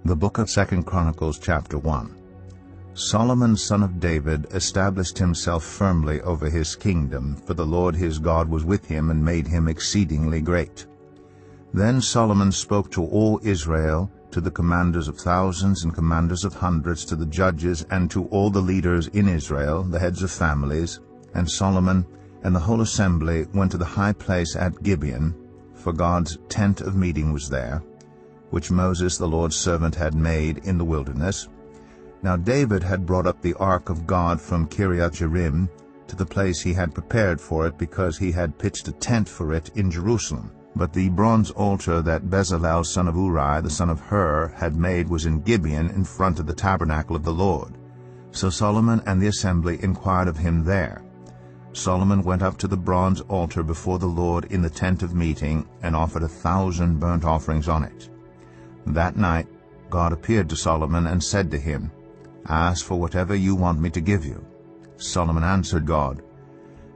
The book of 2 Chronicles, chapter 1. Solomon son of David established himself firmly over his kingdom, for the Lord his God was with him and made him exceedingly great. Then Solomon spoke to all Israel, to the commanders of thousands and commanders of hundreds, to the judges, and to all the leaders in Israel, the heads of families. And Solomon and the whole assembly went to the high place at Gibeon, for God's tent of meeting was there, which Moses the Lord's servant had made in the wilderness. Now David had brought up the ark of God from Kiriath-jearim to the place he had prepared for it, because he had pitched a tent for it in Jerusalem. But the bronze altar that Bezalel son of Uri, the son of Hur, had made was in Gibeon in front of the tabernacle of the Lord. So Solomon and the assembly inquired of him there. Solomon went up to the bronze altar before the Lord in the tent of meeting, and offered 1,000 burnt offerings on it. That night God appeared to Solomon and said to him, "Ask for whatever you want me to give you." Solomon answered God,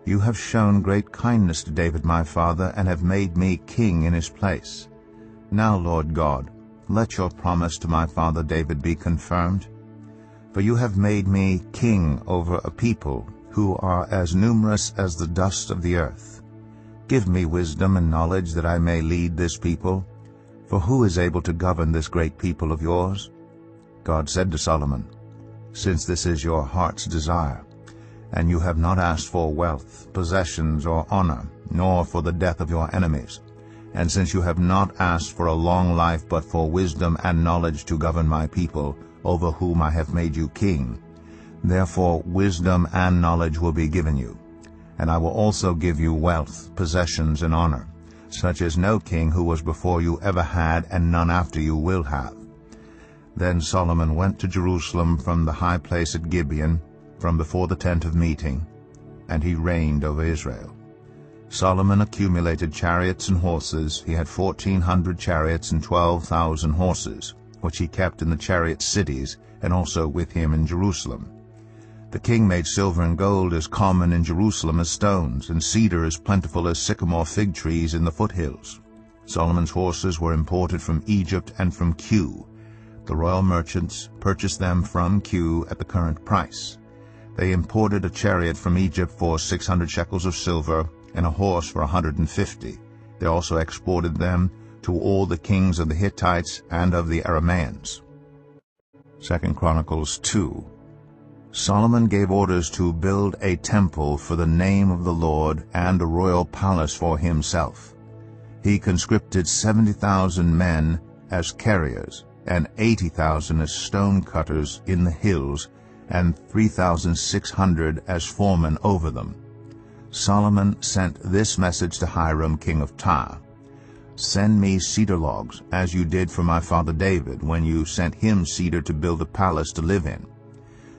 "You have shown great kindness to David my father, and have made me king in his place. Now, Lord God, let your promise to my father David be confirmed. For you have made me king over a people who are as numerous as the dust of the earth. Give me wisdom and knowledge, that I may lead this people. For who is able to govern this great people of yours?" God said to Solomon, "Since this is your heart's desire, and you have not asked for wealth, possessions, or honor, nor for the death of your enemies, and since you have not asked for a long life, but for wisdom and knowledge to govern my people, over whom I have made you king, therefore wisdom and knowledge will be given you. And I will also give you wealth, possessions, and honor, such as no king who was before you ever had, and none after you will have." Then Solomon went to Jerusalem from the high place at Gibeon, from before the tent of meeting, and he reigned over Israel. Solomon accumulated chariots and horses. He had 1,400 chariots and 12,000 horses, which he kept in the chariot cities, and also with him in Jerusalem. The king made silver and gold as common in Jerusalem as stones, and cedar as plentiful as sycamore fig trees in the foothills. Solomon's horses were imported from Egypt and from Kue. The royal merchants purchased them from Kue at the current price. They imported a chariot from Egypt for 600 shekels of silver, and a horse for 150. They also exported them to all the kings of the Hittites and of the Arameans. 2 Chronicles 2. Solomon gave orders to build a temple for the name of the Lord, and a royal palace for himself. He conscripted 70,000 men as carriers, and 80,000 as stone cutters in the hills, and 3,600 as foremen over them. Solomon sent this message to Hiram king of Tyre: "Send me cedar logs, as you did for my father David, when you sent him cedar to build a palace to live in.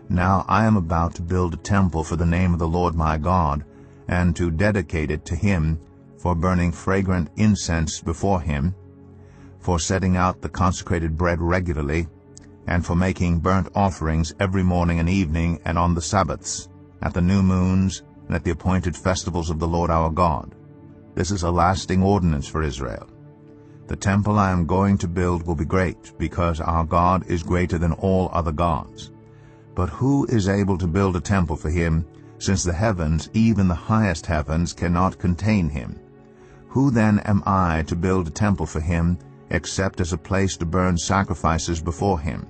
Now I am about to build a temple for the name of the Lord my God, and to dedicate it to him, for burning fragrant incense before him, for setting out the consecrated bread regularly, and for making burnt offerings every morning and evening, and on the Sabbaths, at the new moons, and at the appointed festivals of the Lord our God. This is a lasting ordinance for Israel. The temple I am going to build will be great, because our God is greater than all other gods. But who is able to build a temple for him, since the heavens, even the highest heavens, cannot contain him? Who then am I to build a temple for him, except as a place to burn sacrifices before him?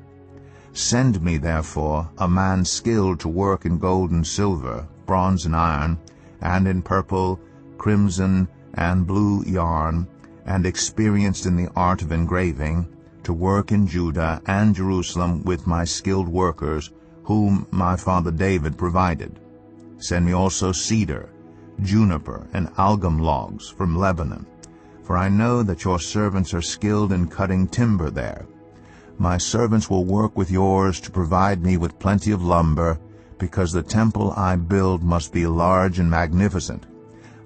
Send me, therefore, a man skilled to work in gold and silver, bronze and iron, and in purple, crimson, and blue yarn, and experienced in the art of engraving, to work in Judah and Jerusalem with my skilled workers, whom my father David provided. Send me also cedar, juniper, and algum logs from Lebanon, for I know that your servants are skilled in cutting timber there. My servants will work with yours to provide me with plenty of lumber, because the temple I build must be large and magnificent.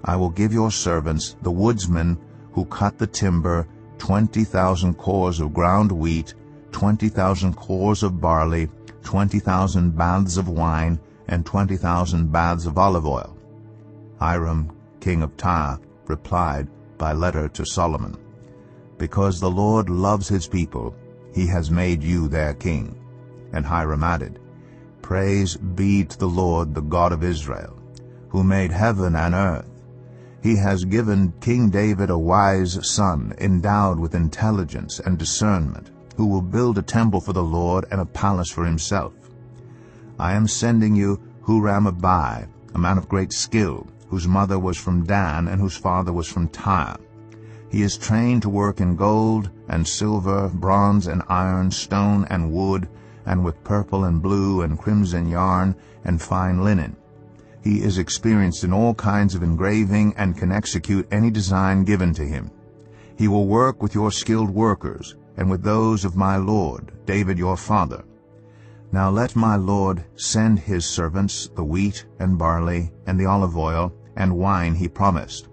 I will give your servants, the woodsmen who cut the timber, 20,000 cores of ground wheat, 20,000 cores of barley, 20,000 baths of wine, and 20,000 baths of olive oil." Hiram king of Tyre replied by letter to Solomon, "Because the Lord loves his people, he has made you their king." And Hiram added, "Praise be to the Lord, the God of Israel, who made heaven and earth. He has given King David a wise son, endowed with intelligence and discernment, who will build a temple for the Lord and a palace for himself. I am sending you Huram-Abi, a man of great skill, whose mother was from Dan and whose father was from Tyre. He is trained to work in gold and silver, bronze and iron, stone and wood, and with purple and blue and crimson yarn and fine linen. He is experienced in all kinds of engraving and can execute any design given to him. He will work with your skilled workers and with those of my lord, David your father. Now let my lord send his servants the wheat and barley and the olive oil and wine he promised.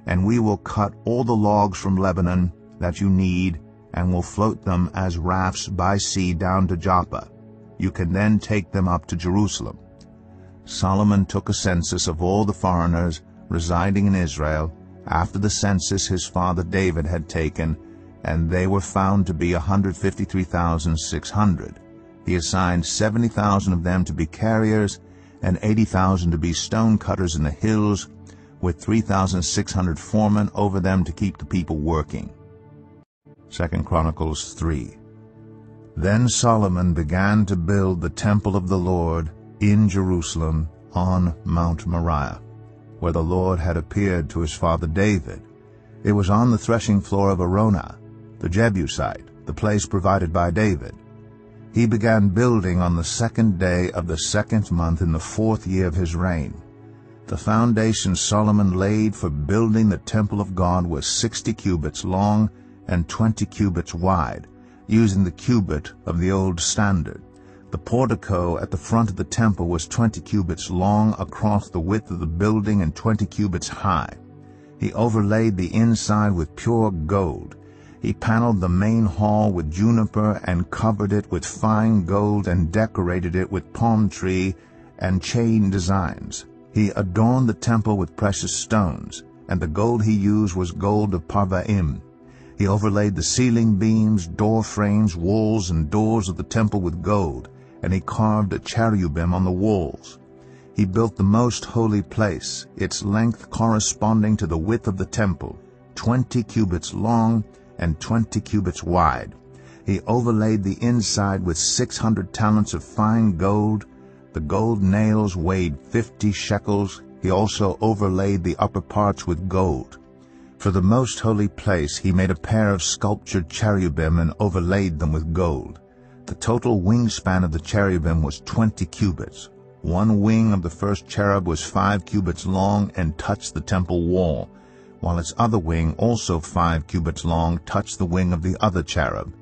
And we will cut all the logs from Lebanon that you need, and will float them as rafts by sea down to Joppa. You can then take them up to Jerusalem." Solomon took a census of all the foreigners residing in Israel after the census his father David had taken, and they were found to be 153,600. He assigned 70,000 of them to be carriers, and 80,000 to be stone cutters in the hills, with 3,600 foremen over them to keep the people working. 2 Chronicles 3. Then Solomon began to build the temple of the Lord in Jerusalem on Mount Moriah, where the Lord had appeared to his father David. It was on the threshing floor of Araunah, the Jebusite, the place provided by David. He began building on the 2nd day of the 2nd month in the 4th year of his reign. The foundation Solomon laid for building the temple of God was 60 cubits long and 20 cubits wide, using the cubit of the old standard. The portico at the front of the temple was 20 cubits long across the width of the building and 20 cubits high. He overlaid the inside with pure gold. He paneled the main hall with juniper and covered it with fine gold and decorated it with palm tree and chain designs. He adorned the temple with precious stones, and the gold he used was gold of Parvaim. He overlaid the ceiling beams, door frames, walls, and doors of the temple with gold, and he carved a cherubim on the walls. He built the most holy place, its length corresponding to the width of the temple, 20 cubits long and 20 cubits wide. He overlaid the inside with 600 talents of fine gold. The gold nails weighed 50 shekels. He also overlaid the upper parts with gold. For the most holy place he made a pair of sculptured cherubim and overlaid them with gold. The total wingspan of the cherubim was 20 cubits. One wing of the first cherub was 5 cubits long and touched the temple wall, while its other wing, also 5 cubits long, touched the wing of the other cherub.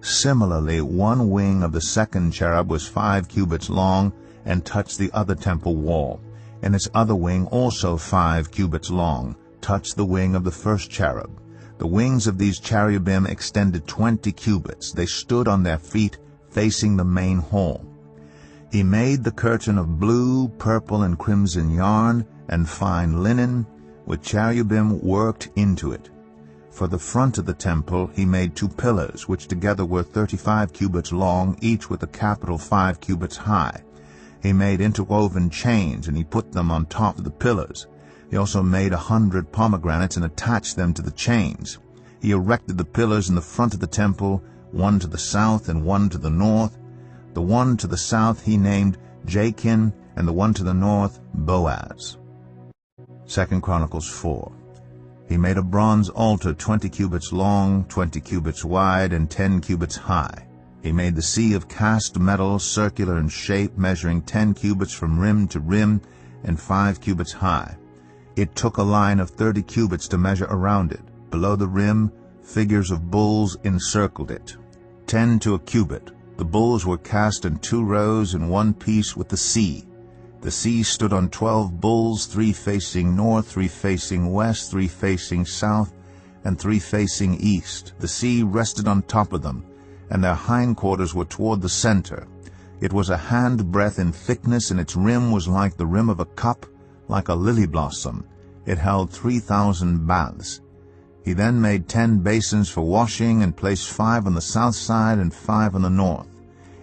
Similarly, one wing of the second cherub was 5 cubits long and touched the other temple wall, and its other wing, also 5 cubits long, touched the wing of the first cherub. The wings of these cherubim extended 20 cubits. They stood on their feet, facing the main hall. He made the curtain of blue, purple, and crimson yarn and fine linen, with cherubim worked into it. For the front of the temple he made 2 pillars, which together were 35 cubits long, each with a capital 5 cubits high. He made interwoven chains, and he put them on top of the pillars. He also made 100 pomegranates and attached them to the chains. He erected the pillars in the front of the temple, one to the south and one to the north. The one to the south he named Jachin, and the one to the north Boaz. 2 Chronicles 4. He made a bronze altar 20 cubits long, 20 cubits wide, and 10 cubits high. He made the sea of cast metal, circular in shape, measuring 10 cubits from rim to rim, and 5 cubits high. It took a line of 30 cubits to measure around it. Below the rim, figures of bulls encircled it, 10 to a cubit. The bulls were cast in 2 rows in one piece with the sea. The sea stood on 12 bulls, 3 facing north, 3 facing west, 3 facing south, and 3 facing east. The sea rested on top of them, and their hindquarters were toward the center. It was a handbreadth in thickness, and its rim was like the rim of a cup, like a lily blossom. It held 3,000 baths. He then made 10 basins for washing, and placed 5 on the south side and 5 on the north.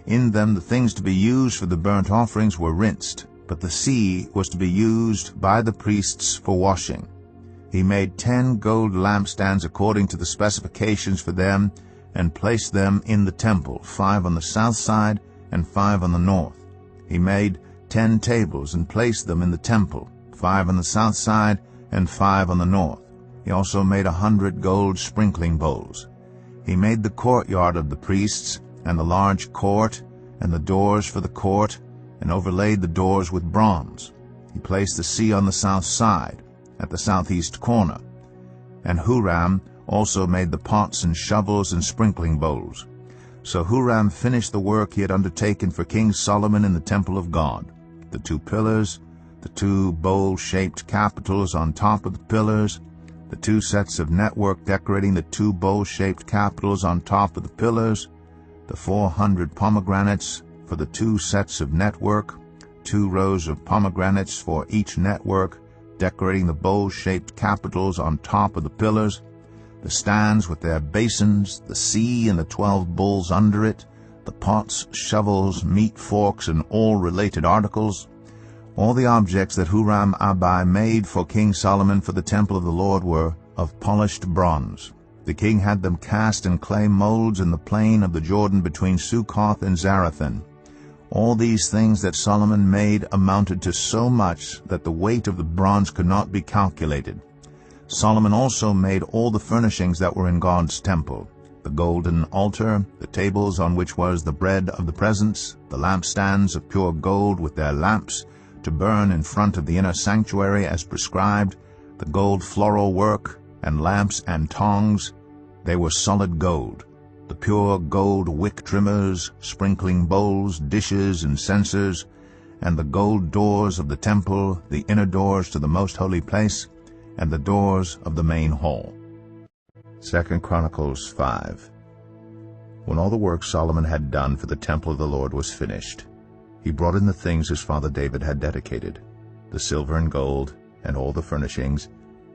In them the things to be used for the burnt offerings were rinsed, but the sea was to be used by the priests for washing. He made 10 gold lampstands according to the specifications for them, and placed them in the temple, 5 on the south side and 5 on the north. He made 10 tables and placed them in the temple, 5 on the south side and 5 on the north. He also made 100 gold sprinkling bowls. He made the courtyard of the priests, and the large court, and the doors for the court, and overlaid the doors with bronze. He placed the sea on the south side, at the southeast corner. And Huram also made the pots and shovels and sprinkling bowls. So Huram finished the work he had undertaken for King Solomon in the temple of God: the 2 pillars, the 2 bowl-shaped capitals on top of the pillars, the 2 sets of network decorating the 2 bowl-shaped capitals on top of the pillars, the 400 pomegranates for the 2 sets of network, 2 rows of pomegranates for each network, decorating the bowl-shaped capitals on top of the pillars, the stands with their basins, the sea and the 12 bowls under it, the pots, shovels, meat forks, and all related articles. All the objects that Huram-Abi made for King Solomon for the temple of the Lord were of polished bronze. The king had them cast in clay molds in the plain of the Jordan between Succoth and Zarethan. All these things that Solomon made amounted to so much that the weight of the bronze could not be calculated. Solomon also made all the furnishings that were in God's temple: the golden altar, the tables on which was the bread of the presence, the lampstands of pure gold with their lamps, to burn in front of the inner sanctuary as prescribed, the gold floral work, and lamps and tongs. They were solid gold. The pure gold wick trimmers, sprinkling bowls, dishes, and censers, and the gold doors of the temple, the inner doors to the most holy place, and the doors of the main hall. 2 Chronicles 5. When all the work Solomon had done for the temple of the Lord was finished, he brought in the things his father David had dedicated, the silver and gold, and all the furnishings,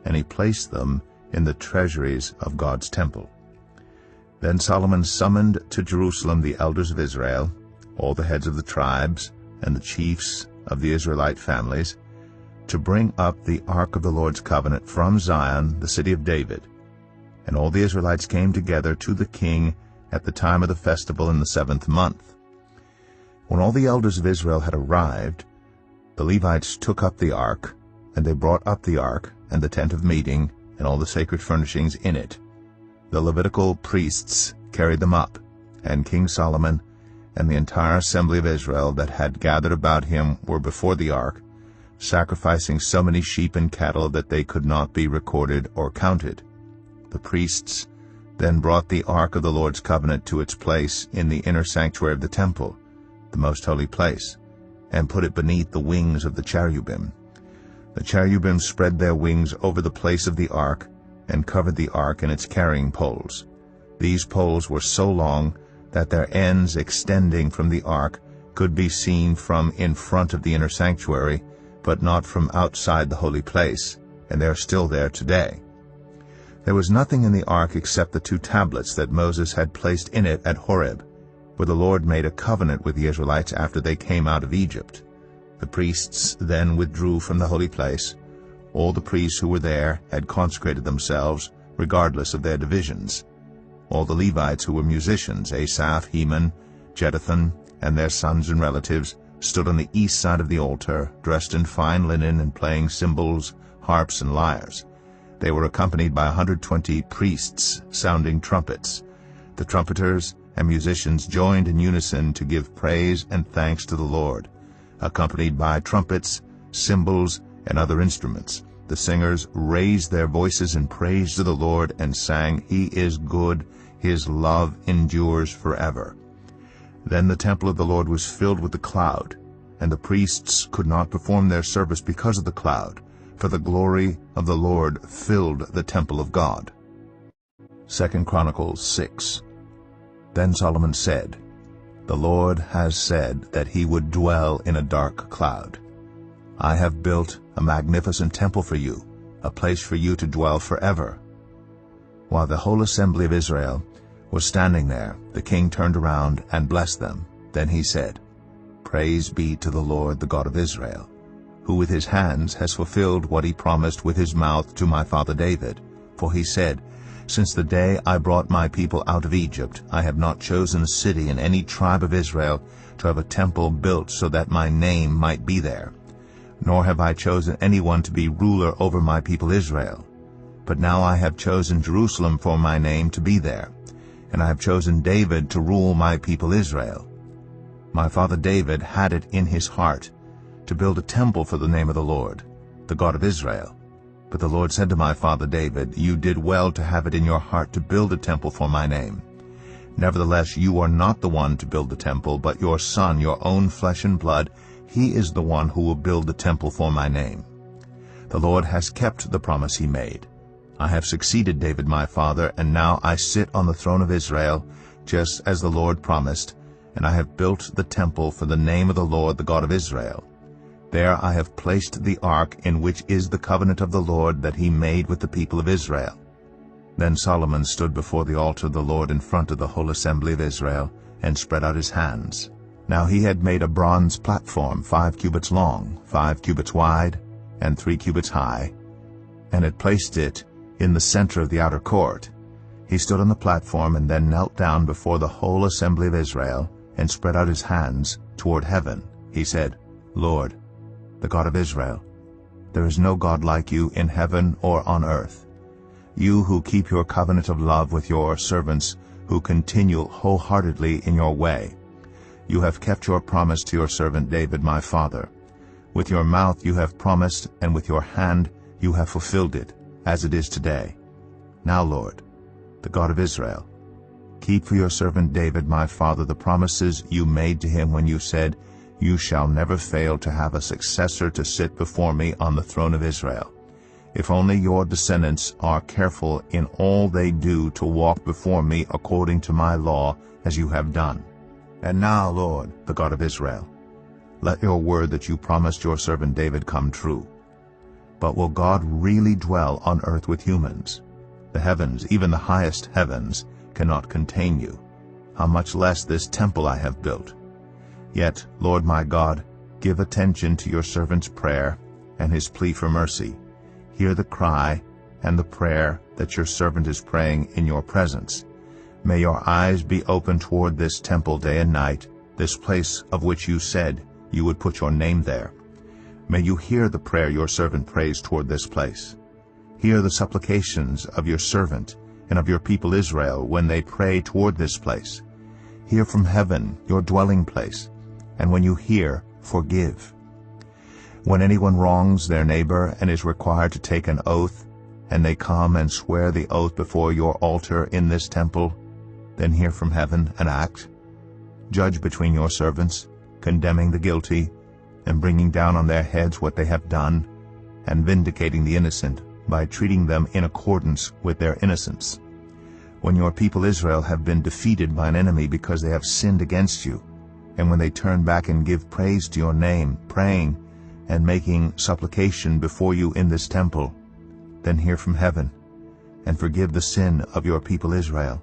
and he placed them in the treasuries of God's temple. Then Solomon summoned to Jerusalem the elders of Israel, all the heads of the tribes, and the chiefs of the Israelite families, to bring up the ark of the Lord's covenant from Zion, the city of David. And all the Israelites came together to the king at the time of the festival in the 7th month. When all the elders of Israel had arrived, the Levites took up the ark, and they brought up the ark, and the tent of meeting, and all the sacred furnishings in it. The Levitical priests carried them up, and King Solomon and the entire assembly of Israel that had gathered about him were before the ark, sacrificing so many sheep and cattle that they could not be recorded or counted. The priests then brought the ark of the Lord's covenant to its place in the inner sanctuary of the temple, the most holy place, and put it beneath the wings of the cherubim. The cherubim spread their wings over the place of the ark and covered the ark and its carrying poles. These poles were so long that their ends extending from the ark could be seen from in front of the inner sanctuary, but not from outside the holy place, and they are still there today. There was nothing in the ark except the 2 tablets that Moses had placed in it at Horeb, where the Lord made a covenant with the Israelites after they came out of Egypt. The priests then withdrew from the holy place. All the priests who were there had consecrated themselves, regardless of their divisions. All the Levites who were musicians, Asaph, Heman, Jeduthun, and their sons and relatives, stood on the east side of the altar, dressed in fine linen and playing cymbals, harps, and lyres. They were accompanied by 120 priests sounding trumpets. The trumpeters and musicians joined in unison to give praise and thanks to the Lord, accompanied by trumpets, cymbals, and other instruments. The singers raised their voices in praise to the Lord and sang, "He is good, His love endures forever." Then the temple of the Lord was filled with the cloud, and the priests could not perform their service because of the cloud, for the glory of the Lord filled the temple of God. 2 Chronicles 6. Then Solomon said, "The Lord has said that he would dwell in a dark cloud. I have built a magnificent temple for you, a place for you to dwell forever. While the whole assembly of Israel was standing there, the king turned around and blessed them. Then he said, "Praise be to the Lord, the God of Israel, who with his hands has fulfilled what he promised with his mouth to my father David. For he said, Since the day I brought my people out of Egypt, I have not chosen a city in any tribe of Israel to have a temple built so that my name might be there. Nor have I chosen anyone to be ruler over my people Israel. But now I have chosen Jerusalem for my name to be there, and I have chosen David to rule my people Israel. My father David had it in his heart to build a temple for the name of the Lord, the God of Israel. But the Lord said to my father David, You did well to have it in your heart to build a temple for my name. Nevertheless, you are not the one to build the temple, but your son, your own flesh and blood, he is the one who will build the temple for my name. The Lord has kept the promise he made. I have succeeded David my father, and now I sit on the throne of Israel, just as the Lord promised, and I have built the temple for the name of the Lord, the God of Israel. There I have placed the ark in which is the covenant of the Lord that he made with the people of Israel." Then Solomon stood before the altar of the Lord in front of the whole assembly of Israel, and spread out his hands. Now he had made a bronze platform 5 cubits long, 5 cubits wide, and 3 cubits high, and had placed it in the center of the outer court. He stood on the platform and then knelt down before the whole assembly of Israel, and spread out his hands toward heaven. He said, "Lord, the God of Israel, there is no God like you in heaven or on earth. You who keep your covenant of love with your servants, who continue wholeheartedly in your way. You have kept your promise to your servant David my father. With your mouth you have promised, and with your hand you have fulfilled it, as it is today. Now, Lord, the God of Israel, keep for your servant David my father the promises you made to him when you said, You shall never fail to have a successor to sit before me on the throne of Israel. If only your descendants are careful in all they do to walk before me according to my law, as you have done. And now, Lord, the God of Israel, let your word that you promised your servant David come true. But will God really dwell on earth with humans? The heavens, even the highest heavens, cannot contain you. How much less this temple I have built? Yet, Lord my God, give attention to your servant's prayer and his plea for mercy. Hear the cry and the prayer that your servant is praying in your presence. May your eyes be open toward this temple day and night, this place of which you said you would put your name there. May you hear the prayer your servant prays toward this place. Hear the supplications of your servant and of your people Israel when they pray toward this place. Hear from heaven, your dwelling place, and when you hear, forgive. When anyone wrongs their neighbor and is required to take an oath, and they come and swear the oath before your altar in this temple, then hear from heaven and act. Judge between your servants, condemning the guilty, and bringing down on their heads what they have done, and vindicating the innocent by treating them in accordance with their innocence. When your people Israel have been defeated by an enemy because they have sinned against you, and when they turn back and give praise to your name, praying and making supplication before you in this temple, then hear from heaven, and forgive the sin of your people Israel,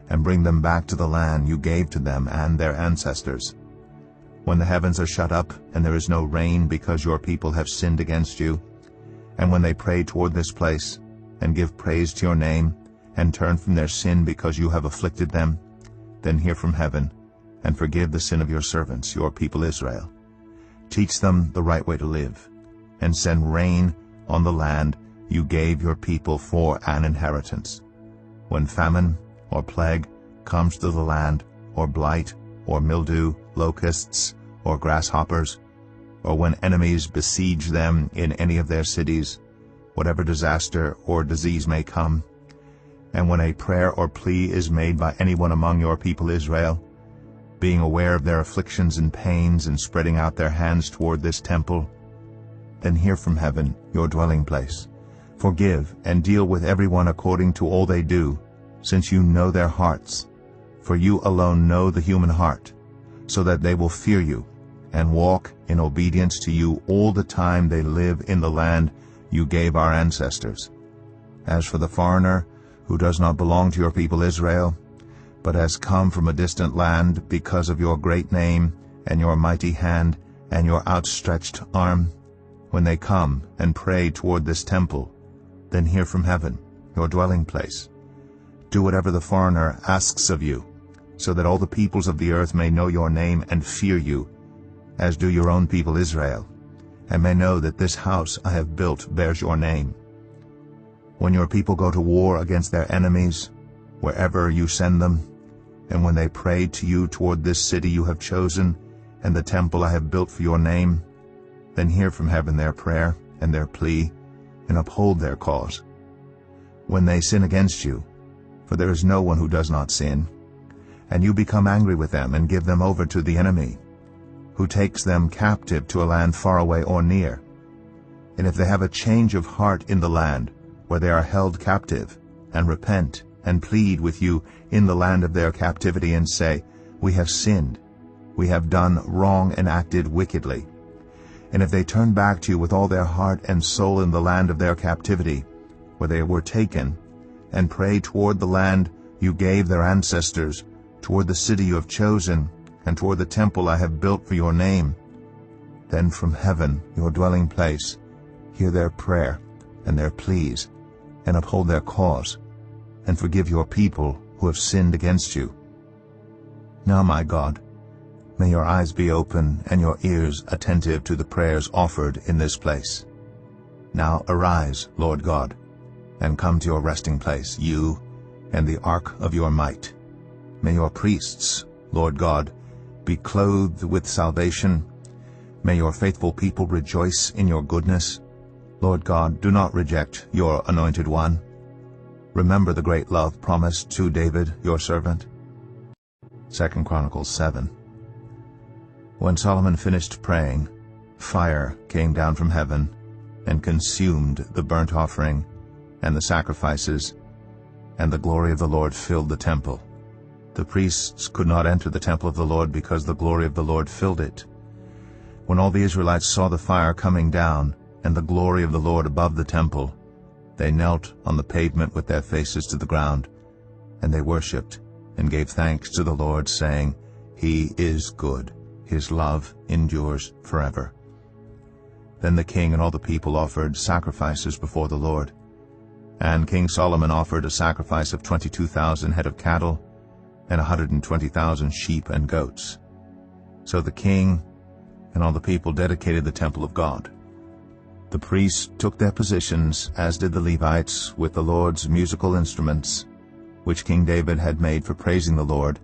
and bring them back to the land you gave to them and their ancestors. When the heavens are shut up, and there is no rain because your people have sinned against you, and when they pray toward this place, and give praise to your name, and turn from their sin because you have afflicted them, then hear from heaven, and forgive the sin of your servants, your people Israel. Teach them the right way to live, and send rain on the land you gave your people for an inheritance. When famine or plague comes to the land, or blight, or mildew, locusts, or grasshoppers, or when enemies besiege them in any of their cities, whatever disaster or disease may come, and when a prayer or plea is made by anyone among your people Israel, being aware of their afflictions and pains and spreading out their hands toward this temple, then hear from heaven, your dwelling place. Forgive and deal with everyone according to all they do, since you know their hearts. For you alone know the human heart, so that they will fear you and walk in obedience to you all the time they live in the land you gave our ancestors. As for the foreigner who does not belong to your people Israel, but has come from a distant land because of your great name and your mighty hand and your outstretched arm, when they come and pray toward this temple, then hear from heaven, your dwelling place. Do whatever the foreigner asks of you, so that all the peoples of the earth may know your name and fear you, as do your own people Israel, and may know that this house I have built bears your name. When your people go to war against their enemies, wherever you send them, and when they pray to you toward this city you have chosen, and the temple I have built for your name, then hear from heaven their prayer and their plea, and uphold their cause. When they sin against you, for there is no one who does not sin, and you become angry with them and give them over to the enemy, who takes them captive to a land far away or near, and if they have a change of heart in the land where they are held captive, and repent and plead with you in the land of their captivity, and say, We have sinned, we have done wrong and acted wickedly. And if they turn back to you with all their heart and soul in the land of their captivity, where they were taken, and pray toward the land you gave their ancestors, toward the city you have chosen, and toward the temple I have built for your name, then from heaven, your dwelling place, hear their prayer and their pleas, and uphold their cause, and forgive your people who have sinned against you. Now, my God, may your eyes be open and your ears attentive to the prayers offered in this place. Now arise, Lord God, and come to your resting place, you and the ark of your might. May your priests, Lord God, be clothed with salvation. May your faithful people rejoice in your goodness. Lord God, do not reject your anointed one. Remember the great love promised to David, your servant. 2 Chronicles 7. When Solomon finished praying, fire came down from heaven and consumed the burnt offering and the sacrifices, and the glory of the Lord filled the temple. The priests could not enter the temple of the Lord because the glory of the Lord filled it. When all the Israelites saw the fire coming down and the glory of the Lord above the temple, they knelt on the pavement with their faces to the ground, and they worshipped and gave thanks to the Lord, saying, He is good. His love endures forever. Then the king and all the people offered sacrifices before the Lord. And King Solomon offered a sacrifice of 22,000 head of cattle and 120,000 sheep and goats. So the king and all the people dedicated the temple of God. The priests took their positions, as did the Levites, with the Lord's musical instruments, which King David had made for praising the Lord,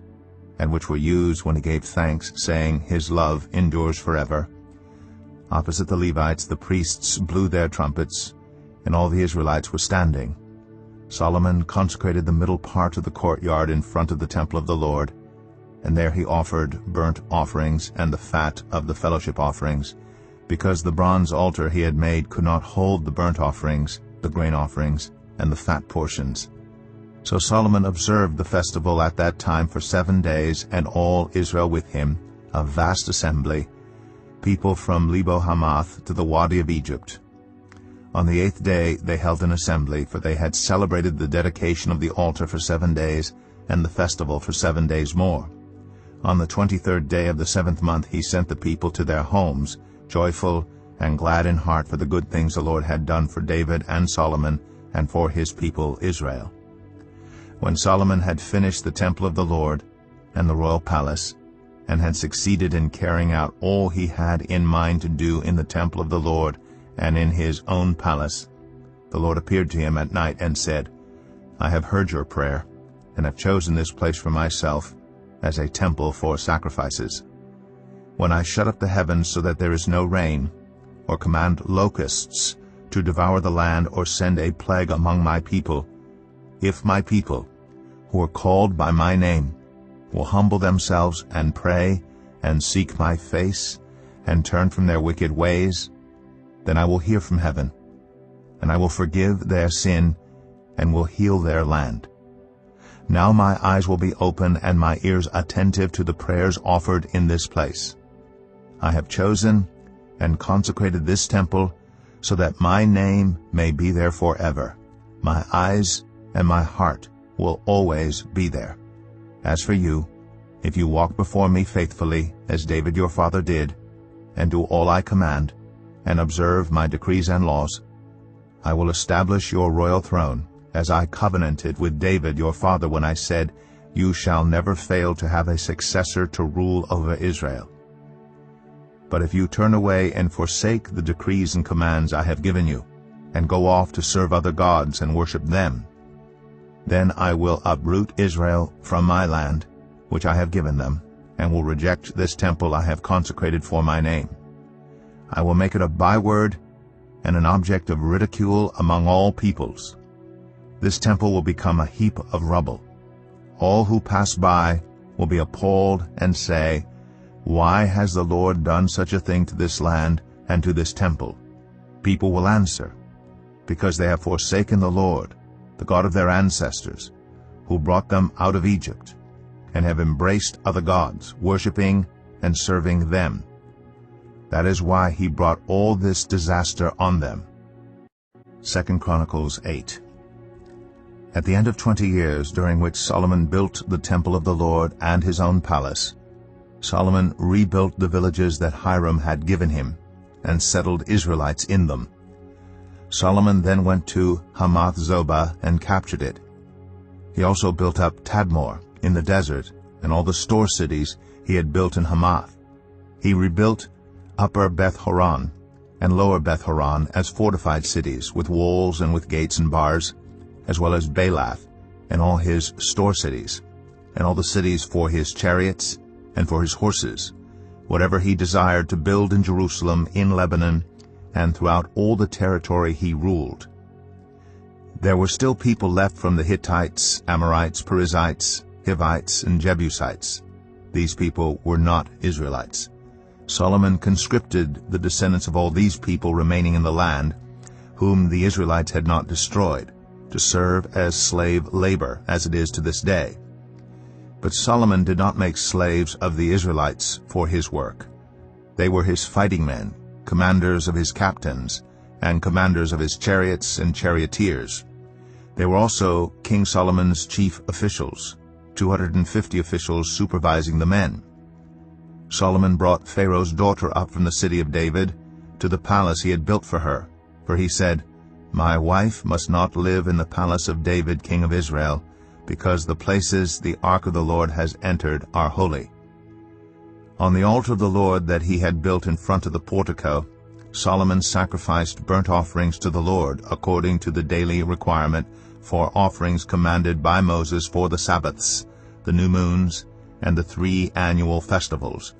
and which were used when he gave thanks, saying, His love endures forever. Opposite the Levites the priests blew their trumpets, and all the Israelites were standing. Solomon consecrated the middle part of the courtyard in front of the temple of the Lord, and there he offered burnt offerings and the fat of the fellowship offerings, because the bronze altar he had made could not hold the burnt offerings, the grain offerings, and the fat portions. So Solomon observed the festival at that time for 7 days, and all Israel with him, a vast assembly, people from Lebo Hamath to the Wadi of Egypt. On the 8th day they held an assembly, for they had celebrated the dedication of the altar for 7 days, and the festival for 7 days more. On the 23rd day of the 7th month he sent the people to their homes, joyful and glad in heart for the good things the Lord had done for David and Solomon and for his people Israel. When Solomon had finished the temple of the Lord and the royal palace, and had succeeded in carrying out all he had in mind to do in the temple of the Lord and in his own palace, the Lord appeared to him at night and said, I have heard your prayer, and have chosen this place for myself as a temple for sacrifices. When I shut up the heavens so that there is no rain, or command locusts to devour the land, or send a plague among my people, if my people, who are called by my name, will humble themselves and pray and seek my face and turn from their wicked ways, then I will hear from heaven, and I will forgive their sin and will heal their land. Now my eyes will be open and my ears attentive to the prayers offered in this place. I have chosen and consecrated this temple so that my name may be there forever. My eyes and my heart will always be there. As for you, if you walk before me faithfully, as David your father did, and do all I command, and observe my decrees and laws, I will establish your royal throne, as I covenanted with David your father when I said, You shall never fail to have a successor to rule over Israel. But if you turn away and forsake the decrees and commands I have given you, and go off to serve other gods and worship them, then I will uproot Israel from my land, which I have given them, and will reject this temple I have consecrated for my name. I will make it a byword and an object of ridicule among all peoples. This temple will become a heap of rubble. All who pass by will be appalled and say, Why has the Lord done such a thing to this land and to this temple? People will answer, Because they have forsaken the Lord, the God of their ancestors, who brought them out of Egypt, and have embraced other gods, worshipping and serving them. That is why he brought all this disaster on them. 2 Chronicles 8. At the end of 20 years, during which Solomon built the temple of the Lord and his own palace, Solomon rebuilt the villages that Hiram had given him, and settled Israelites in them. Solomon then went to Hamath-zobah and captured it. He also built up Tadmor in the desert, and all the store cities he had built in Hamath. He rebuilt Upper Beth-horon and Lower Beth-horon as fortified cities, with walls and with gates and bars, as well as Baalath and all his store cities, and all the cities for his chariots and for his horses, whatever he desired to build in Jerusalem, in Lebanon, and throughout all the territory he ruled. There were still people left from the Hittites, Amorites, Perizzites, Hivites, and Jebusites. These people were not Israelites. Solomon conscripted the descendants of all these people remaining in the land, whom the Israelites had not destroyed, to serve as slave labor, as it is to this day. But Solomon did not make slaves of the Israelites for his work. They were his fighting men, commanders of his captains, and commanders of his chariots and charioteers. They were also King Solomon's chief officials, 250 officials supervising the men. Solomon brought Pharaoh's daughter up from the city of David to the palace he had built for her, for he said, My wife must not live in the palace of David, king of Israel, because the places the ark of the Lord has entered are holy. On the altar of the Lord that he had built in front of the portico, Solomon sacrificed burnt offerings to the Lord according to the daily requirement for offerings commanded by Moses for the Sabbaths, the new moons, and the 3 annual festivals,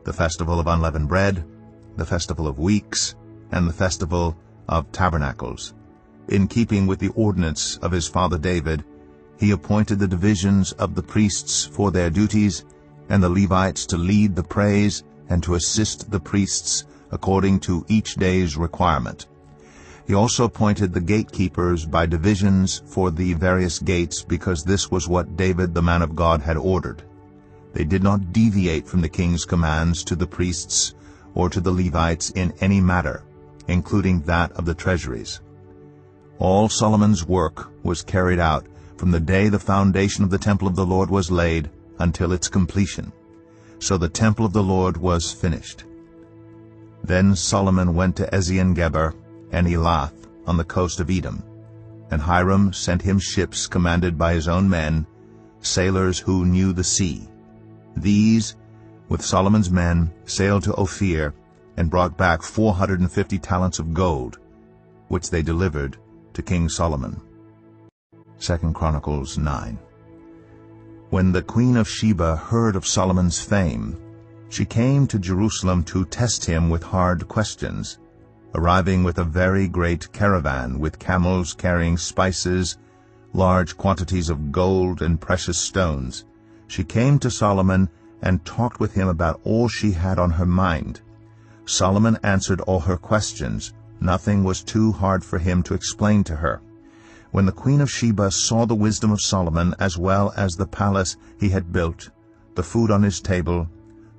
the festival of unleavened bread, the festival of weeks, and the festival of tabernacles. In keeping with the ordinance of his father David, he appointed the divisions of the priests for their duties, and the Levites to lead the praise and to assist the priests according to each day's requirement. He also appointed the gatekeepers by divisions for the various gates, because this was what David the man of God had ordered. They did not deviate from the king's commands to the priests or to the Levites in any matter, including that of the treasuries. All Solomon's work was carried out from the day the foundation of the temple of the Lord was laid until its completion. So the temple of the Lord was finished. Then Solomon went to Ezion-Geber and Elath on the coast of Edom, and Hiram sent him ships commanded by his own men, sailors who knew the sea. These, with Solomon's men, sailed to Ophir and brought back 450 talents of gold, which they delivered to King Solomon. 2 Chronicles 9. When the queen of Sheba heard of Solomon's fame, she came to Jerusalem to test him with hard questions, arriving with a very great caravan with camels carrying spices, large quantities of gold and precious stones. She came to Solomon and talked with him about all she had on her mind. Solomon answered all her questions. Nothing was too hard for him to explain to her. When the queen of Sheba saw the wisdom of Solomon, as well as the palace he had built, the food on his table,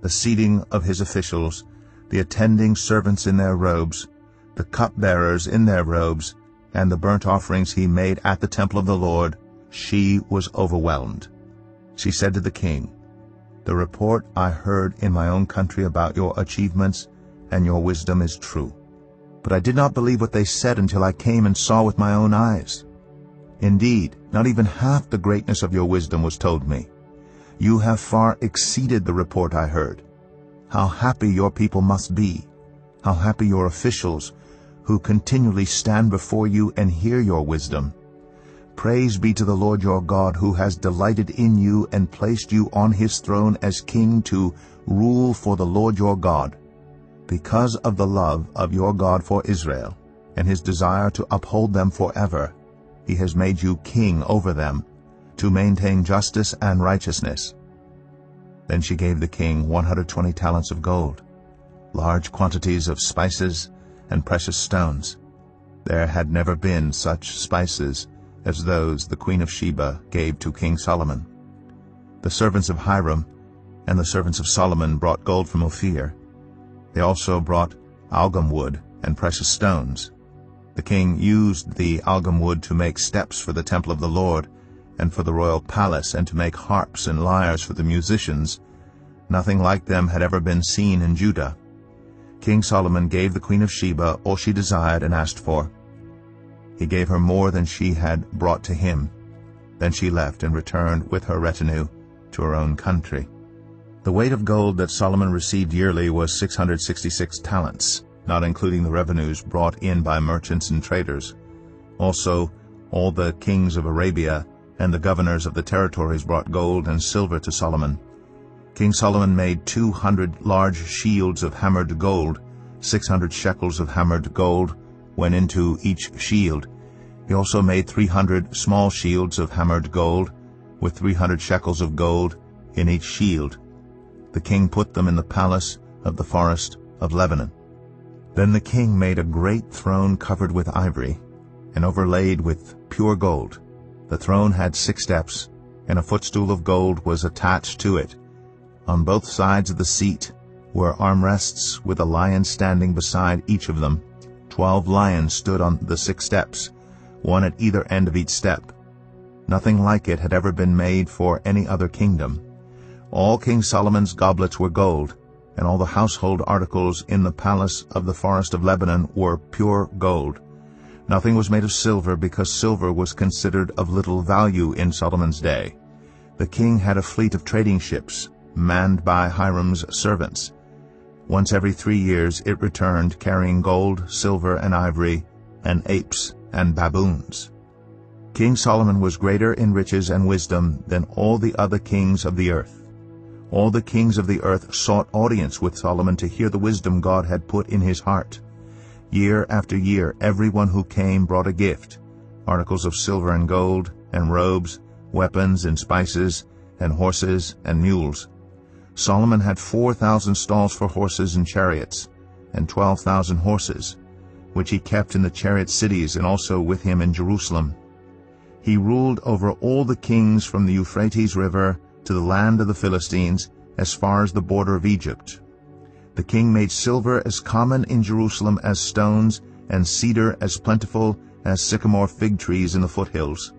the seating of his officials, the attending servants in their robes, the cupbearers in their robes, and the burnt offerings he made at the temple of the Lord, she was overwhelmed. She said to the king, "The report I heard in my own country about your achievements and your wisdom is true. But I did not believe what they said until I came and saw with my own eyes. Indeed, not even half the greatness of your wisdom was told me. You have far exceeded the report I heard. How happy your people must be! How happy your officials, who continually stand before you and hear your wisdom. Praise be to the Lord your God, who has delighted in you and placed you on his throne as king to rule for the Lord your God. Because of the love of your God for Israel, and his desire to uphold them forever, he has made you king over them, to maintain justice and righteousness." Then she gave the king 120 talents of gold, large quantities of spices and precious stones. There had never been such spices as those the queen of Sheba gave to King Solomon. The servants of Hiram and the servants of Solomon brought gold from Ophir. They also brought algum wood and precious stones. The king used the algum wood to make steps for the temple of the Lord and for the royal palace, and to make harps and lyres for the musicians. Nothing like them had ever been seen in Judah. King Solomon gave the queen of Sheba all she desired and asked for. He gave her more than she had brought to him. Then she left and returned with her retinue to her own country. The weight of gold that Solomon received yearly was 666 talents, not including the revenues brought in by merchants and traders. Also, all the kings of Arabia and the governors of the territories brought gold and silver to Solomon. King Solomon made 200 large shields of hammered gold. 600 shekels of hammered gold went into each shield. He also made 300 small shields of hammered gold, with 300 shekels of gold in each shield. The king put them in the palace of the forest of Lebanon. Then the king made a great throne covered with ivory, and overlaid with pure gold. The throne had 6 steps, and a footstool of gold was attached to it. On both sides of the seat were armrests with a lion standing beside each of them. 12 lions stood on the 6 steps, one at either end of each step. Nothing like it had ever been made for any other kingdom. All King Solomon's goblets were gold, and all the household articles in the palace of the forest of Lebanon were pure gold. Nothing was made of silver, because silver was considered of little value in Solomon's day. The king had a fleet of trading ships, manned by Hiram's servants. Once every 3 years it returned, carrying gold, silver, and ivory, and apes and baboons. King Solomon was greater in riches and wisdom than all the other kings of the earth. All the kings of the earth sought audience with Solomon to hear the wisdom God had put in his heart. Year after year everyone who came brought a gift, articles of silver and gold, and robes, weapons and spices, and horses and mules. Solomon had 4,000 stalls for horses and chariots, and 12,000 horses, which he kept in the chariot cities and also with him in Jerusalem. He ruled over all the kings from the Euphrates River to the land of the Philistines, as far as the border of Egypt. The king made silver as common in Jerusalem as stones, and cedar as plentiful as sycamore fig trees in the foothills.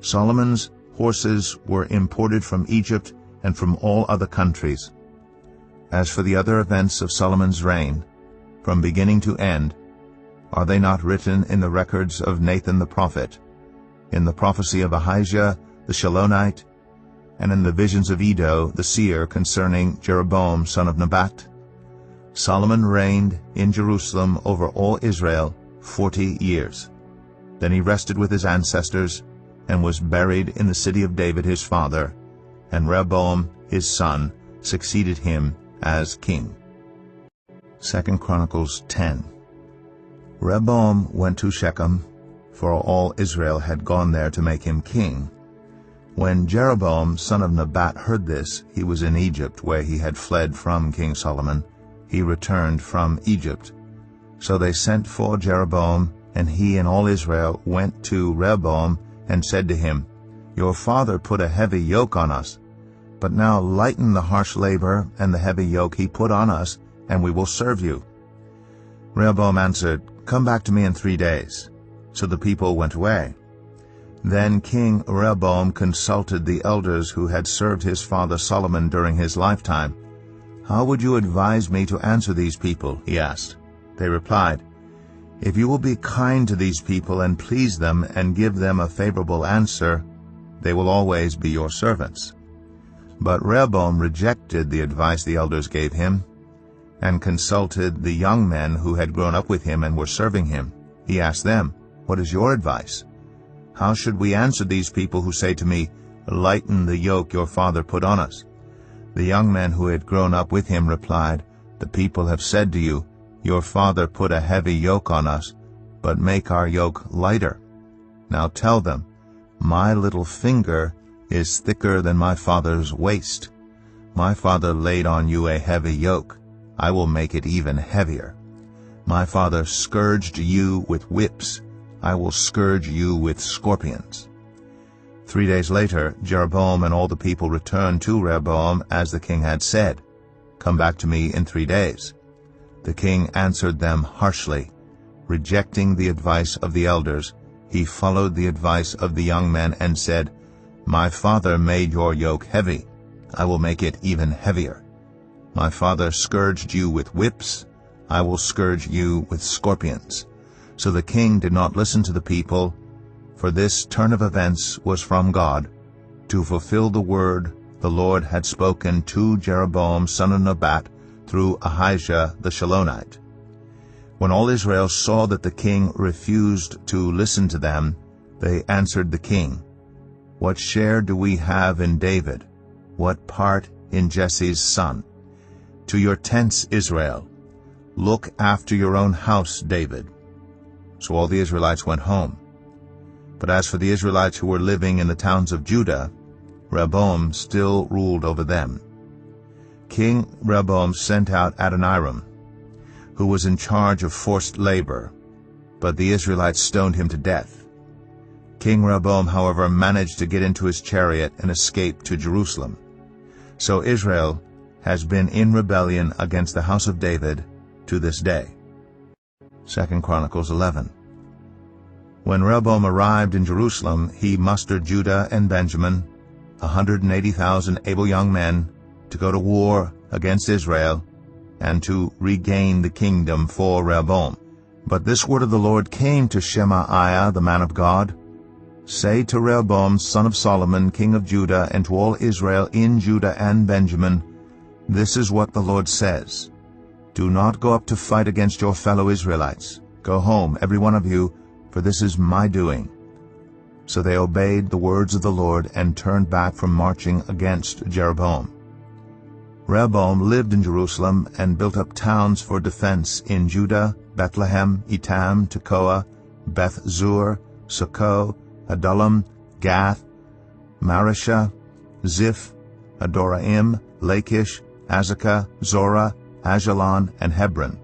Solomon's horses were imported from Egypt and from all other countries. As for the other events of Solomon's reign, from beginning to end, are they not written in the records of Nathan the prophet, in the prophecy of Ahijah the Shilonite, and in the visions of Iddo the seer concerning Jeroboam son of Nebat? Solomon reigned in Jerusalem over all Israel 40 years. Then he rested with his ancestors, and was buried in the city of David his father, and Rehoboam his son succeeded him as king. 2 Chronicles 10. Rehoboam went to Shechem, for all Israel had gone there to make him king. When Jeroboam son of Nebat heard this, he was in Egypt, where he had fled from King Solomon. He returned from Egypt. So they sent for Jeroboam, and he and all Israel went to Rehoboam and said to him, "Your father put a heavy yoke on us, but now lighten the harsh labor and the heavy yoke he put on us, and we will serve you." Rehoboam answered, "Come back to me in 3 days." So the people went away. Then King Rehoboam consulted the elders who had served his father Solomon during his lifetime. "How would you advise me to answer these people?" he asked. They replied, "If you will be kind to these people and please them and give them a favorable answer, they will always be your servants." But Rehoboam rejected the advice the elders gave him and consulted the young men who had grown up with him and were serving him. He asked them, "What is your advice? How should we answer these people who say to me, 'Lighten the yoke your father put on us'?" The young men who had grown up with him replied, "The people have said to you, 'Your father put a heavy yoke on us, but make our yoke lighter.' Now tell them, 'My little finger is thicker than my father's waist. My father laid on you a heavy yoke. I will make it even heavier. My father scourged you with whips. I will scourge you with scorpions." 3 days later, Jeroboam and all the people returned to Rehoboam as the king had said, "Come back to me in 3 days." The king answered them harshly. Rejecting the advice of the elders, he followed the advice of the young men and said, "My father made your yoke heavy. I will make it even heavier. My father scourged you with whips. I will scourge you with scorpions." So the king did not listen to the people, for this turn of events was from God, to fulfill the word the Lord had spoken to Jeroboam son of Nebat through Ahijah the Shilonite. When all Israel saw that the king refused to listen to them, they answered the king, "What share do we have in David? What part in Jesse's son? To your tents, Israel. Look after your own house, David." So all the Israelites went home. But as for the Israelites who were living in the towns of Judah, Rehoboam still ruled over them. King Rehoboam sent out Adoniram, who was in charge of forced labor, but the Israelites stoned him to death. King Rehoboam, however, managed to get into his chariot and escape to Jerusalem. So Israel has been in rebellion against the house of David to this day. 2 Chronicles 11. When Rehoboam arrived in Jerusalem, he mustered Judah and Benjamin, 180,000 able young men, to go to war against Israel and to regain the kingdom for Rehoboam. But this word of the Lord came to Shemaiah the man of God. "Say to Rehoboam son of Solomon, king of Judah, and to all Israel in Judah and Benjamin, this is what the Lord says. Do not go up to fight against your fellow Israelites. Go home, every one of you, for this is my doing." So they obeyed the words of the Lord and turned back from marching against Jeroboam. Rehoboam lived in Jerusalem and built up towns for defense in Judah, Bethlehem, Etam, Tekoa, Beth-zur, Socoh, Adullam, Gath, Mareshah, Ziph, Adoraim, Lachish, Azekah, Zorah, Ajalon, and Hebron.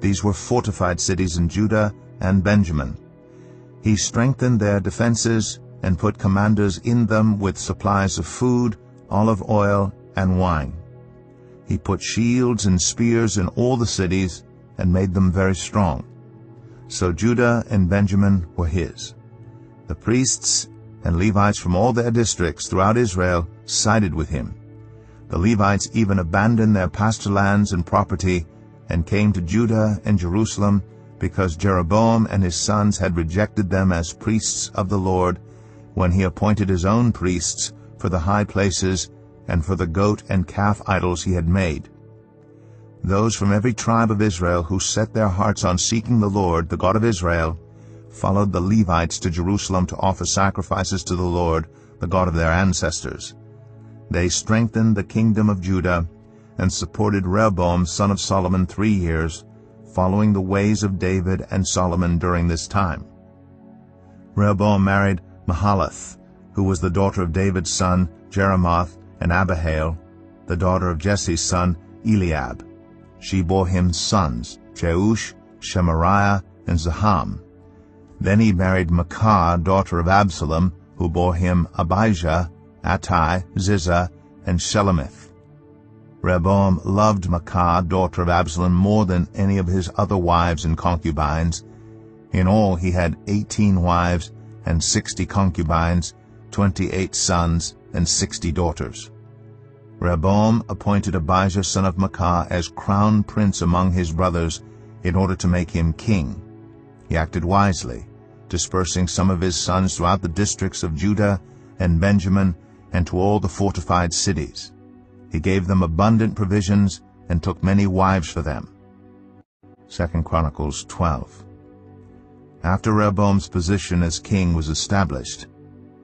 These were fortified cities in Judah and Benjamin. He strengthened their defenses and put commanders in them with supplies of food, olive oil, and wine. He put shields and spears in all the cities and made them very strong. So Judah and Benjamin were his. The priests and Levites from all their districts throughout Israel sided with him. The Levites even abandoned their pasture lands and property and came to Judah and Jerusalem because Jeroboam and his sons had rejected them as priests of the Lord when he appointed his own priests for the high places and for the goat and calf idols he had made. Those from every tribe of Israel who set their hearts on seeking the Lord, the God of Israel, followed the Levites to Jerusalem to offer sacrifices to the Lord, the God of their ancestors. They strengthened the kingdom of Judah and supported Rehoboam son of Solomon 3 years, following the ways of David and Solomon during this time. Rehoboam married Mahalath, who was the daughter of David's son Jeremoth, and Abihail, the daughter of Jesse's son Eliab. She bore him sons, Jeush, Shemariah, and Zaham. Then he married Maacah, daughter of Absalom, who bore him Abijah, Attai, Ziza, and Shelomith. Rehoboam loved Maacah, daughter of Absalom, more than any of his other wives and concubines. In all he had 18 wives and 60 concubines, 28 sons and 60 daughters. Rehoboam appointed Abijah son of Maacah as crown prince among his brothers in order to make him king. He acted wisely, dispersing some of his sons throughout the districts of Judah and Benjamin and to all the fortified cities. He gave them abundant provisions and took many wives for them. 2 Chronicles 12. After Rehoboam's position as king was established,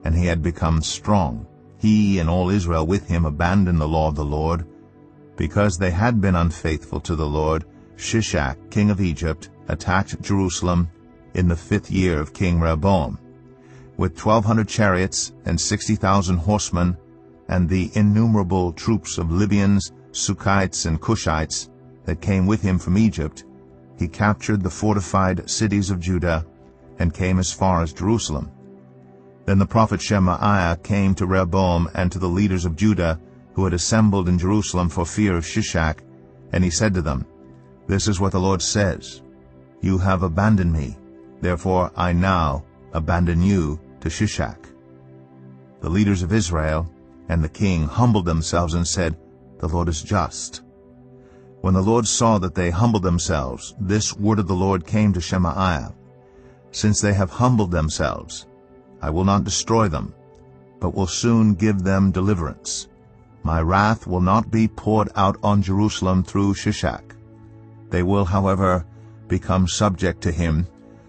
and he had become strong, he and all Israel with him abandoned the law of the Lord. Because they had been unfaithful to the Lord, Shishak, king of Egypt, attacked Jerusalem in the 5th year of King Rehoboam, with 1,200 chariots and 60,000 horsemen, and the innumerable troops of Libyans, Sukkites, and Cushites that came with him from Egypt. He captured the fortified cities of Judah and came as far as Jerusalem. Then the prophet Shemaiah came to Rehoboam and to the leaders of Judah who had assembled in Jerusalem for fear of Shishak, and he said to them, "This is what the Lord says, You have abandoned me, therefore I now abandon you to Shishak." The leaders of Israel and the king humbled themselves and said, "The Lord is just." When the Lord saw that they humbled themselves, this word of the Lord came to Shemaiah, "Since they have humbled themselves, I will not destroy them, but will soon give them deliverance. My wrath will not be poured out on Jerusalem through Shishak. They will, however, become subject to him,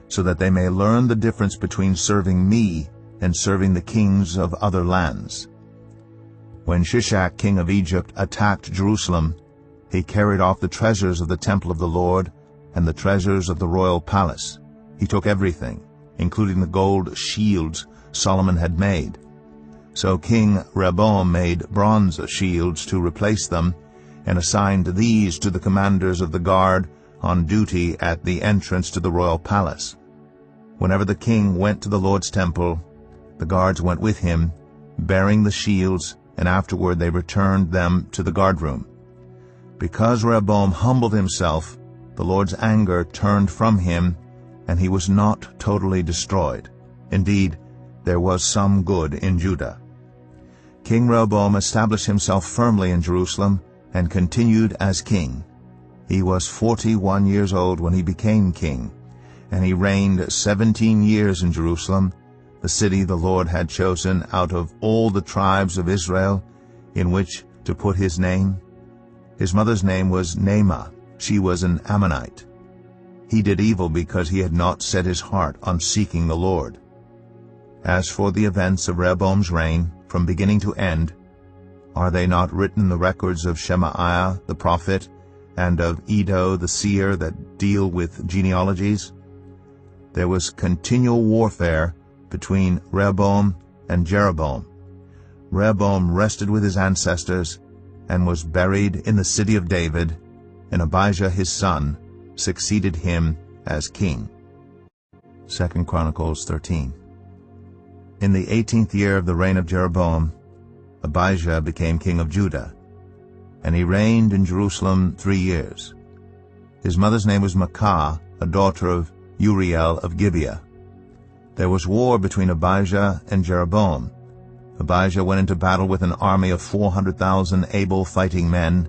so that they may learn the difference between serving me and serving the kings of other lands." When Shishak, king of Egypt, attacked Jerusalem, he carried off the treasures of the temple of the Lord and the treasures of the royal palace. He took everything, including the gold shields Solomon had made. So King Rehoboam made bronze shields to replace them, and assigned these to the commanders of the guard on duty at the entrance to the royal palace. Whenever the king went to the Lord's temple, the guards went with him, bearing the shields, and afterward they returned them to the guardroom. Because Rehoboam humbled himself, the Lord's anger turned from him, and he was not totally destroyed. Indeed, there was some good in Judah. King Rehoboam established himself firmly in Jerusalem and continued as king. He was 41 years old when he became king, and he reigned 17 years in Jerusalem, the city the Lord had chosen out of all the tribes of Israel, in which to put his name. His mother's name was Naamah. She was an Ammonite. He did evil because he had not set his heart on seeking the Lord. As for the events of Rehoboam's reign, from beginning to end, are they not written in the records of Shemaiah the prophet and of Iddo the seer that deal with genealogies? There was continual warfare between Rehoboam and Jeroboam. Rehoboam rested with his ancestors and was buried in the city of David, and Abijah his son succeeded him as king. 2 Chronicles 13. In the 18th year of the reign of Jeroboam, Abijah became king of Judah, and he reigned in Jerusalem 3 years. His mother's name was Maacah, a daughter of Uriel of Gibeah. There was war between Abijah and Jeroboam. Abijah went into battle with an army of 400,000 able fighting men,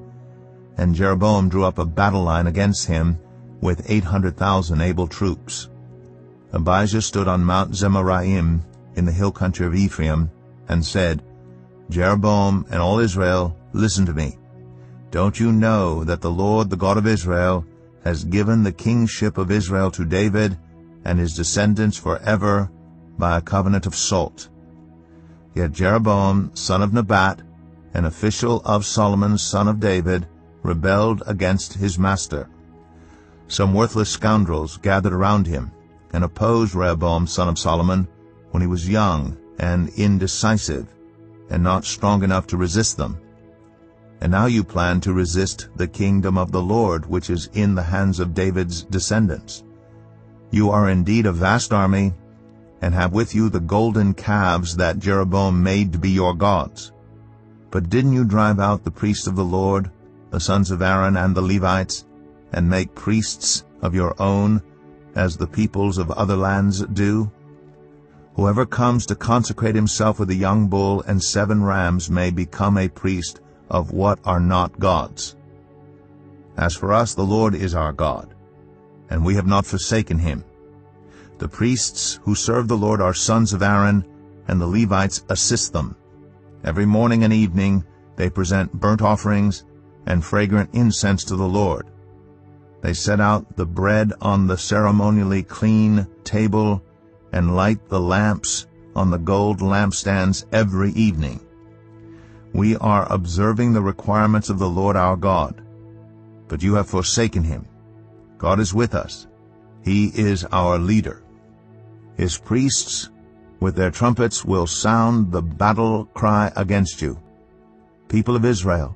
and Jeroboam drew up a battle line against him with 800,000 able troops. Abijah stood on Mount Zemaraim in the hill country of Ephraim and said, "Jeroboam and all Israel, listen to me. Don't you know that the Lord, the God of Israel, has given the kingship of Israel to David and his descendants forever by a covenant of salt? Yet Jeroboam, son of Nebat, an official of Solomon, son of David, rebelled against his master. Some worthless scoundrels gathered around him and opposed Rehoboam, son of Solomon, when he was young and indecisive and not strong enough to resist them. And now you plan to resist the kingdom of the Lord, which is in the hands of David's descendants. You are indeed a vast army, and have with you the golden calves that Jeroboam made to be your gods. But didn't you drive out the priests of the Lord, the sons of Aaron and the Levites, and make priests of your own, as the peoples of other lands do? Whoever comes to consecrate himself with a young bull and 7 rams may become a priest of what are not gods. As for us, the Lord is our God, and we have not forsaken him. The priests who serve the Lord are sons of Aaron, and the Levites assist them. Every morning and evening they present burnt offerings and fragrant incense to the Lord. They set out the bread on the ceremonially clean table and light the lamps on the gold lampstands every evening. We are observing the requirements of the Lord our God, but you have forsaken him. God is with us. He is our leader. His priests with their trumpets will sound the battle cry against you. People of Israel,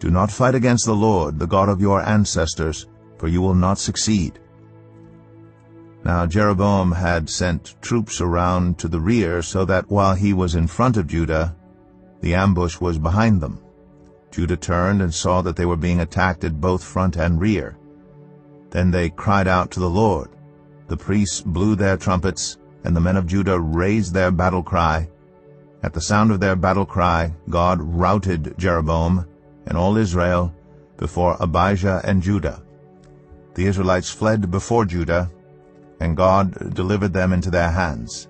do not fight against the Lord, the God of your ancestors, for you will not succeed. Now Jeroboam had sent troops around to the rear, so that while he was in front of Judah, the ambush was behind them. Judah turned and saw that they were being attacked at both front and rear. Then they cried out to the Lord. The priests blew their trumpets, and the men of Judah raised their battle cry. At the sound of their battle cry, God routed Jeroboam and all Israel before Abijah and Judah. The Israelites fled before Judah, and God delivered them into their hands.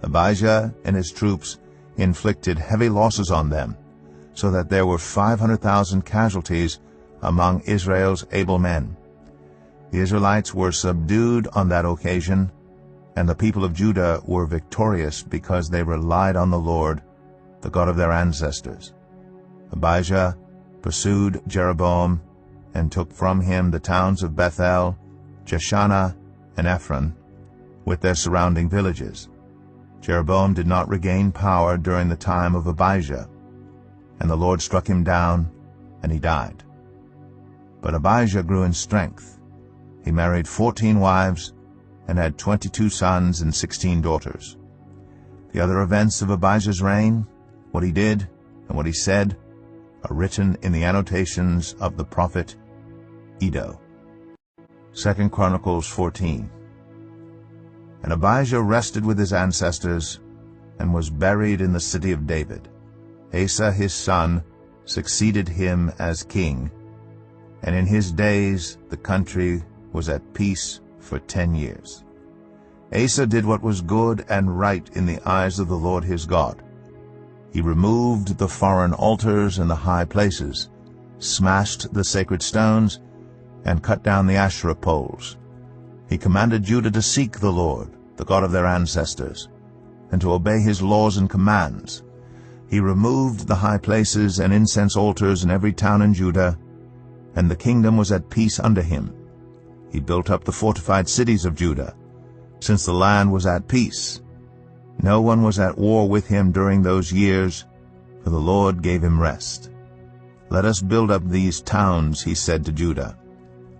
Abijah and his troops inflicted heavy losses on them, so that there were 500,000 casualties among Israel's able men. The Israelites were subdued on that occasion, and the people of Judah were victorious because they relied on the Lord, the God of their ancestors. Abijah pursued Jeroboam and took from him the towns of Bethel, Jeshanah, and Ephron, with their surrounding villages. Jeroboam did not regain power during the time of Abijah, and the Lord struck him down, and he died. But Abijah grew in strength. He married 14 wives and had 22 sons and 16 daughters. The other events of Abijah's reign, what he did and what he said, are written in the annotations of the prophet Iddo. 2 Chronicles 14. And Abijah rested with his ancestors and was buried in the city of David. Asa his son succeeded him as king, and in his days the country was at peace for 10 years. Asa did what was good and right in the eyes of the Lord his God. He removed the foreign altars and the high places, smashed the sacred stones, and cut down the Asherah poles. He commanded Judah to seek the Lord, the God of their ancestors, and to obey his laws and commands. He removed the high places and incense altars in every town in Judah, and the kingdom was at peace under him. He built up the fortified cities of Judah, since the land was at peace. No one was at war with him during those years, for the Lord gave him rest. Let us build up these towns, he said to Judah,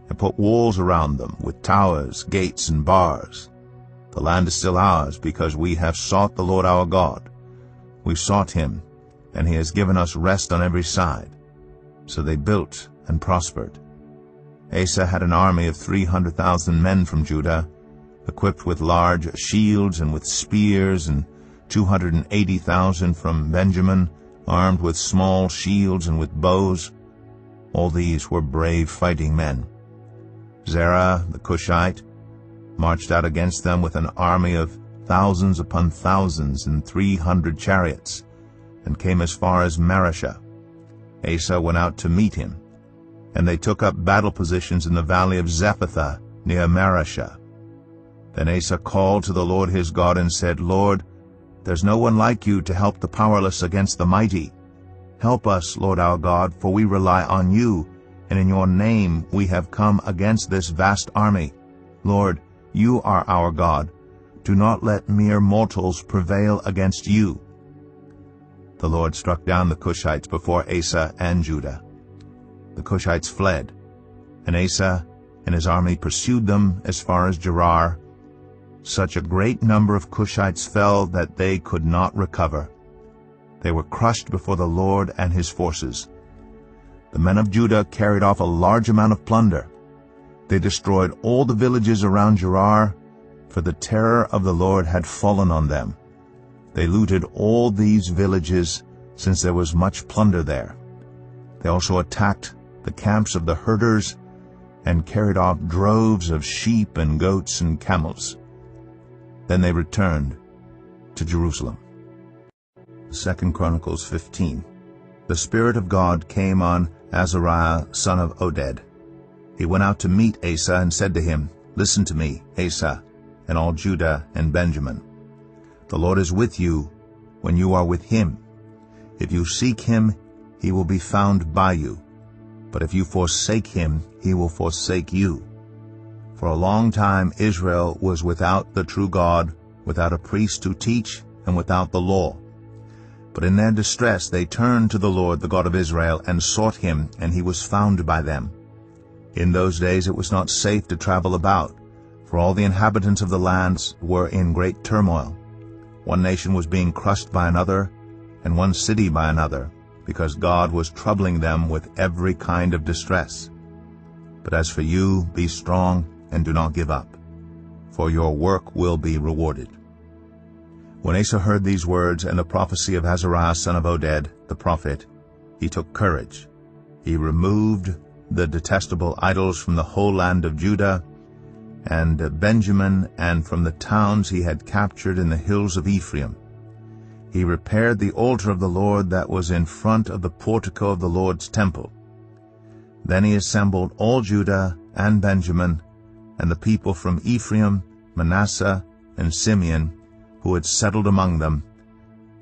and put walls around them with towers, gates, and bars. The land is still ours, because we have sought the Lord our God. We sought him, and he has given us rest on every side. So they built and prospered. Asa had an army of 300,000 men from Judah, equipped with large shields and with spears, and 280,000 from Benjamin, armed with small shields and with bows. All these were brave fighting men. Zerah the Cushite marched out against them with an army of thousands upon thousands and 300 chariots, and came as far as Mareshah. Asa went out to meet him, and they took up battle positions in the valley of Zephathah near Mareshah. Then Asa called to the Lord his God and said, Lord, there's no one like you to help the powerless against the mighty. Help us, Lord our God, for we rely on you, and in your name we have come against this vast army. Lord, you are our God. Do not let mere mortals prevail against you. The Lord struck down the Cushites before Asa and Judah. The Cushites fled, and Asa and his army pursued them as far as Gerar. Such a great number of Cushites fell that they could not recover. They were crushed before the Lord and his forces. The men of Judah carried off a large amount of plunder. They destroyed all the villages around Gerar, for the terror of the Lord had fallen on them. They looted all these villages, since there was much plunder there. They also attacked the camps of the herders and carried off droves of sheep and goats and camels. Then they returned to Jerusalem. 2 Chronicles 15. The Spirit of God came on Azariah son of Oded. He went out to meet Asa and said to him, "Listen to me, Asa, and all Judah and Benjamin. The Lord is with you when you are with him. If you seek him, he will be found by you. But if you forsake him, he will forsake you. For a long time Israel was without the true God, without a priest to teach, and without the law. But in their distress they turned to the Lord, the God of Israel, and sought him, and he was found by them. In those days it was not safe to travel about, for all the inhabitants of the lands were in great turmoil. One nation was being crushed by another, and one city by another, because God was troubling them with every kind of distress. But as for you, be strong and do not give up, for your work will be rewarded." When Asa heard these words and the prophecy of Azariah son of Oded, the prophet, he took courage. He removed the detestable idols from the whole land of Judah and Benjamin, and from the towns he had captured in the hills of Ephraim. He repaired the altar of the Lord that was in front of the portico of the Lord's temple. Then he assembled all Judah and Benjamin, and the people from Ephraim, Manasseh, and Simeon, who had settled among them,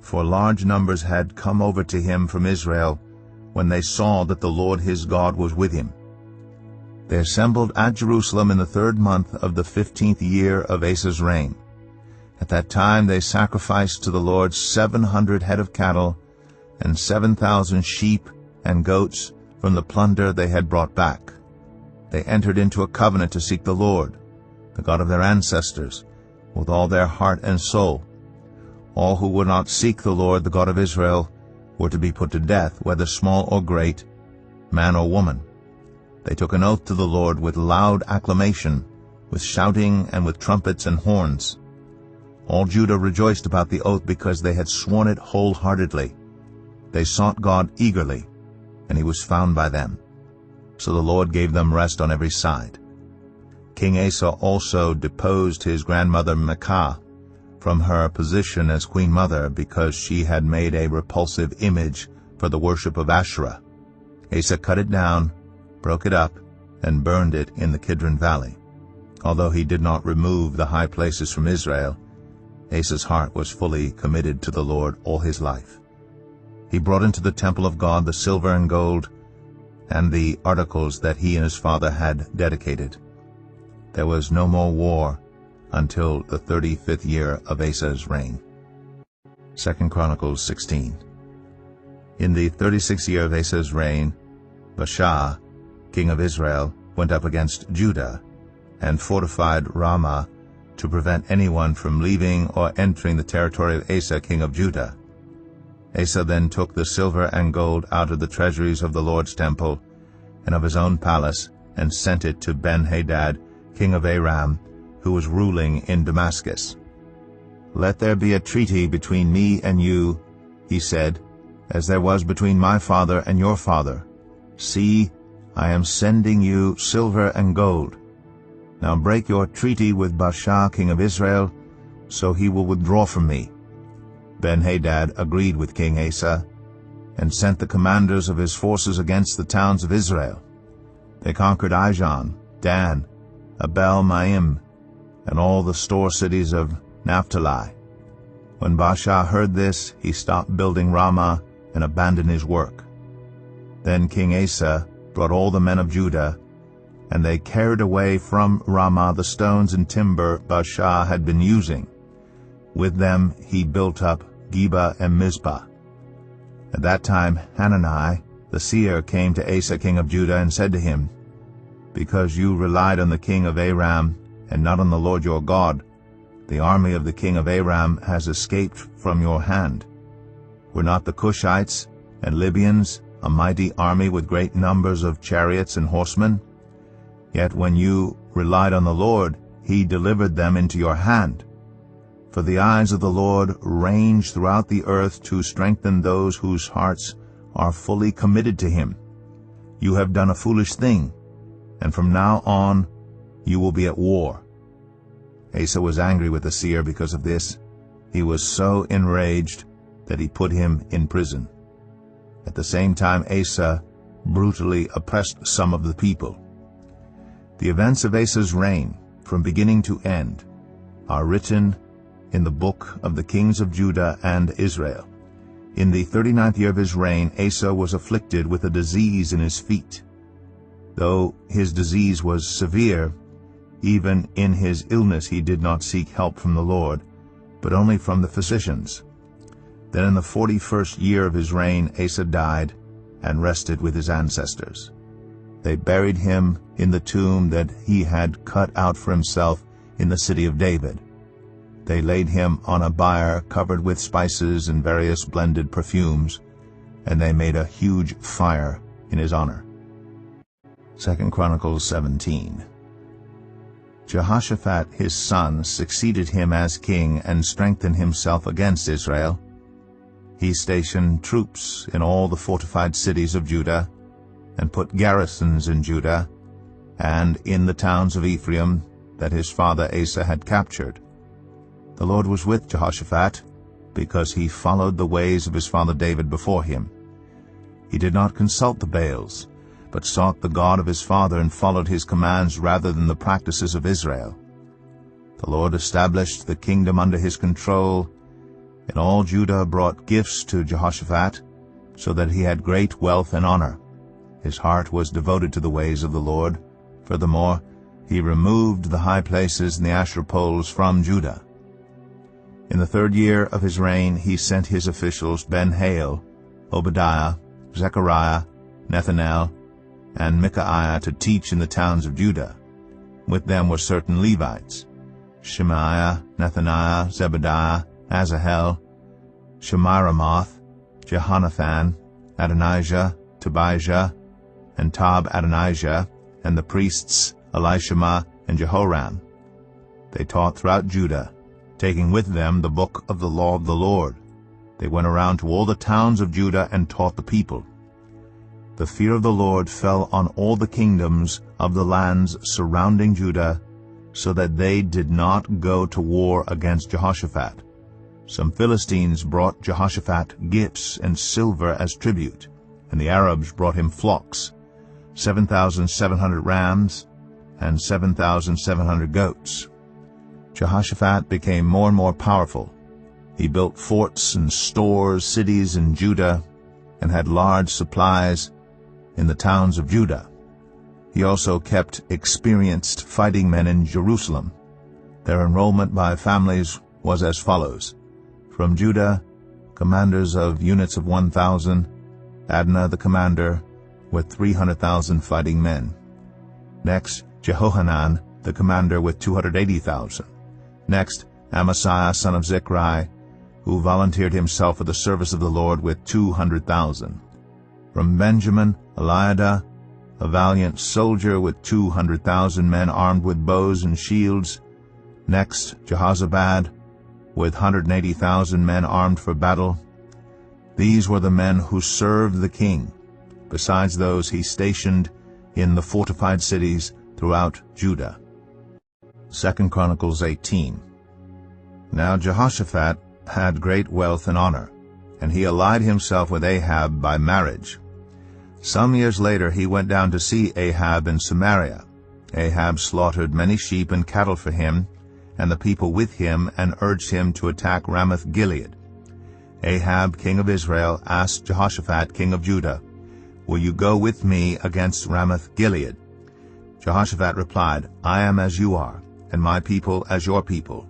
for large numbers had come over to him from Israel when they saw that the Lord his God was with him. They assembled at Jerusalem in the 3rd month of the 15th year of Asa's reign. At that time they sacrificed to the Lord 700 head of cattle and 7,000 sheep and goats from the plunder they had brought back. They entered into a covenant to seek the Lord, the God of their ancestors, with all their heart and soul. All who would not seek the Lord, the God of Israel, were to be put to death, whether small or great, man or woman. They took an oath to the Lord with loud acclamation, with shouting and with trumpets and horns. All Judah rejoiced about the oath because they had sworn it wholeheartedly. They sought God eagerly, and he was found by them. So the Lord gave them rest on every side. King Asa also deposed his grandmother Maacah from her position as queen mother because she had made a repulsive image for the worship of Asherah. Asa cut it down, broke it up, and burned it in the Kidron Valley. Although he did not remove the high places from Israel, Asa's heart was fully committed to the Lord all his life. He brought into the temple of God the silver and gold and the articles that he and his father had dedicated. There was no more war until the 35th year of Asa's reign. 2 Chronicles 16. In the 36th year of Asa's reign, Baasha, king of Israel, went up against Judah and fortified Ramah to prevent anyone from leaving or entering the territory of Asa, king of Judah. Asa then took the silver and gold out of the treasuries of the Lord's temple and of his own palace and sent it to Ben-Hadad, king of Aram, who was ruling in Damascus. "Let there be a treaty between me and you," he said, "as there was between my father and your father. See, I am sending you silver and gold. Now break your treaty with Baasha, king of Israel, so he will withdraw from me." Ben-Hadad agreed with King Asa and sent the commanders of his forces against the towns of Israel. They conquered Ijon, Dan, Abel-Maim, and all the store cities of Naphtali. When Baasha heard this, he stopped building Ramah and abandoned his work. Then King Asa brought all the men of Judah, and they carried away from Ramah the stones and timber Baasha had been using. With them he built up Geba and Mizpah. At that time Hanani the seer came to Asa king of Judah and said to him, "Because you relied on the king of Aram and not on the Lord your God, the army of the king of Aram has escaped from your hand. Were not the Cushites and Libyans a mighty army with great numbers of chariots and horsemen? Yet when you relied on the Lord, he delivered them into your hand. For the eyes of the Lord range throughout the earth to strengthen those whose hearts are fully committed to him. You have done a foolish thing, and from now on you will be at war." Asa was angry with the seer because of this. He was so enraged that he put him in prison. At the same time, Asa brutally oppressed some of the people. The events of Asa's reign, from beginning to end, are written in the book of the kings of Judah and Israel. In the 39th year of his reign, Asa was afflicted with a disease in his feet. Though his disease was severe, even in his illness he did not seek help from the Lord, but only from the physicians. Then in the 41st year of his reign, Asa died and rested with his ancestors. They buried him in the tomb that he had cut out for himself in the city of David. They laid him on a bier covered with spices and various blended perfumes, and they made a huge fire in his honor. 2 Chronicles 17. Jehoshaphat his son succeeded him as king and strengthened himself against Israel. He stationed troops in all the fortified cities of Judah, and put garrisons in Judah, and in the towns of Ephraim that his father Asa had captured. The Lord was with Jehoshaphat, because he followed the ways of his father David before him. He did not consult the Baals, but sought the God of his father and followed his commands rather than the practices of Israel. The Lord established the kingdom under his control, and all Judah brought gifts to Jehoshaphat, so that he had great wealth and honor. His heart was devoted to the ways of the Lord. Furthermore, he removed the high places and the Asherah poles from Judah. In the 3rd year of his reign he sent his officials Ben-Hail, Obadiah, Zechariah, Nethanel, and Micaiah to teach in the towns of Judah. With them were certain Levites, Shemaiah, Nethaniah, Zebadiah, Asahel, Shemiramoth, Jehonathan, Adonijah, Tobijah, and Tob-Adonijah, and the priests Elishama and Jehoram. They taught throughout Judah, taking with them the book of the law of the Lord. They went around to all the towns of Judah and taught the people. The fear of the Lord fell on all the kingdoms of the lands surrounding Judah, so that they did not go to war against Jehoshaphat. Some Philistines brought Jehoshaphat gifts and silver as tribute, and the Arabs brought him flocks, 7,700 rams and 7,700 goats. Jehoshaphat became more and more powerful. He built forts and stores, cities in Judah, and had large supplies in the towns of Judah. He also kept experienced fighting men in Jerusalem. Their enrollment by families was as follows. From Judah, commanders of units of 1,000, Adnah the commander, with 300,000 fighting men. Next, Jehohanan the commander with 280,000. Next, Amasiah son of Zichri, who volunteered himself for the service of the Lord with 200,000. From Benjamin, Eliada, a valiant soldier with 200,000 men armed with bows and shields. Next, Jehozabad, with 180,000 men armed for battle. These were the men who served the king, besides those he stationed in the fortified cities throughout Judah. 2 Chronicles 18. Now Jehoshaphat had great wealth and honor, and he allied himself with Ahab by marriage. Some years later he went down to see Ahab in Samaria. Ahab slaughtered many sheep and cattle for him, and the people with him, and urged him to attack Ramoth-Gilead. Ahab, king of Israel, asked Jehoshaphat, king of Judah, "Will you go with me against Ramoth-Gilead?" Jehoshaphat replied, "I am as you are, and my people as your people.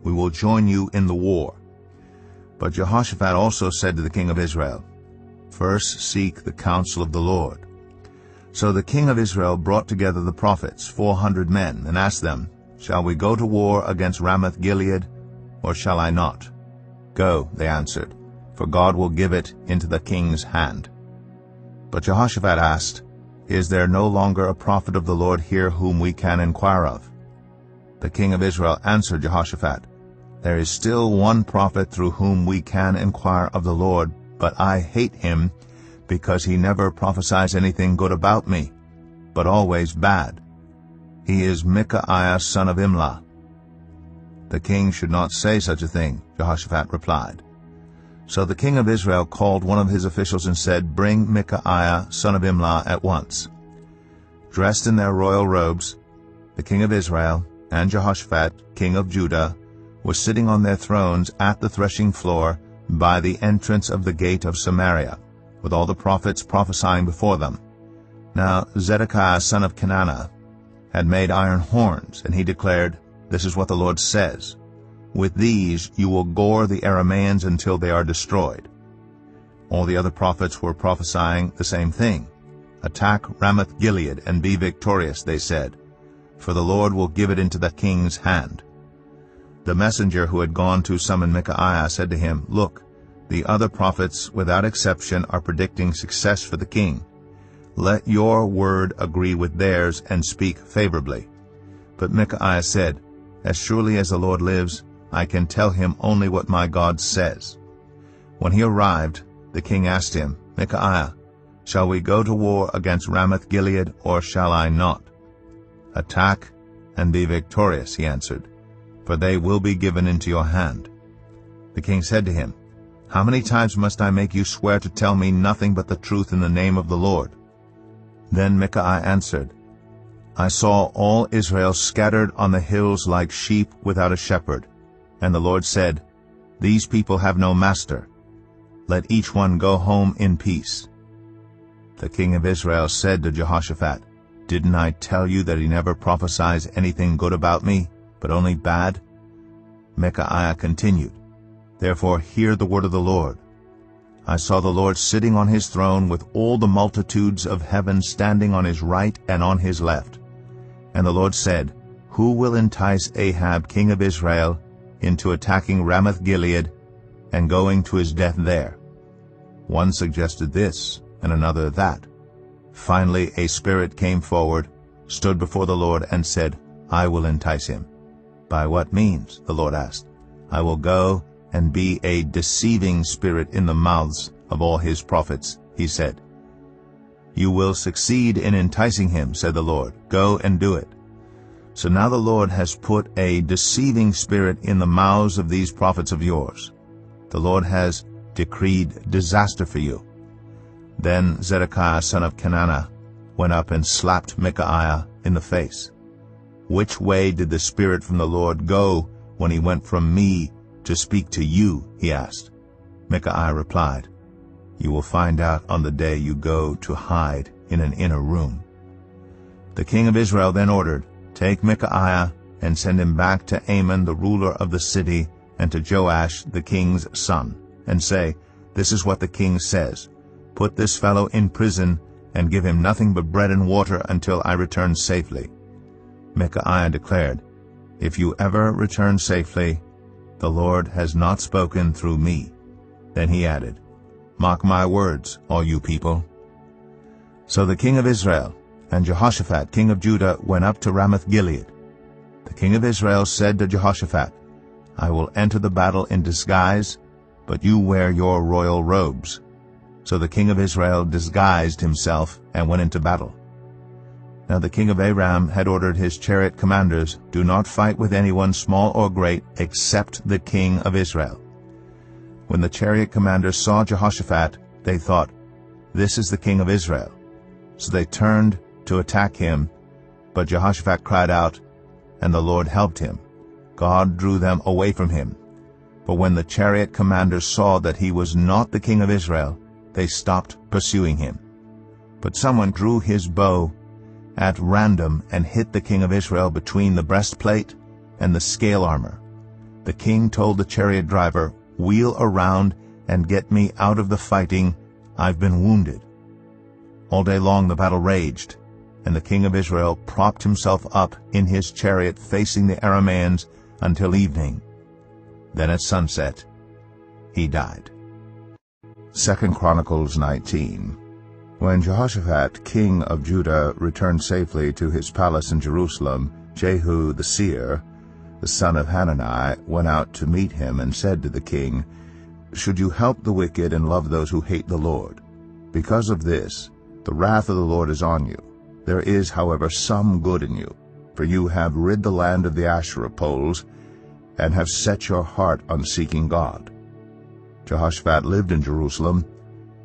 We will join you in the war." But Jehoshaphat also said to the king of Israel, "First seek the counsel of the Lord." So the king of Israel brought together the prophets, 400 men, and asked them, "Shall we go to war against Ramoth-Gilead, or shall I not?" "Go," they answered, "for God will give it into the king's hand." But Jehoshaphat asked, Is there no longer a prophet of the Lord here whom we can inquire of? The king of Israel answered Jehoshaphat, There is still one prophet through whom we can inquire of the Lord, but I hate him, because he never prophesies anything good about me, but always bad. He is Micaiah son of Imlah. The king should not say such a thing, Jehoshaphat replied. So the king of Israel called one of his officials and said, Bring Micaiah son of Imlah at once. Dressed in their royal robes, the king of Israel and Jehoshaphat, king of Judah, were sitting on their thrones at the threshing floor by the entrance of the gate of Samaria, with all the prophets prophesying before them. Now Zedekiah son of Kenana had made iron horns, and he declared, This is what the Lord says, With these you will gore the Arameans until they are destroyed. All the other prophets were prophesying the same thing. Attack Ramoth-Gilead and be victorious, they said, for the Lord will give it into the king's hand. The messenger who had gone to summon Micaiah said to him, Look, the other prophets without exception are predicting success for the king. Let your word agree with theirs and speak favorably. But Micaiah said, As surely as the Lord lives, I can tell him only what my God says. When he arrived, the king asked him, Micaiah, shall we go to war against Ramoth-Gilead, or shall I not? Attack and be victorious, he answered, for they will be given into your hand. The king said to him, How many times must I make you swear to tell me nothing but the truth in the name of the Lord? Then Micaiah answered, I saw all Israel scattered on the hills like sheep without a shepherd. And the Lord said, These people have no master. Let each one go home in peace. The king of Israel said to Jehoshaphat, Didn't I tell you that he never prophesies anything good about me, but only bad? Micaiah continued, Therefore hear the word of the Lord. I saw the Lord sitting on his throne with all the multitudes of heaven standing on his right and on his left. And the Lord said, Who will entice Ahab king of Israel into attacking Ramoth-Gilead and going to his death there? One suggested this, and another that. Finally a spirit came forward, stood before the Lord, and said, I will entice him. By what means? The Lord asked. I will go and be a deceiving spirit in the mouths of all his prophets, he said. You will succeed in enticing him, said the Lord. Go and do it. So now the Lord has put a deceiving spirit in the mouths of these prophets of yours. The Lord has decreed disaster for you. Then Zedekiah son of Kenana went up and slapped Micaiah in the face. Which way did the Spirit from the Lord go when he went from me to speak to you? He asked. Micaiah replied, You will find out on the day you go to hide in an inner room. The king of Israel then ordered, Take Micaiah and send him back to Amon the ruler of the city and to Joash the king's son, and say, This is what the king says, Put this fellow in prison and give him nothing but bread and water until I return safely. Micaiah declared, If you ever return safely, the Lord has not spoken through me. Then he added, Mark my words, all you people. So the king of Israel and Jehoshaphat king of Judah went up to Ramoth-Gilead. The king of Israel said to Jehoshaphat, I will enter the battle in disguise, but you wear your royal robes. So the king of Israel disguised himself and went into battle. Now the king of Aram had ordered his chariot commanders, Do not fight with anyone small or great, except the king of Israel. When the chariot commanders saw Jehoshaphat, they thought, This is the king of Israel. So they turned to attack him, but Jehoshaphat cried out, and the Lord helped him. God drew them away from him. For when the chariot commanders saw that he was not the king of Israel, they stopped pursuing him. But someone drew his bow at random and hit the king of Israel between the breastplate and the scale armor. The king told the chariot driver, Wheel around and get me out of the fighting. I've been wounded. All day long the battle raged, and the king of Israel propped himself up in his chariot facing the Arameans until evening. Then at sunset he died. 2 Chronicles 19. When Jehoshaphat, king of Judah, returned safely to his palace in Jerusalem, Jehu the seer, the son of Hanani, went out to meet him and said to the king, "Should you help the wicked and love those who hate the Lord? Because of this, the wrath of the Lord is on you. There is, however, some good in you, for you have rid the land of the Asherah poles and have set your heart on seeking God." Jehoshaphat lived in Jerusalem,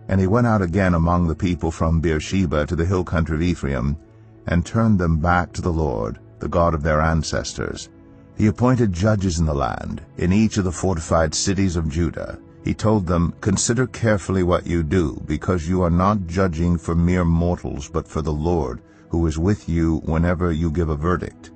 and he went out again among the people from Beersheba to the hill country of Ephraim, and turned them back to the Lord, the God of their ancestors. He appointed judges in the land, in each of the fortified cities of Judah. He told them, "Consider carefully what you do, because you are not judging for mere mortals, but for the Lord, who is with you whenever you give a verdict.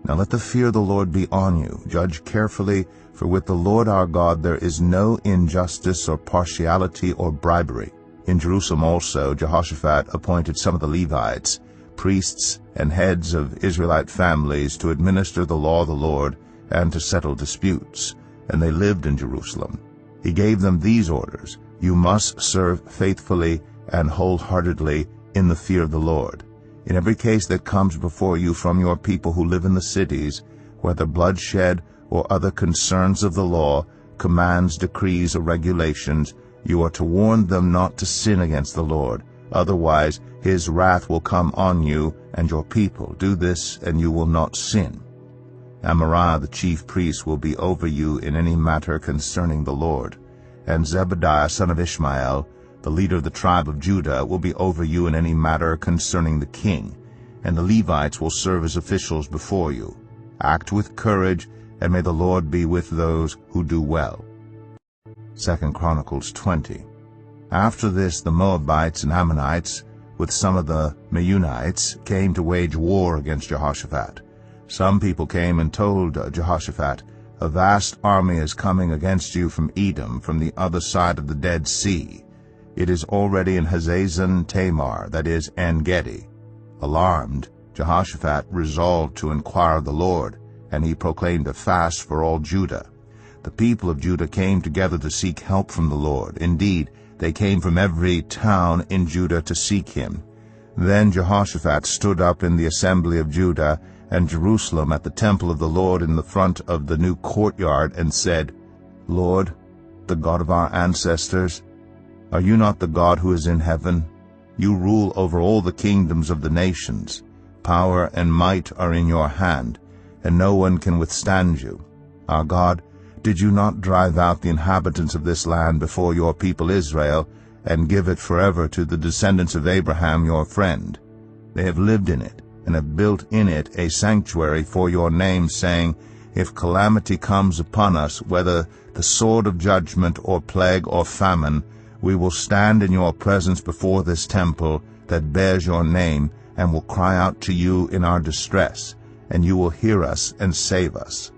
Now let the fear of the Lord be on you. Judge carefully, for with the Lord our God there is no injustice or partiality or bribery." In Jerusalem also Jehoshaphat appointed some of the Levites, priests and heads of Israelite families, to administer the law of the Lord and to settle disputes, and they lived in Jerusalem. He gave them these orders: "You must serve faithfully and wholeheartedly in the fear of the Lord. In every case that comes before you from your people who live in the cities, whether bloodshed or other concerns of the law, commands, decrees, or regulations, you are to warn them not to sin against the Lord. Otherwise his wrath will come on you and your people. Do this, and you will not sin. Amariah the chief priest will be over you in any matter concerning the Lord, and Zebadiah son of Ishmael, the leader of the tribe of Judah, will be over you in any matter concerning the king, and the Levites will serve as officials before you. Act with courage, and may the Lord be with those who do well." 2 Chronicles 20. After this the Moabites and Ammonites, with some of the Meunites, came to wage war against Jehoshaphat. Some people came and told Jehoshaphat, "A vast army is coming against you from Edom, from the other side of the Dead Sea. It is already in Hazazon Tamar, that is, En-Gedi." Alarmed, Jehoshaphat resolved to inquire of the Lord, and he proclaimed a fast for all Judah. The people of Judah came together to seek help from the Lord. Indeed, they came from every town in Judah to seek him. Then Jehoshaphat stood up in the assembly of Judah and Jerusalem at the temple of the Lord in the front of the new courtyard, and said, "Lord, the God of our ancestors, are you not the God who is in heaven? You rule over all the kingdoms of the nations. Power and might are in your hand, and no one can withstand you. Our God, did you not drive out the inhabitants of this land before your people Israel, and give it forever to the descendants of Abraham your friend? They have lived in it, and have built in it a sanctuary for your name, saying, If calamity comes upon us, whether the sword of judgment or plague or famine, we will stand in your presence before this temple that bears your name, and will cry out to you in our distress, and you will hear us and save us.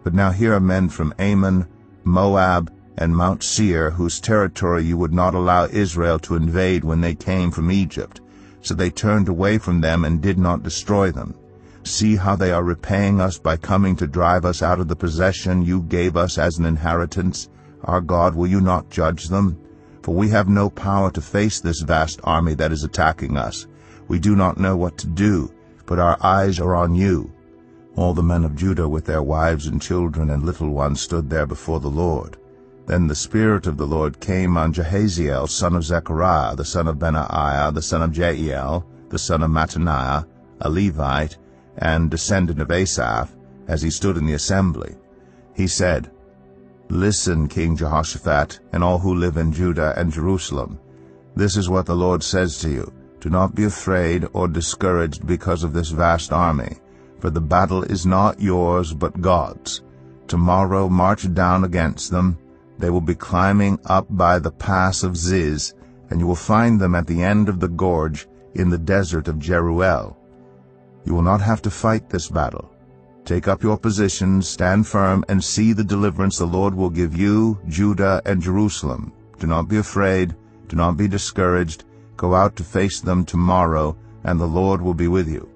But now here are men from Ammon, Moab, and Mount Seir, whose territory you would not allow Israel to invade when they came from Egypt. So they turned away from them and did not destroy them. See how they are repaying us by coming to drive us out of the possession you gave us as an inheritance. Our God, will you not judge them? For we have no power to face this vast army that is attacking us. We do not know what to do, but our eyes are on you." All the men of Judah with their wives and children and little ones stood there before the Lord. Then the Spirit of the Lord came on Jahaziel, son of Zechariah, the son of Benaiah, the son of Jeiel, the son of Mattaniah, a Levite, and descendant of Asaph, as he stood in the assembly. He said, "Listen, King Jehoshaphat, and all who live in Judah and Jerusalem. This is what the Lord says to you. Do not be afraid or discouraged because of this vast army, for the battle is not yours but God's. Tomorrow march down against them. They will be climbing up by the pass of Ziz, and you will find them at the end of the gorge in the desert of Jeruel. You will not have to fight this battle. Take up your positions, stand firm, and see the deliverance the Lord will give you, Judah, and Jerusalem. Do not be afraid, do not be discouraged. Go out to face them tomorrow, and the Lord will be with you."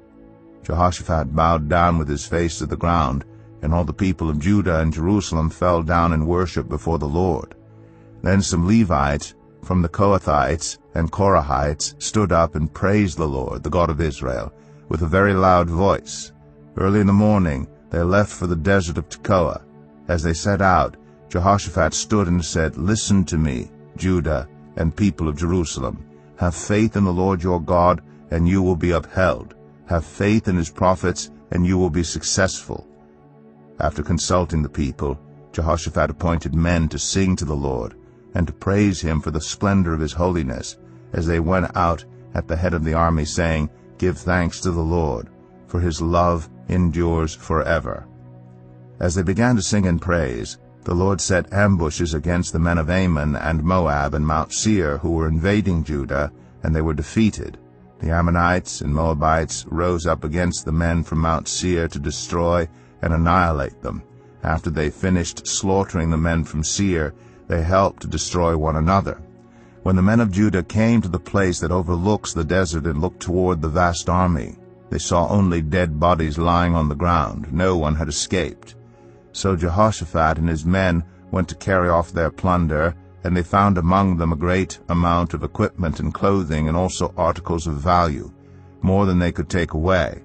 Jehoshaphat bowed down with his face to the ground, and all the people of Judah and Jerusalem fell down in worship before the Lord. Then some Levites from the Kohathites and Korahites stood up and praised the Lord, the God of Israel, with a very loud voice. Early in the morning they left for the desert of Tekoa. As they set out, Jehoshaphat stood and said, "Listen to me, Judah and people of Jerusalem. Have faith in the Lord your God, and you will be upheld. Have faith in his prophets, and you will be successful." After consulting the people, Jehoshaphat appointed men to sing to the Lord, and to praise him for the splendor of his holiness, as they went out at the head of the army, saying, "Give thanks to the Lord, for his love endures forever." As they began to sing and praise, the Lord set ambushes against the men of Ammon and Moab and Mount Seir, who were invading Judah, and they were defeated. The Ammonites and Moabites rose up against the men from Mount Seir to destroy and annihilate them. After they finished slaughtering the men from Seir, they helped to destroy one another. When the men of Judah came to the place that overlooks the desert and looked toward the vast army, they saw only dead bodies lying on the ground. No one had escaped. So Jehoshaphat and his men went to carry off their plunder, and they found among them a great amount of equipment and clothing, and also articles of value, more than they could take away.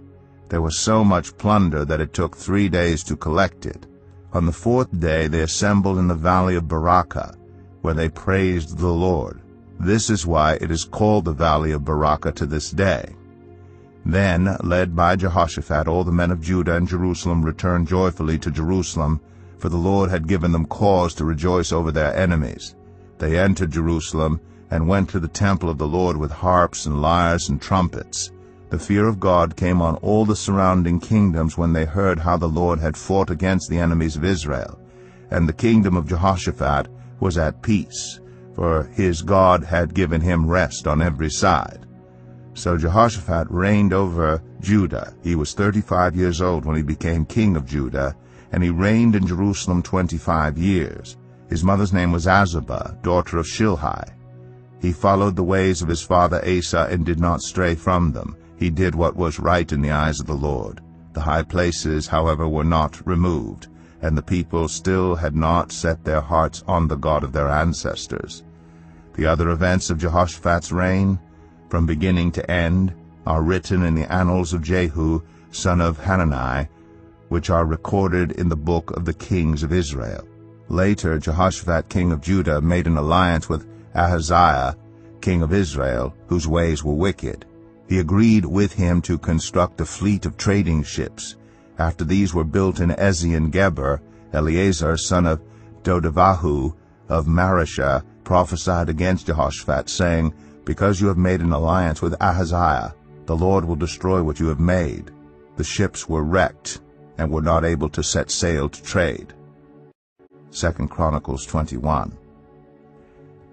There was so much plunder that it took 3 days to collect it. On the 4th day they assembled in the valley of Barakah, where they praised the Lord. This is why it is called the valley of Barakah to this day. Then, led by Jehoshaphat, all the men of Judah and Jerusalem returned joyfully to Jerusalem, for the Lord had given them cause to rejoice over their enemies. They entered Jerusalem and went to the temple of the Lord with harps and lyres and trumpets. The fear of God came on all the surrounding kingdoms when they heard how the Lord had fought against the enemies of Israel. And the kingdom of Jehoshaphat was at peace, for his God had given him rest on every side. So Jehoshaphat reigned over Judah. He was 35 years old when he became king of Judah, and he reigned in Jerusalem 25 years. His mother's name was Azubah, daughter of Shilhi. He followed the ways of his father Asa and did not stray from them. He did what was right in the eyes of the Lord. The high places, however, were not removed, and the people still had not set their hearts on the God of their ancestors. The other events of Jehoshaphat's reign, from beginning to end, are written in the annals of Jehu, son of Hanani, which are recorded in the book of the kings of Israel. Later, Jehoshaphat, king of Judah, made an alliance with Ahaziah, king of Israel, whose ways were wicked. He agreed with him to construct a fleet of trading ships. After these were built in Ezion-Geber, Eleazar, son of Dodavahu of Mareshah, prophesied against Jehoshaphat, saying, "Because you have made an alliance with Ahaziah, the Lord will destroy what you have made." The ships were wrecked and were not able to set sail to trade. 2 Chronicles 21.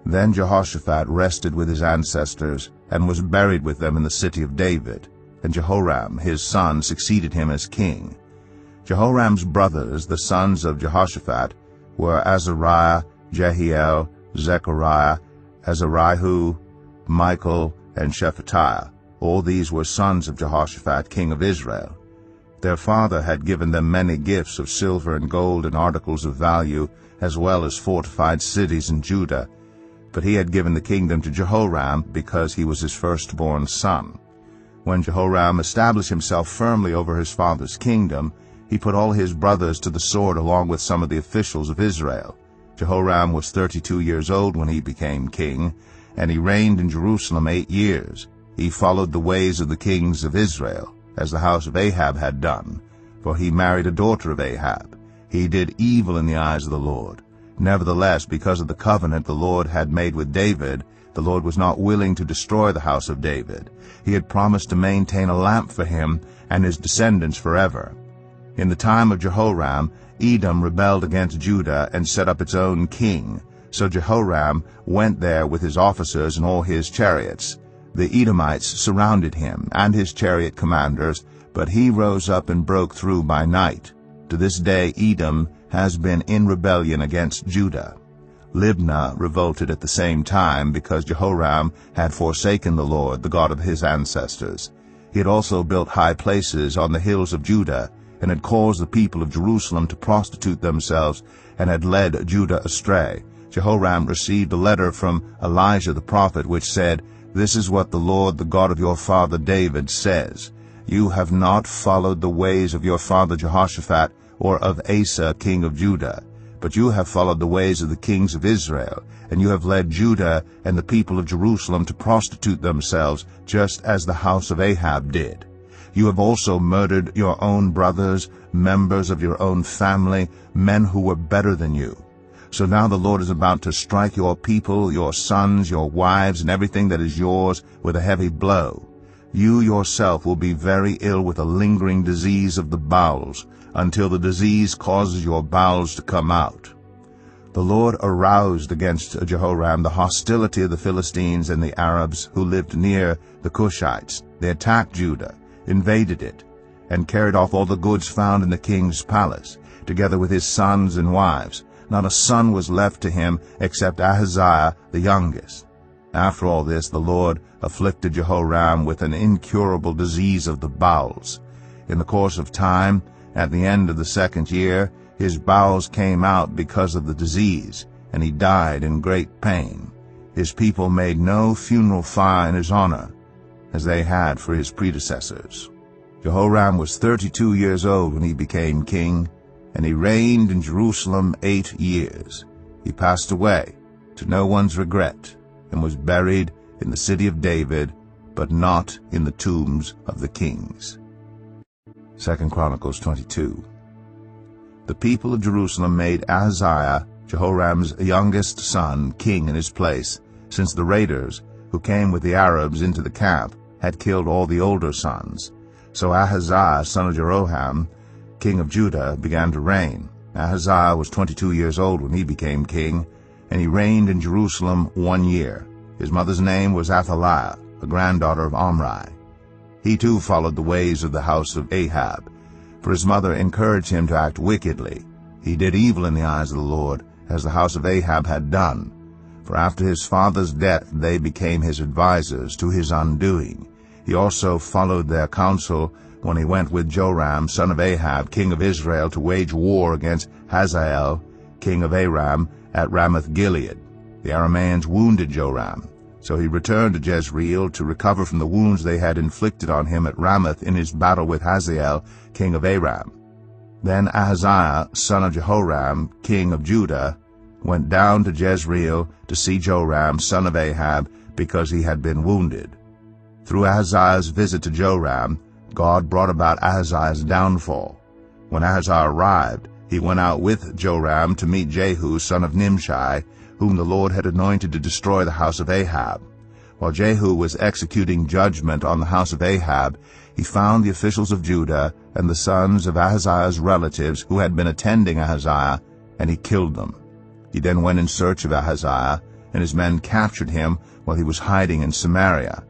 Then Jehoshaphat rested with his ancestors and was buried with them in the city of David, and Jehoram his son succeeded him as king. Jehoram's brothers, the sons of Jehoshaphat, were Azariah, Jehiel, Zechariah, Azariah, Michael, and Shephatiah. All these were sons of Jehoshaphat, king of Israel. Their father had given them many gifts of silver and gold and articles of value, as well as fortified cities in Judah. But he had given the kingdom to Jehoram because he was his firstborn son. When Jehoram established himself firmly over his father's kingdom, he put all his brothers to the sword along with some of the officials of Israel. Jehoram was 32 years old when he became king, and he reigned in Jerusalem 8 years. He followed the ways of the kings of Israel, as the house of Ahab had done, for he married a daughter of Ahab. He did evil in the eyes of the Lord. Nevertheless, because of the covenant the Lord had made with David, the Lord was not willing to destroy the house of David. He had promised to maintain a lamp for him and his descendants forever. In the time of Jehoram, Edom rebelled against Judah and set up its own king. So Jehoram went there with his officers and all his chariots. The Edomites surrounded him and his chariot commanders, but he rose up and broke through by night. To this day Edom has been in rebellion against Judah. Libnah revolted at the same time because Jehoram had forsaken the Lord, the God of his ancestors. He had also built high places on the hills of Judah, and had caused the people of Jerusalem to prostitute themselves, and had led Judah astray. Jehoram received a letter from Elijah the prophet, which said, "This is what the Lord, the God of your father David, says. You have not followed the ways of your father Jehoshaphat or of Asa king of Judah, but you have followed the ways of the kings of Israel, and you have led Judah and the people of Jerusalem to prostitute themselves, just as the house of Ahab did. You have also murdered your own brothers, members of your own family, men who were better than you. So now the Lord is about to strike your people, your sons, your wives, and everything that is yours with a heavy blow. You yourself will be very ill with a lingering disease of the bowels, until the disease causes your bowels to come out." The Lord aroused against Jehoram the hostility of the Philistines and the Arabs who lived near the Cushites. They attacked Judah, invaded it, and carried off all the goods found in the king's palace, together with his sons and wives. Not a son was left to him except Ahaziah the youngest. After all this, the Lord afflicted Jehoram with an incurable disease of the bowels. In the course of time, at the end of the 2nd year, his bowels came out because of the disease, and he died in great pain. His people made no funeral fire in his honor, as they had for his predecessors. Jehoram was 32 years old when he became king, and he reigned in Jerusalem 8 years. He passed away, to no one's regret, and was buried in the city of David, but not in the tombs of the kings. 2 Chronicles 22. The people of Jerusalem made Ahaziah, Jehoram's youngest son, king in his place, since the raiders, who came with the Arabs into the camp, had killed all the older sons. So Ahaziah, son of Jeroham, king of Judah, began to reign. Ahaziah was 22 years old when he became king, and he reigned in Jerusalem 1 year. His mother's name was Athaliah, a granddaughter of Omri. He too followed the ways of the house of Ahab, for his mother encouraged him to act wickedly. He did evil in the eyes of the Lord, as the house of Ahab had done. For after his father's death they became his advisers to his undoing. He also followed their counsel when he went with Joram, son of Ahab, king of Israel, to wage war against Hazael, king of Aram, at Ramoth-Gilead. The Arameans wounded Joram, so he returned to Jezreel to recover from the wounds they had inflicted on him at Ramoth in his battle with Hazael, king of Aram. Then Ahaziah, son of Jehoram, king of Judah, went down to Jezreel to see Joram, son of Ahab, because he had been wounded. Through Ahaziah's visit to Joram, God brought about Ahaziah's downfall. When Ahaziah arrived, he went out with Joram to meet Jehu, son of Nimshi, whom the Lord had anointed to destroy the house of Ahab. While Jehu was executing judgment on the house of Ahab, he found the officials of Judah and the sons of Ahaziah's relatives who had been attending Ahaziah, and he killed them. He then went in search of Ahaziah, and his men captured him while he was hiding in Samaria.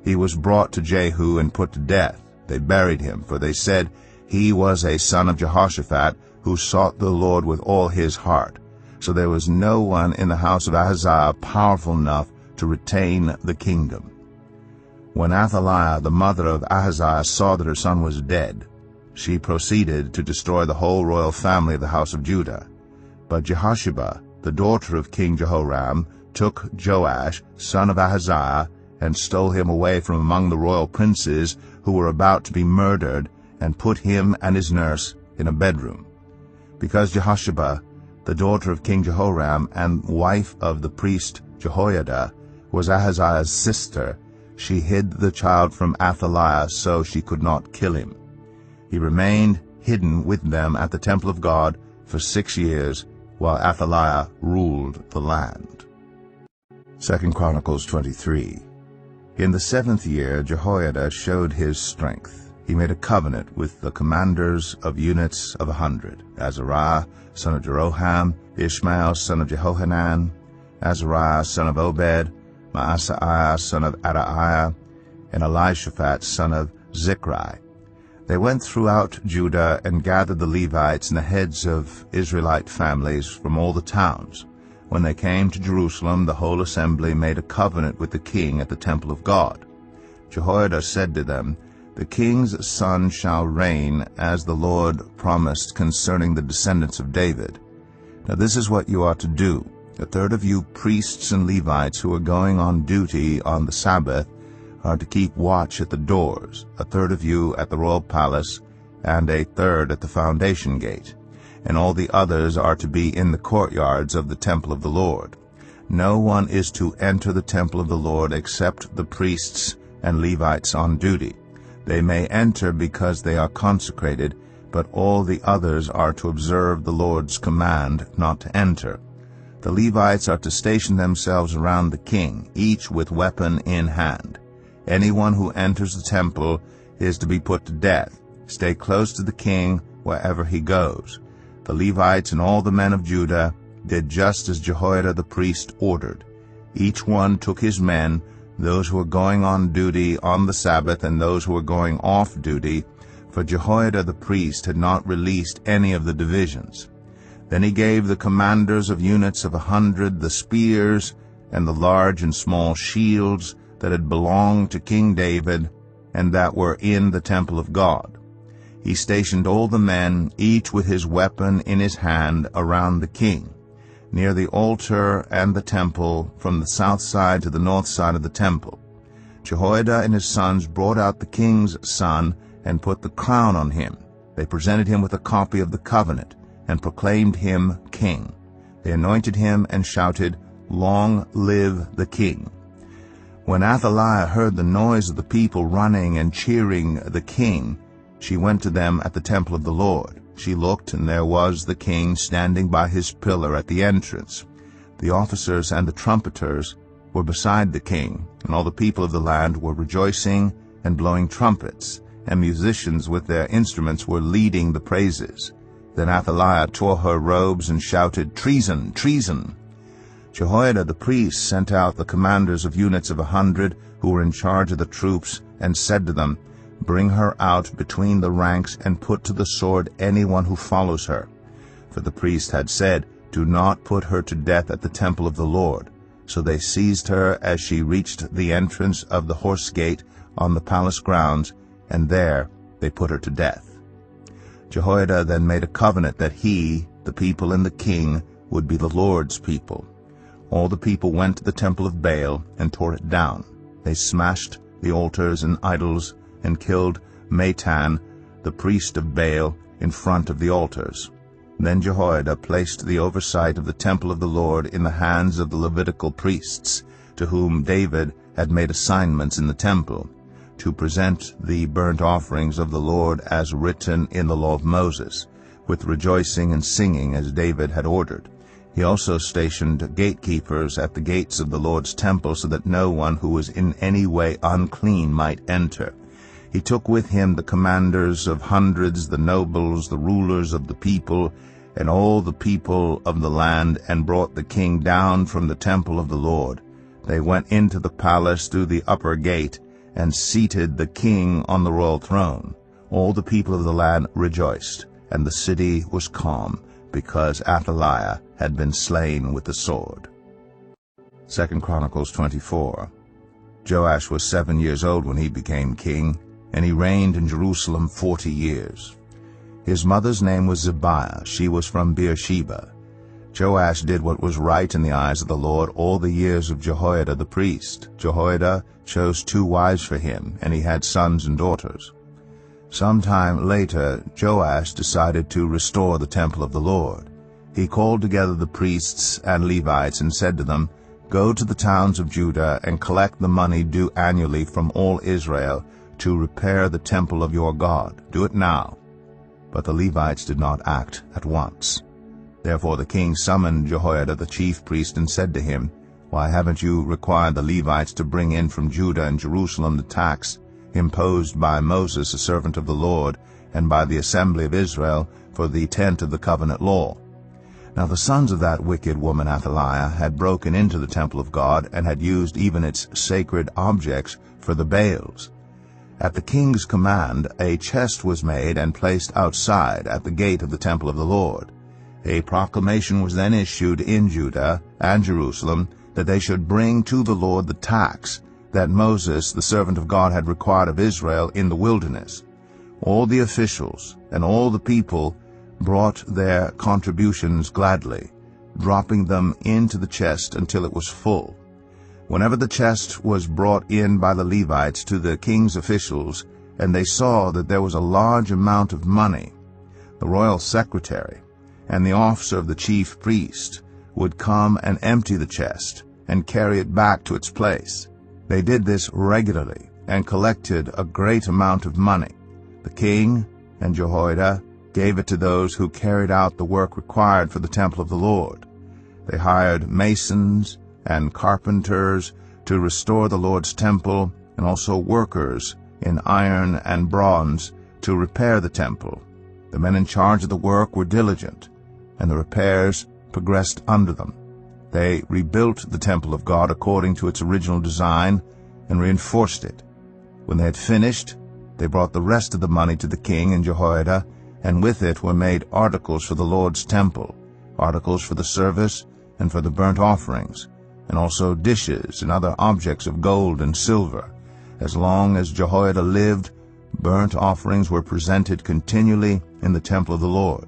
He was brought to Jehu and put to death. They buried him, for they said, "He was a son of Jehoshaphat, who sought the Lord with all his heart." So there was no one in the house of Ahaziah powerful enough to retain the kingdom. When Athaliah, the mother of Ahaziah, saw that her son was dead, she proceeded to destroy the whole royal family of the house of Judah. But Jehosheba, the daughter of King Jehoram, took Joash, son of Ahaziah, and stole him away from among the royal princes who were about to be murdered, and put him and his nurse in a bedroom. Because Jehosheba, the daughter of King Jehoram and wife of the priest Jehoiada, was Ahaziah's sister, she hid the child from Athaliah so she could not kill him. He remained hidden with them at the temple of God for 6 years, while Athaliah ruled the land. 2 Chronicles 23. In the 7th year Jehoiada showed his strength. He made a covenant with the commanders of units of 100, Azariah, son of Jeroham, Ishmael, son of Jehohanan, Azariah, son of Obed, Maaseiah, son of Adaiah, and Elishaphat, son of Zichri. They went throughout Judah and gathered the Levites and the heads of Israelite families from all the towns. When they came to Jerusalem, the whole assembly made a covenant with the king at the temple of God. Jehoiada said to them, "The king's son shall reign, as the Lord promised concerning the descendants of David. Now this is what you are to do. A third of you priests and Levites who are going on duty on the Sabbath are to keep watch at the doors, a third of you at the royal palace, and a third at the foundation gate, and all the others are to be in the courtyards of the temple of the Lord. No one is to enter the temple of the Lord except the priests and Levites on duty. They may enter because they are consecrated, but all the others are to observe the Lord's command not to enter. The Levites are to station themselves around the king, each with weapon in hand. Anyone who enters the temple is to be put to death. Stay close to the king wherever he goes. The Levites and all the men of Judah did just as Jehoiada the priest ordered. Each one took his men, those who were going on duty on the Sabbath and those who were going off duty, for Jehoiada the priest had not released any of the divisions. Then he gave the commanders of units of 100 the spears and the large and small shields that had belonged to King David and that were in the temple of God. He stationed all the men, each with his weapon in his hand, around the king, near the altar and the temple, from the south side to the north side of the temple. Jehoiada and his sons brought out the king's son and put the crown on him. They presented him with a copy of the covenant and proclaimed him king. They anointed him and shouted, "Long live the king!" When Athaliah heard the noise of the people running and cheering the king, she went to them at the temple of the Lord. She looked, and there was the king standing by his pillar at the entrance. The officers and the trumpeters were beside the king, and all the people of the land were rejoicing and blowing trumpets, and musicians with their instruments were leading the praises. Then Athaliah tore her robes and shouted, "Treason! Treason!" Jehoiada the priest sent out the commanders of units of 100 who were in charge of the troops, and said to them, "Bring her out between the ranks and put to the sword anyone who follows her." For the priest had said, "Do not put her to death at the temple of the Lord." So they seized her as she reached the entrance of the horse gate on the palace grounds, and there they put her to death. Jehoiada then made a covenant that he, the people and the king, would be the Lord's people. All the people went to the temple of Baal and tore it down. They smashed the altars and idols and killed Matan, the priest of Baal, in front of the altars. Then Jehoiada placed the oversight of the temple of the Lord in the hands of the Levitical priests, to whom David had made assignments in the temple, to present the burnt offerings of the Lord as written in the law of Moses, with rejoicing and singing as David had ordered. He also stationed gatekeepers at the gates of the Lord's temple, so that no one who was in any way unclean might enter. He took with him the commanders of hundreds, the nobles, the rulers of the people, and all the people of the land, and brought the king down from the temple of the Lord. They went into the palace through the upper gate, and seated the king on the royal throne. All the people of the land rejoiced, and the city was calm, because Athaliah had been slain with the sword. 2 Chronicles 24. Joash was 7 years old when he became king, and he reigned in Jerusalem 40 years. His mother's name was Zibiah. She was from Beersheba. Joash did what was right in the eyes of the Lord all the years of Jehoiada the priest. Jehoiada chose 2 wives for him, and he had sons and daughters. Some time later, Joash decided to restore the temple of the Lord. He called together the priests and Levites and said to them, "Go to the towns of Judah and collect the money due annually from all Israel to repair the temple of your God. Do it now." But the Levites did not act at once. Therefore the king summoned Jehoiada the chief priest and said to him, "Why haven't you required the Levites to bring in from Judah and Jerusalem the tax imposed by Moses, a servant of the Lord, and by the assembly of Israel for the tent of the covenant law?" Now the sons of that wicked woman Athaliah had broken into the temple of God and had used even its sacred objects for the Baals. At the king's command, a chest was made and placed outside at the gate of the temple of the Lord. A proclamation was then issued in Judah and Jerusalem that they should bring to the Lord the tax that Moses, the servant of God, had required of Israel in the wilderness. All the officials and all the people brought their contributions gladly. dropping them into the chest until it was full. Whenever the chest was brought in by the Levites to the king's officials, and they saw that there was a large amount of money, the royal secretary and the officer of the chief priest would come and empty the chest and carry it back to its place. They did this regularly and collected a great amount of money. The king and Jehoiada gave it to those who carried out the work required for the temple of the Lord. They hired masons and carpenters to restore the Lord's temple, and also workers in iron and bronze to repair the temple. The men in charge of the work were diligent, and the repairs progressed under them. They rebuilt the temple of God according to its original design and reinforced it. When they had finished, they brought the rest of the money to the king and Jehoiada, and with it were made articles for the Lord's temple, articles for the service and for the burnt offerings, and also dishes and other objects of gold and silver. As long as Jehoiada lived, burnt offerings were presented continually in the temple of the Lord.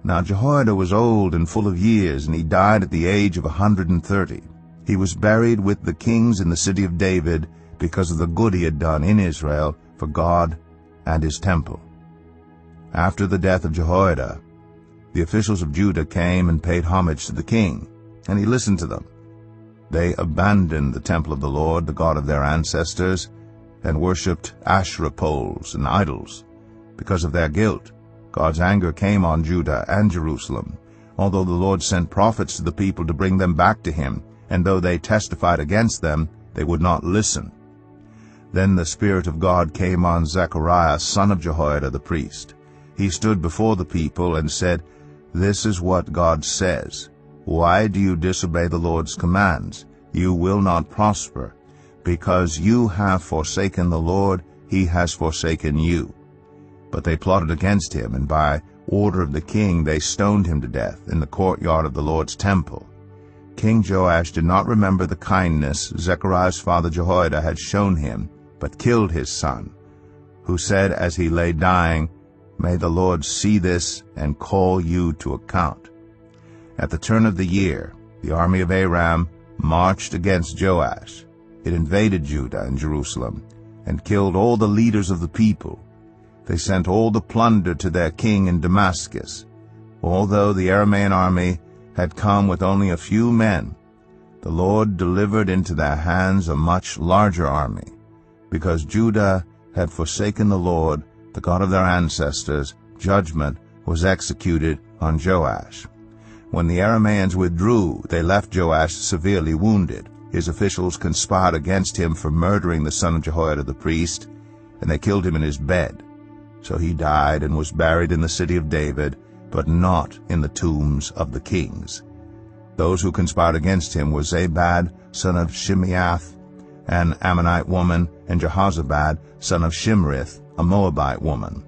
Now Jehoiada was old and full of years, and he died at the age of 130. He was buried with the kings in the city of David because of the good he had done in Israel for God and his temple. After the death of Jehoiada, the officials of Judah came and paid homage to the king, and he listened to them. They abandoned the temple of the Lord, the God of their ancestors, and worshipped Asherah poles and idols. Because of their guilt, God's anger came on Judah and Jerusalem, although the Lord sent prophets to the people to bring them back to him, and though they testified against them, they would not listen. Then the Spirit of God came on Zechariah, son of Jehoiada the priest. He stood before the people and said, "This is what God says. Why do you disobey the Lord's commands? You will not prosper. Because you have forsaken the Lord, he has forsaken you." But they plotted against him, and by order of the king they stoned him to death in the courtyard of the Lord's temple. King Joash did not remember the kindness Zechariah's father Jehoiada had shown him, but killed his son, who said as he lay dying, "May the Lord see this and call you to account." At the turn of the year, the army of Aram marched against Joash. It invaded Judah and Jerusalem and killed all the leaders of the people. They sent all the plunder to their king in Damascus. Although the Aramean army had come with only a few men, the Lord delivered into their hands a much larger army. Because Judah had forsaken the Lord, the God of their ancestors, judgment was executed on Joash. When the Arameans withdrew, they left Joash severely wounded. His officials conspired against him for murdering the son of Jehoiada the priest, and they killed him in his bed. So he died and was buried in the city of David, but not in the tombs of the kings. Those who conspired against him were Zabad, son of Shimeath, an Ammonite woman, and Jehozabad, son of Shimrith, a Moabite woman.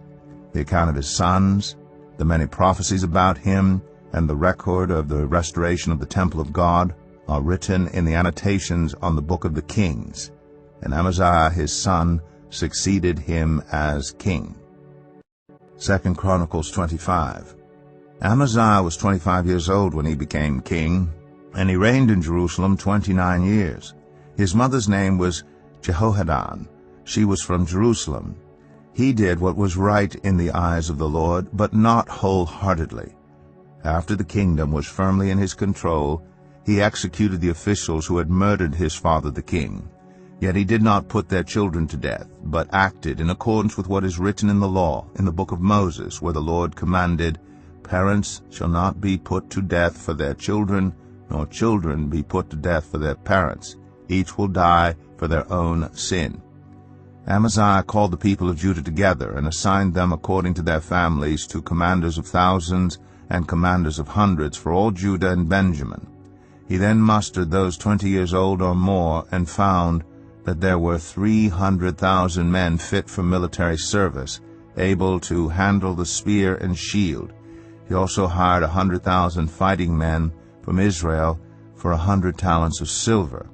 The account of his sons, the many prophecies about him, and the record of the restoration of the temple of God are written in the annotations on the book of the Kings. And Amaziah his son succeeded him as king. 2 Chronicles 25. Amaziah was 25 years old when he became king, and he reigned in Jerusalem 29 years. His mother's name was Jehohadan. She was from Jerusalem. He did what was right in the eyes of the Lord, but not wholeheartedly. After the kingdom was firmly in his control, he executed the officials who had murdered his father the king. Yet he did not put their children to death, but acted in accordance with what is written in the law, in the book of Moses, where the Lord commanded, "Parents shall not be put to death for their children, nor children be put to death for their parents. Each will die for their own sin." Amaziah called the people of Judah together and assigned them according to their families to commanders of thousands and commanders of hundreds for all Judah and Benjamin. He then mustered those 20 years old or more and found that there were 300,000 men fit for military service, able to handle the spear and shield. He also hired 100,000 fighting men from Israel for 100 talents of silver.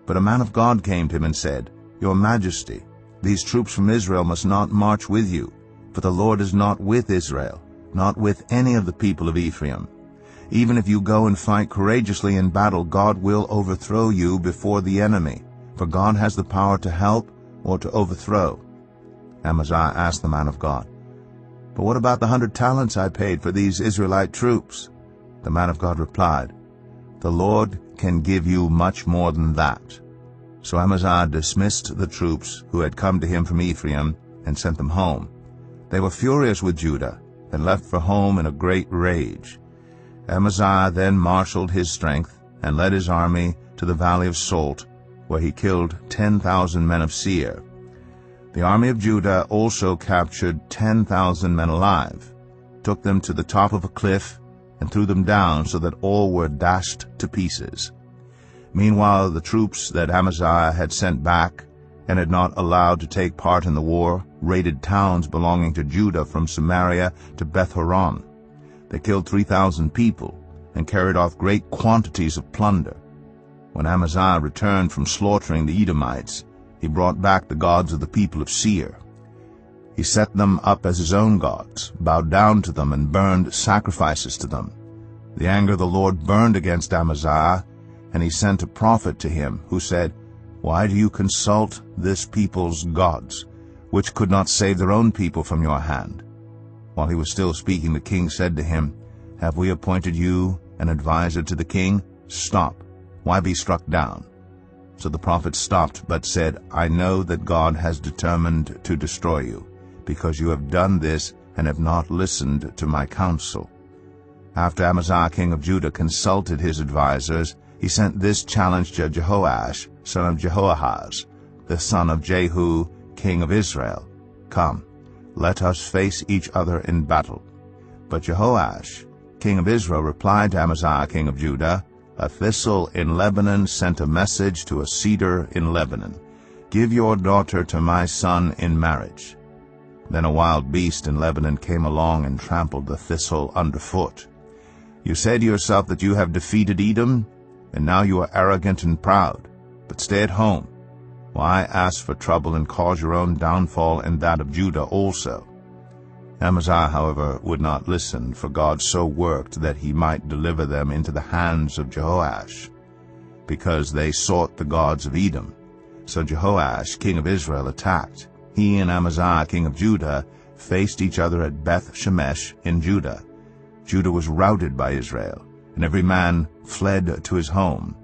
But a man of God came to him and said, "Your Majesty, these troops from Israel must not march with you, for the Lord is not with Israel, not with any of the people of Ephraim. Even if you go and fight courageously in battle, God will overthrow you before the enemy, for God has the power to help or to overthrow." Amaziah asked the man of God, "But what about the 100 talents I paid for these Israelite troops?" The man of God replied, "The Lord can give you much more than that." So Amaziah dismissed the troops who had come to him from Ephraim and sent them home. They were furious with Judah and left for home in a great rage. Amaziah then marshaled his strength and led his army to the valley of Salt, where he killed 10,000 men of Seir. The army of Judah also captured 10,000 men alive, took them to the top of a cliff, and threw them down so that all were dashed to pieces. Meanwhile, the troops that Amaziah had sent back and had not allowed to take part in the war raided towns belonging to Judah from Samaria to Beth-horon. They killed 3,000 people and carried off great quantities of plunder. When Amaziah returned from slaughtering the Edomites, he brought back the gods of the people of Seir. He set them up as his own gods, bowed down to them, and burned sacrifices to them. The anger of the Lord burned against Amaziah, and he sent a prophet to him, who said, "Why do you consult this people's gods, which could not save their own people from your hand?" While he was still speaking, the king said to him, "Have we appointed you an adviser to the king? Stop. Why be struck down?" So the prophet stopped, but said, "I know that God has determined to destroy you, because you have done this and have not listened to my counsel." After Amaziah king of Judah consulted his advisers, he sent this challenge to Jehoash, son of Jehoahaz, the son of Jehu, king of Israel, "Come, let us face each other in battle." But Jehoash, king of Israel, replied to Amaziah king of Judah, "A thistle in Lebanon sent a message to a cedar in Lebanon, 'Give your daughter to my son in marriage.' Then a wild beast in Lebanon came along and trampled the thistle underfoot. You say to yourself that you have defeated Edom, and now you are arrogant and proud. But stay at home. Why ask for trouble and cause your own downfall and that of Judah also?" Amaziah, however, would not listen, for God so worked that he might deliver them into the hands of Jehoash, because they sought the gods of Edom. So Jehoash, king of Israel, attacked. He and Amaziah, king of Judah, faced each other at Beth-shemesh in Judah. Judah was routed by Israel, and every man fled to his home.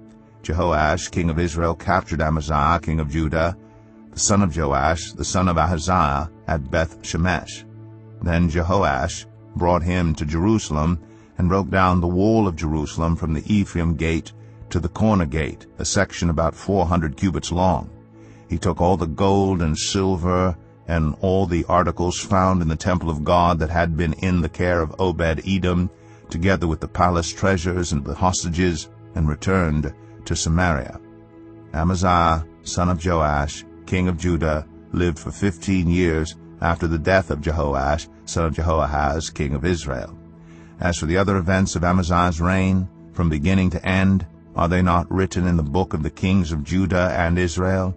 Jehoash, king of Israel, captured Amaziah, king of Judah, the son of Joash, the son of Ahaziah, at Beth-shemesh. Then Jehoash brought him to Jerusalem and broke down the wall of Jerusalem from the Ephraim gate to the corner gate, a section about 400 cubits long. He took all the gold and silver and all the articles found in the temple of God that had been in the care of Obed-Edom, together with the palace treasures and the hostages, and returned to Samaria. Amaziah, son of Joash, king of Judah, lived for 15 years after the death of Jehoash, son of Jehoahaz, king of Israel. As for the other events of Amaziah's reign, from beginning to end, are they not written in the book of the kings of Judah and Israel?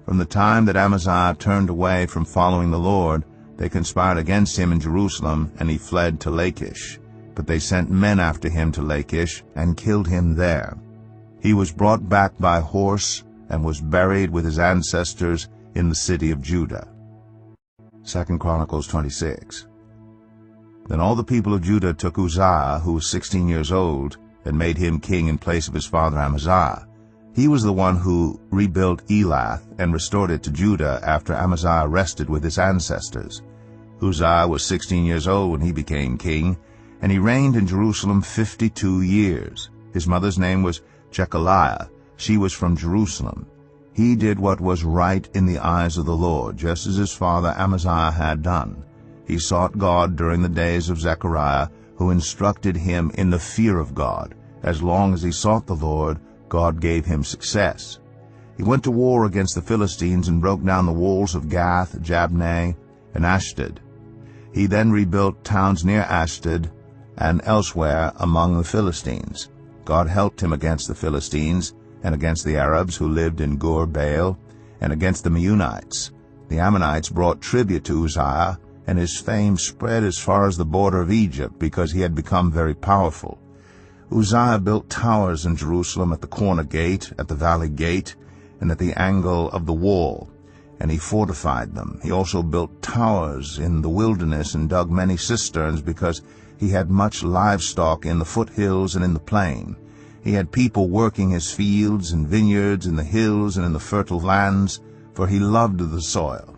From the time that Amaziah turned away from following the Lord, they conspired against him in Jerusalem, and he fled to Lachish. But they sent men after him to Lachish, and killed him there. He was brought back by horse, and was buried with his ancestors in the city of Judah. 2 Chronicles 26. Then all the people of Judah took Uzziah, who was 16 years old, and made him king in place of his father Amaziah. He was the one who rebuilt Elath and restored it to Judah after Amaziah rested with his ancestors. Uzziah was 16 years old when he became king, and he reigned in Jerusalem 52 years. His mother's name was Jechaliah. She was from Jerusalem. He did what was right in the eyes of the Lord, just as his father Amaziah had done. He sought God during the days of Zechariah, who instructed him in the fear of God. As long as he sought the Lord, God gave him success. He went to war against the Philistines and broke down the walls of Gath, Jabneh, and Ashdod. He then rebuilt towns near Ashdod and elsewhere among the Philistines. God helped him against the Philistines, and against the Arabs who lived in Gur-Baal, and against the Meunites. The Ammonites brought tribute to Uzziah, and his fame spread as far as the border of Egypt, because he had become very powerful. Uzziah built towers in Jerusalem at the corner gate, at the valley gate, and at the angle of the wall, and he fortified them. He also built towers in the wilderness and dug many cisterns, because he had much livestock in the foothills and in the plain. He had people working his fields and vineyards in the hills and in the fertile lands, for he loved the soil.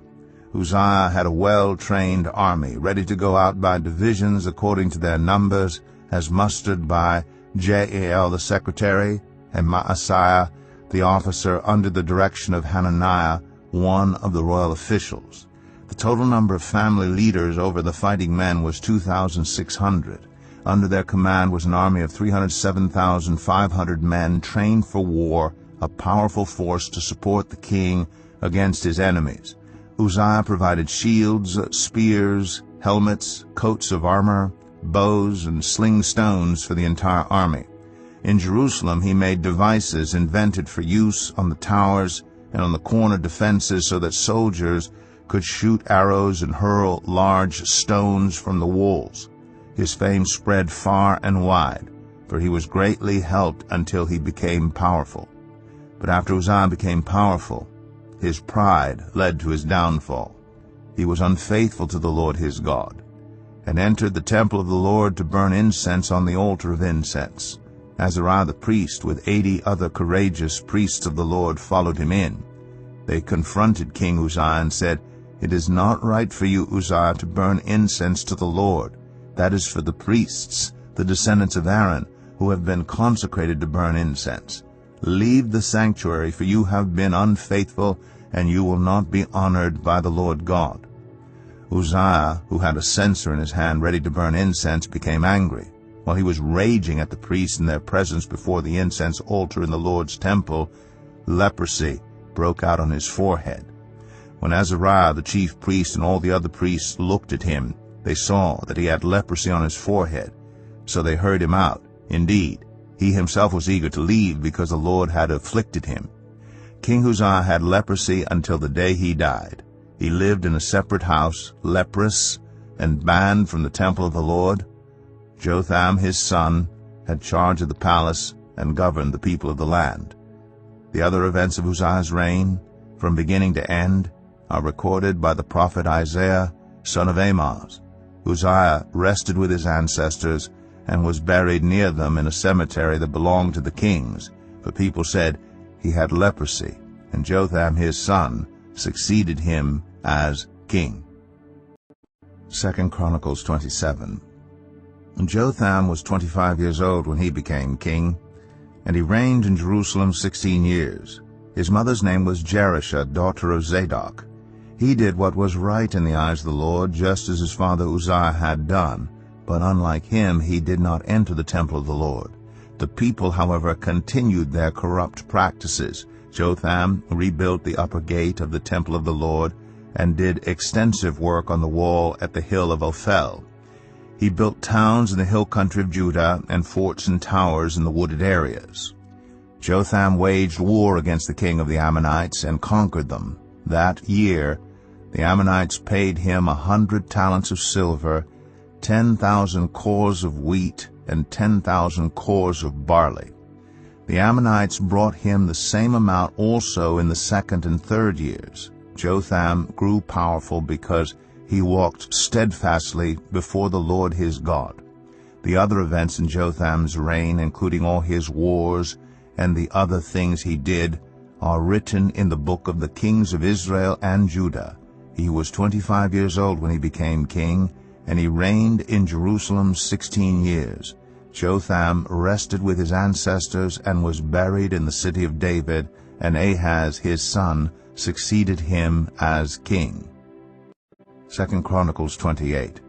Uzziah had a well-trained army, ready to go out by divisions according to their numbers, as mustered by Jael the secretary, and Maaseiah the officer, under the direction of Hananiah, one of the royal officials. The total number of family leaders over the fighting men was 2,600. Under their command was an army of 307,500 men trained for war, a powerful force to support the king against his enemies. Uzziah provided shields, spears, helmets, coats of armor, bows, and sling stones for the entire army. In Jerusalem he made devices invented for use on the towers and on the corner defenses, so that soldiers could shoot arrows and hurl large stones from the walls. His fame spread far and wide, for he was greatly helped until he became powerful. But after Uzziah became powerful, his pride led to his downfall. He was unfaithful to the Lord his God, and entered the temple of the Lord to burn incense on the altar of incense. Azariah the priest, with 80 other courageous priests of the Lord, followed him in. They confronted King Uzziah and said, "It is not right for you, Uzziah, to burn incense to the Lord. That is for the priests, the descendants of Aaron, who have been consecrated to burn incense. Leave the sanctuary, for you have been unfaithful, and you will not be honored by the Lord God." Uzziah, who had a censer in his hand ready to burn incense, became angry. While he was raging at the priests in their presence before the incense altar in the Lord's temple, leprosy broke out on his forehead. When Azariah the chief priest and all the other priests looked at him, they saw that he had leprosy on his forehead, so they hurried him out. Indeed, he himself was eager to leave, because the Lord had afflicted him. King Uzziah had leprosy until the day he died. He lived in a separate house, leprous, and banned from the temple of the Lord. Jotham his son had charge of the palace and governed the people of the land. The other events of Uzziah's reign, from beginning to end, are recorded by the prophet Isaiah, son of Amoz. Uzziah rested with his ancestors and was buried near them in a cemetery that belonged to the kings, for people said he had leprosy, and Jotham his son succeeded him as king. 2 Chronicles 27. Jotham was 25 years old when he became king, and he reigned in Jerusalem 16 years. His mother's name was Jerusha, daughter of Zadok. He did what was right in the eyes of the Lord, just as his father Uzziah had done, but unlike him he did not enter the temple of the Lord. The people, however, continued their corrupt practices. Jotham rebuilt the upper gate of the temple of the Lord and did extensive work on the wall at the hill of Ophel. He built towns in the hill country of Judah and forts and towers in the wooded areas. Jotham waged war against the king of the Ammonites and conquered them. That year the Ammonites paid him 100 talents of silver, 10,000 cores of wheat, and 10,000 cores of barley. The Ammonites brought him the same amount also in the second and third years. Jotham grew powerful because he walked steadfastly before the Lord his God. The other events in Jotham's reign, including all his wars and the other things he did, are written in the book of the kings of Israel and Judah. He was 25 years old when he became king, and he reigned in Jerusalem 16 years. Jotham rested with his ancestors and was buried in the city of David, and Ahaz his son succeeded him as king. 2 Chronicles 28.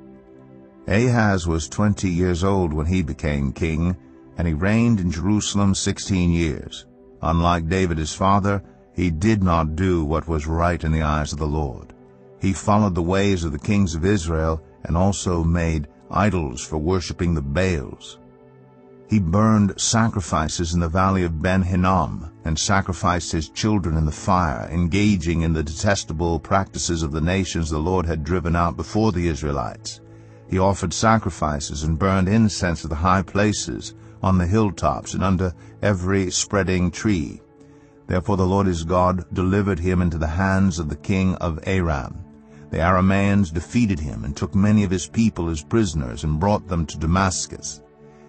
Ahaz was 20 years old when he became king, and he reigned in Jerusalem 16 years. Unlike David his father, he did not do what was right in the eyes of the Lord. He followed the ways of the kings of Israel and also made idols for worshiping the Baals. He burned sacrifices in the valley of Ben-Hinnom and sacrificed his children in the fire, engaging in the detestable practices of the nations the Lord had driven out before the Israelites. He offered sacrifices and burned incense at the high places, on the hilltops, and under every spreading tree. Therefore the Lord his God delivered him into the hands of the king of Aram. The Arameans defeated him, and took many of his people as prisoners, and brought them to Damascus.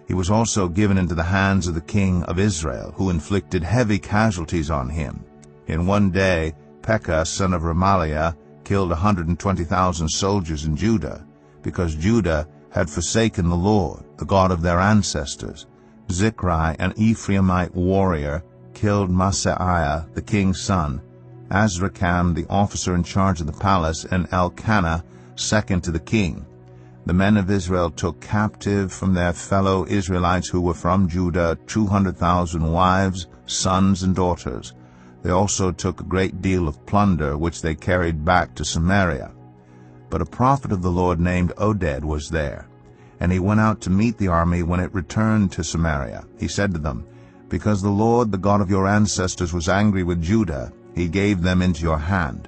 He was also given into the hands of the king of Israel, who inflicted heavy casualties on him. In one day Pekah, son of Remaliah, killed 120,000 soldiers in Judah, because Judah had forsaken the Lord, the God of their ancestors. Zichri, an Ephraimite warrior, killed Maaseiah, the king's son, Azrikam, the officer in charge of the palace, and Elkanah, second to the king. The men of Israel took captive from their fellow Israelites who were from Judah 200,000 wives, sons, and daughters. They also took a great deal of plunder, which they carried back to Samaria. But a prophet of the Lord named Oded was there, and he went out to meet the army when it returned to Samaria. He said to them, "Because the Lord, the God of your ancestors, was angry with Judah, he gave them into your hand.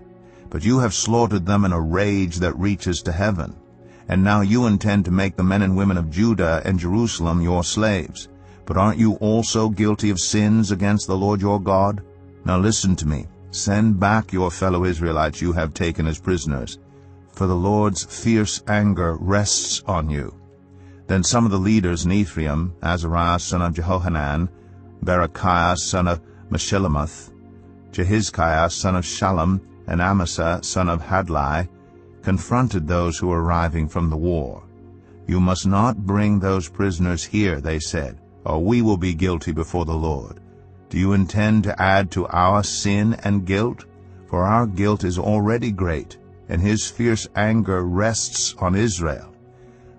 But you have slaughtered them in a rage that reaches to heaven. And now you intend to make the men and women of Judah and Jerusalem your slaves. But aren't you also guilty of sins against the Lord your God? Now listen to me. Send back your fellow Israelites you have taken as prisoners, for the Lord's fierce anger rests on you." Then some of the leaders in Ephraim, Azariah son of Jehohanan, Berechiah son of Meshillemoth, Jehizkiah son of Shallum, and Amasa son of Hadlai, confronted those who were arriving from the war. "You must not bring those prisoners here," they said, "or we will be guilty before the Lord. Do you intend to add to our sin and guilt? For our guilt is already great, and his fierce anger rests on Israel."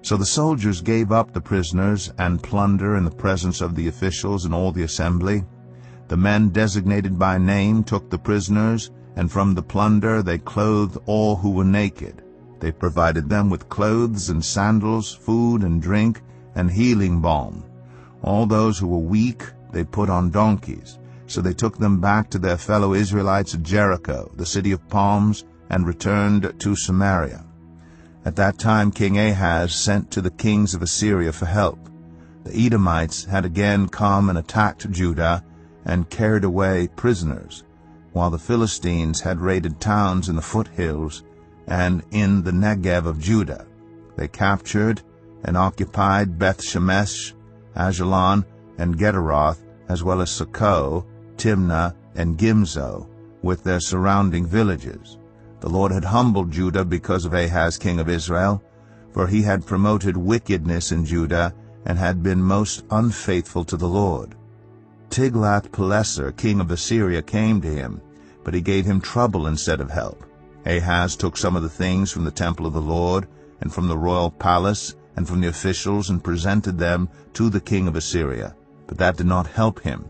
So the soldiers gave up the prisoners and plunder in the presence of the officials and all the assembly. The men designated by name took the prisoners, and from the plunder they clothed all who were naked. They provided them with clothes and sandals, food and drink, and healing balm. All those who were weak they put on donkeys. So they took them back to their fellow Israelites at Jericho, the city of palms, and returned to Samaria. At that time King Ahaz sent to the kings of Assyria for help. The Edomites had again come and attacked Judah and carried away prisoners, while the Philistines had raided towns in the foothills and in the Negev of Judah. They captured and occupied Beth-Shemesh, Ajalon, and Gederoth, as well as Socoh, Timnah, and Gimzo, with their surrounding villages. The Lord had humbled Judah because of Ahaz king of Israel, for he had promoted wickedness in Judah and had been most unfaithful to the Lord. Tiglath-Pileser king of Assyria came to him, but he gave him trouble instead of help. Ahaz took some of the things from the temple of the Lord, and from the royal palace, and from the officials, and presented them to the king of Assyria, but that did not help him.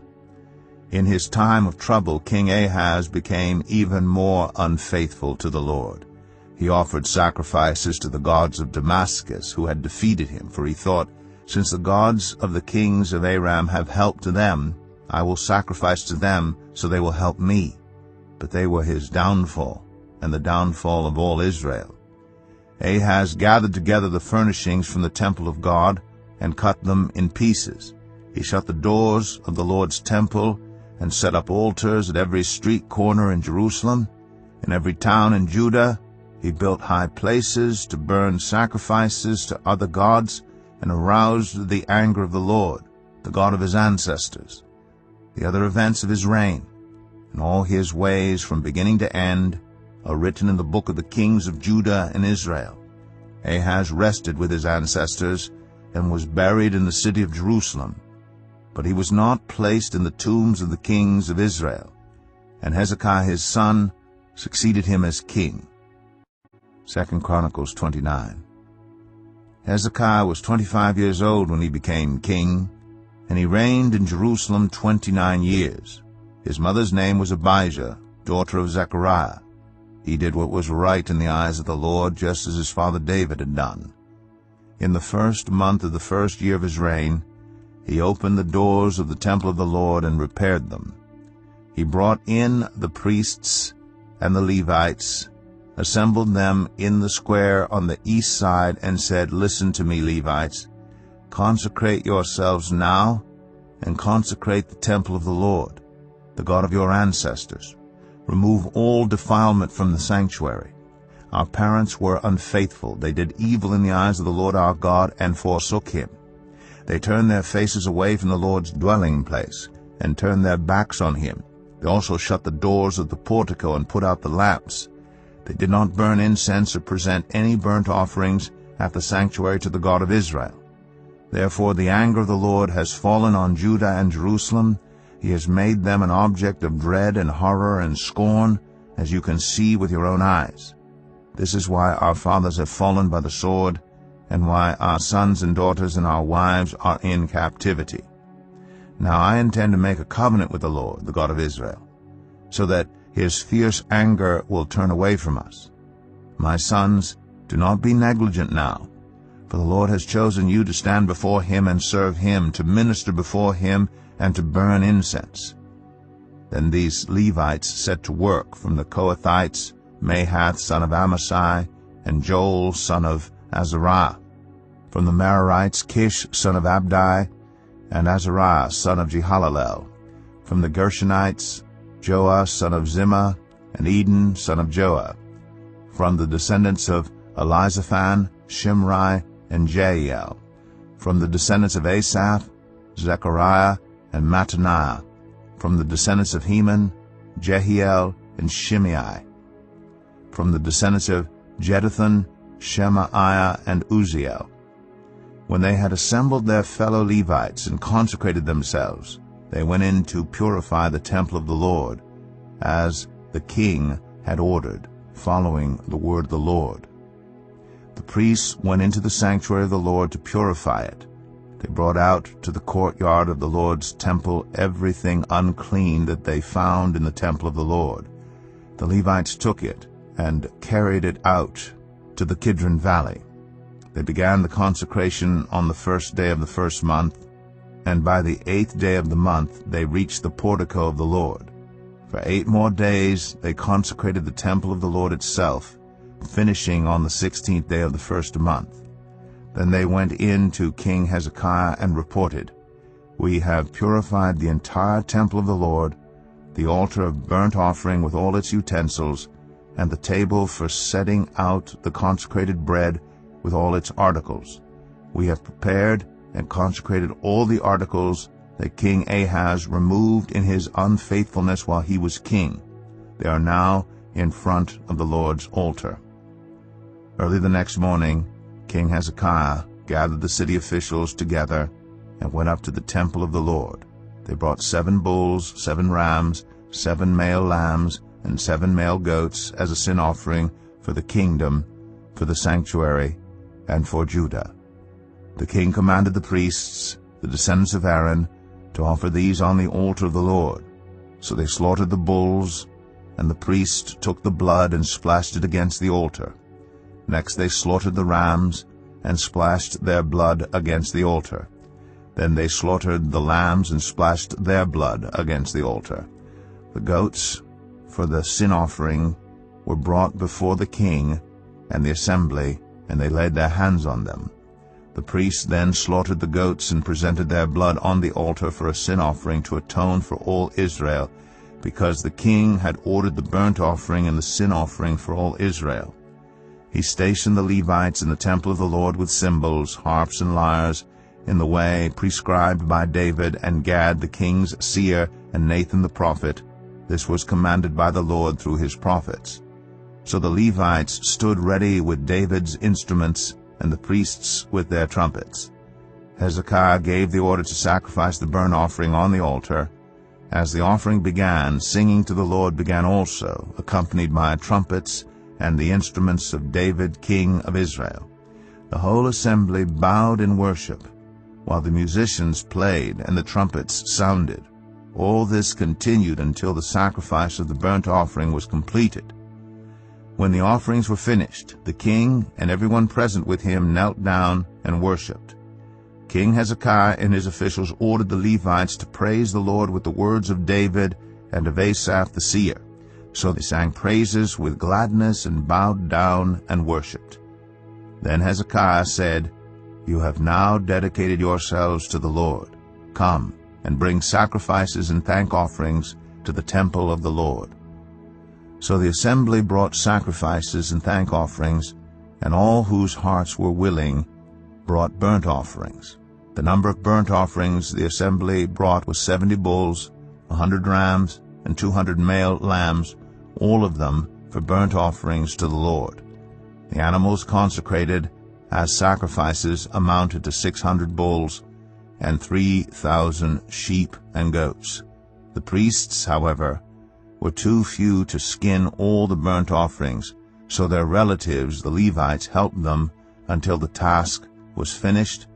In his time of trouble, King Ahaz became even more unfaithful to the Lord. He offered sacrifices to the gods of Damascus, who had defeated him, for he thought, "Since the gods of the kings of Aram have helped to them, I will sacrifice to them, so they will help me." But they were his downfall, and the downfall of all Israel. Ahaz gathered together the furnishings from the temple of God, and cut them in pieces. He shut the doors of the Lord's temple, and set up altars at every street corner in Jerusalem. In every town in Judah he built high places to burn sacrifices to other gods, and aroused the anger of the Lord, the God of his ancestors. The other events of his reign, and all his ways from beginning to end, are written in the book of the kings of Judah and Israel. Ahaz rested with his ancestors, and was buried in the city of Jerusalem. But he was not placed in the tombs of the kings of Israel. And Hezekiah his son succeeded him as king. 2 Chronicles 29. Hezekiah was 25 years old when he became king, and he reigned in Jerusalem 29 years. His mother's name was Abijah, daughter of Zechariah. He did what was right in the eyes of the Lord, just as his father David had done. In the first month of the first year of his reign, he opened the doors of the temple of the Lord and repaired them. He brought in the priests and the Levites, assembled them in the square on the east side, and said, "Listen to me, Levites. Consecrate yourselves now, and consecrate the temple of the Lord, the God of your ancestors. Remove all defilement from the sanctuary. Our parents were unfaithful. They did evil in the eyes of the Lord our God and forsook him. They turned their faces away from the Lord's dwelling place and turned their backs on him. They also shut the doors of the portico and put out the lamps. They did not burn incense or present any burnt offerings at the sanctuary to the God of Israel. Therefore the anger of the Lord has fallen on Judah and Jerusalem. He has made them an object of dread and horror and scorn, as you can see with your own eyes. This is why our fathers have fallen by the sword, and why our sons and daughters and our wives are in captivity. Now I intend to make a covenant with the Lord, the God of Israel, so that his fierce anger will turn away from us. My sons, do not be negligent now, for the Lord has chosen you to stand before him and serve him, to minister before him and to burn incense. Then these Levites set to work from the Kohathites, Mahath son of Amasai, and Joel son of Azariah. From the Merarites, Kish son of Abdi, and Azariah son of Jehalalel. From the Gershonites, Joah son of Zimmah, and Eden son of Joah. From the descendants of Elizaphan, Shimri, and Jeiel. From the descendants of Asaph, Zechariah, and Mattaniah. From the descendants of Heman, Jehiel, and Shimei. From the descendants of Jeduthun, Shemaiah, and Uzziel. When they had assembled their fellow Levites and consecrated themselves, they went in to purify the temple of the Lord, as the king had ordered, following the word of the Lord. The priests went into the sanctuary of the Lord to purify it. They brought out to the courtyard of the Lord's temple everything unclean that they found in the temple of the Lord. The Levites took it and carried it out to the Kidron Valley. They began the consecration on the 1st day of the 1st month, and by the 8th day of the month they reached the portico of the Lord. For 8 more days they consecrated the temple of the Lord itself, finishing on the 16th day of the 1st month. Then they went in to King Hezekiah and reported, "We have purified the entire temple of the Lord, the altar of burnt offering with all its utensils, and the table for setting out the consecrated bread with all its articles. We have prepared and consecrated all the articles that King Ahaz removed in his unfaithfulness while he was king. They are now in front of the Lord's altar." Early the next morning, King Hezekiah gathered the city officials together and went up to the temple of the Lord. They brought 7 bulls, 7 rams, 7 male lambs, and 7 male goats as a sin offering for the kingdom, for the sanctuary, and for Judah. The king commanded the priests, the descendants of Aaron, to offer these on the altar of the Lord. So they slaughtered the bulls, and the priest took the blood and splashed it against the altar. Next they slaughtered the rams, and splashed their blood against the altar. Then they slaughtered the lambs and splashed their blood against the altar. The goats, for the sin offering, were brought before the king and the assembly, and they laid their hands on them. The priests then slaughtered the goats and presented their blood on the altar for a sin offering to atone for all Israel, because the king had ordered the burnt offering and the sin offering for all Israel. He stationed the Levites in the temple of the Lord with cymbals, harps, and lyres, in the way prescribed by David and Gad the king's seer and Nathan the prophet. This was commanded by the Lord through his prophets. So the Levites stood ready with David's instruments, and the priests with their trumpets. Hezekiah gave the order to sacrifice the burnt offering on the altar. As the offering began, singing to the Lord began also, accompanied by trumpets and the instruments of David, king of Israel. The whole assembly bowed in worship, while the musicians played and the trumpets sounded. All this continued until the sacrifice of the burnt offering was completed. When the offerings were finished, the king and everyone present with him knelt down and worshipped. King Hezekiah and his officials ordered the Levites to praise the Lord with the words of David and of Asaph the seer. So they sang praises with gladness and bowed down and worshipped. Then Hezekiah said, "You have now dedicated yourselves to the Lord. Come and bring sacrifices and thank offerings to the temple of the Lord." So the assembly brought sacrifices and thank offerings, and all whose hearts were willing brought burnt offerings. The number of burnt offerings the assembly brought was 70 bulls, 100 rams, and 200 male lambs, all of them for burnt offerings to the Lord. The animals consecrated as sacrifices amounted to 600 bulls and 3,000 sheep and goats. The priests, however, were too few to skin all the burnt offerings, so their relatives, the Levites, helped them until the task was finished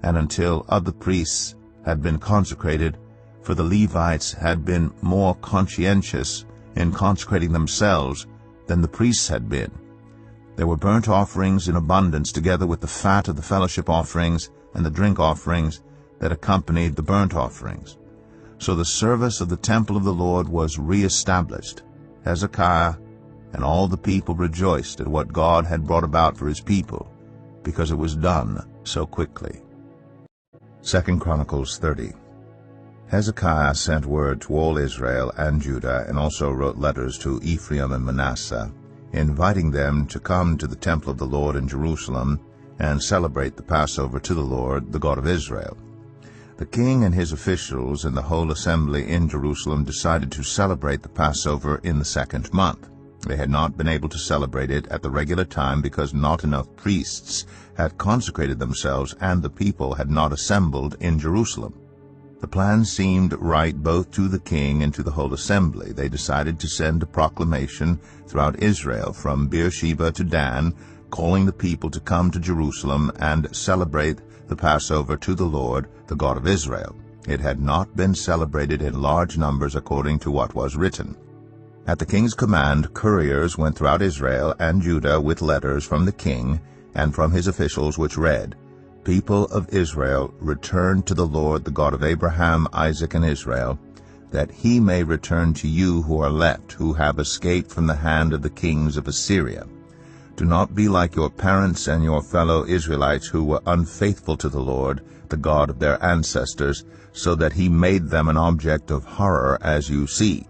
and until other priests had been consecrated, for the Levites had been more conscientious in consecrating themselves than the priests had been. There were burnt offerings in abundance, together with the fat of the fellowship offerings and the drink offerings that accompanied the burnt offerings. So the service of the temple of the Lord was re-established. Hezekiah and all the people rejoiced at what God had brought about for his people, because it was done so quickly. 2 Chronicles 30. Hezekiah sent word to all Israel and Judah, and also wrote letters to Ephraim and Manasseh, inviting them to come to the temple of the Lord in Jerusalem and celebrate the Passover to the Lord, the God of Israel. The king and his officials and the whole assembly in Jerusalem decided to celebrate the Passover in the 2nd month. They had not been able to celebrate it at the regular time because not enough priests had consecrated themselves and the people had not assembled in Jerusalem. The plan seemed right both to the king and to the whole assembly. They decided to send a proclamation throughout Israel from Beersheba to Dan, calling the people to come to Jerusalem and celebrate the Passover to the Lord, the God of Israel. It had not been celebrated in large numbers according to what was written. At the king's command, couriers went throughout Israel and Judah with letters from the king and from his officials, which read, "People of Israel, return to the Lord, the God of Abraham, Isaac, and Israel, that he may return to you who are left, who have escaped from the hand of the kings of Assyria. Do not be like your parents and your fellow Israelites who were unfaithful to the Lord, the God of their ancestors, so that he made them an object of horror, as you see.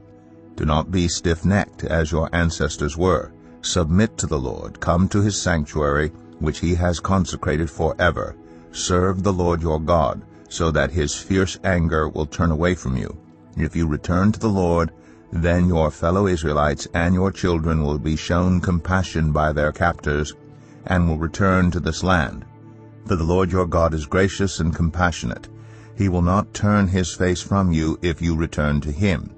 Do not be stiff-necked as your ancestors were. Submit to the Lord. Come to his sanctuary, which he has consecrated forever. Serve the Lord your God, so that his fierce anger will turn away from you. If you return to the Lord, then your fellow Israelites and your children will be shown compassion by their captors and will return to this land. For the Lord your God is gracious and compassionate. He will not turn his face from you if you return to him."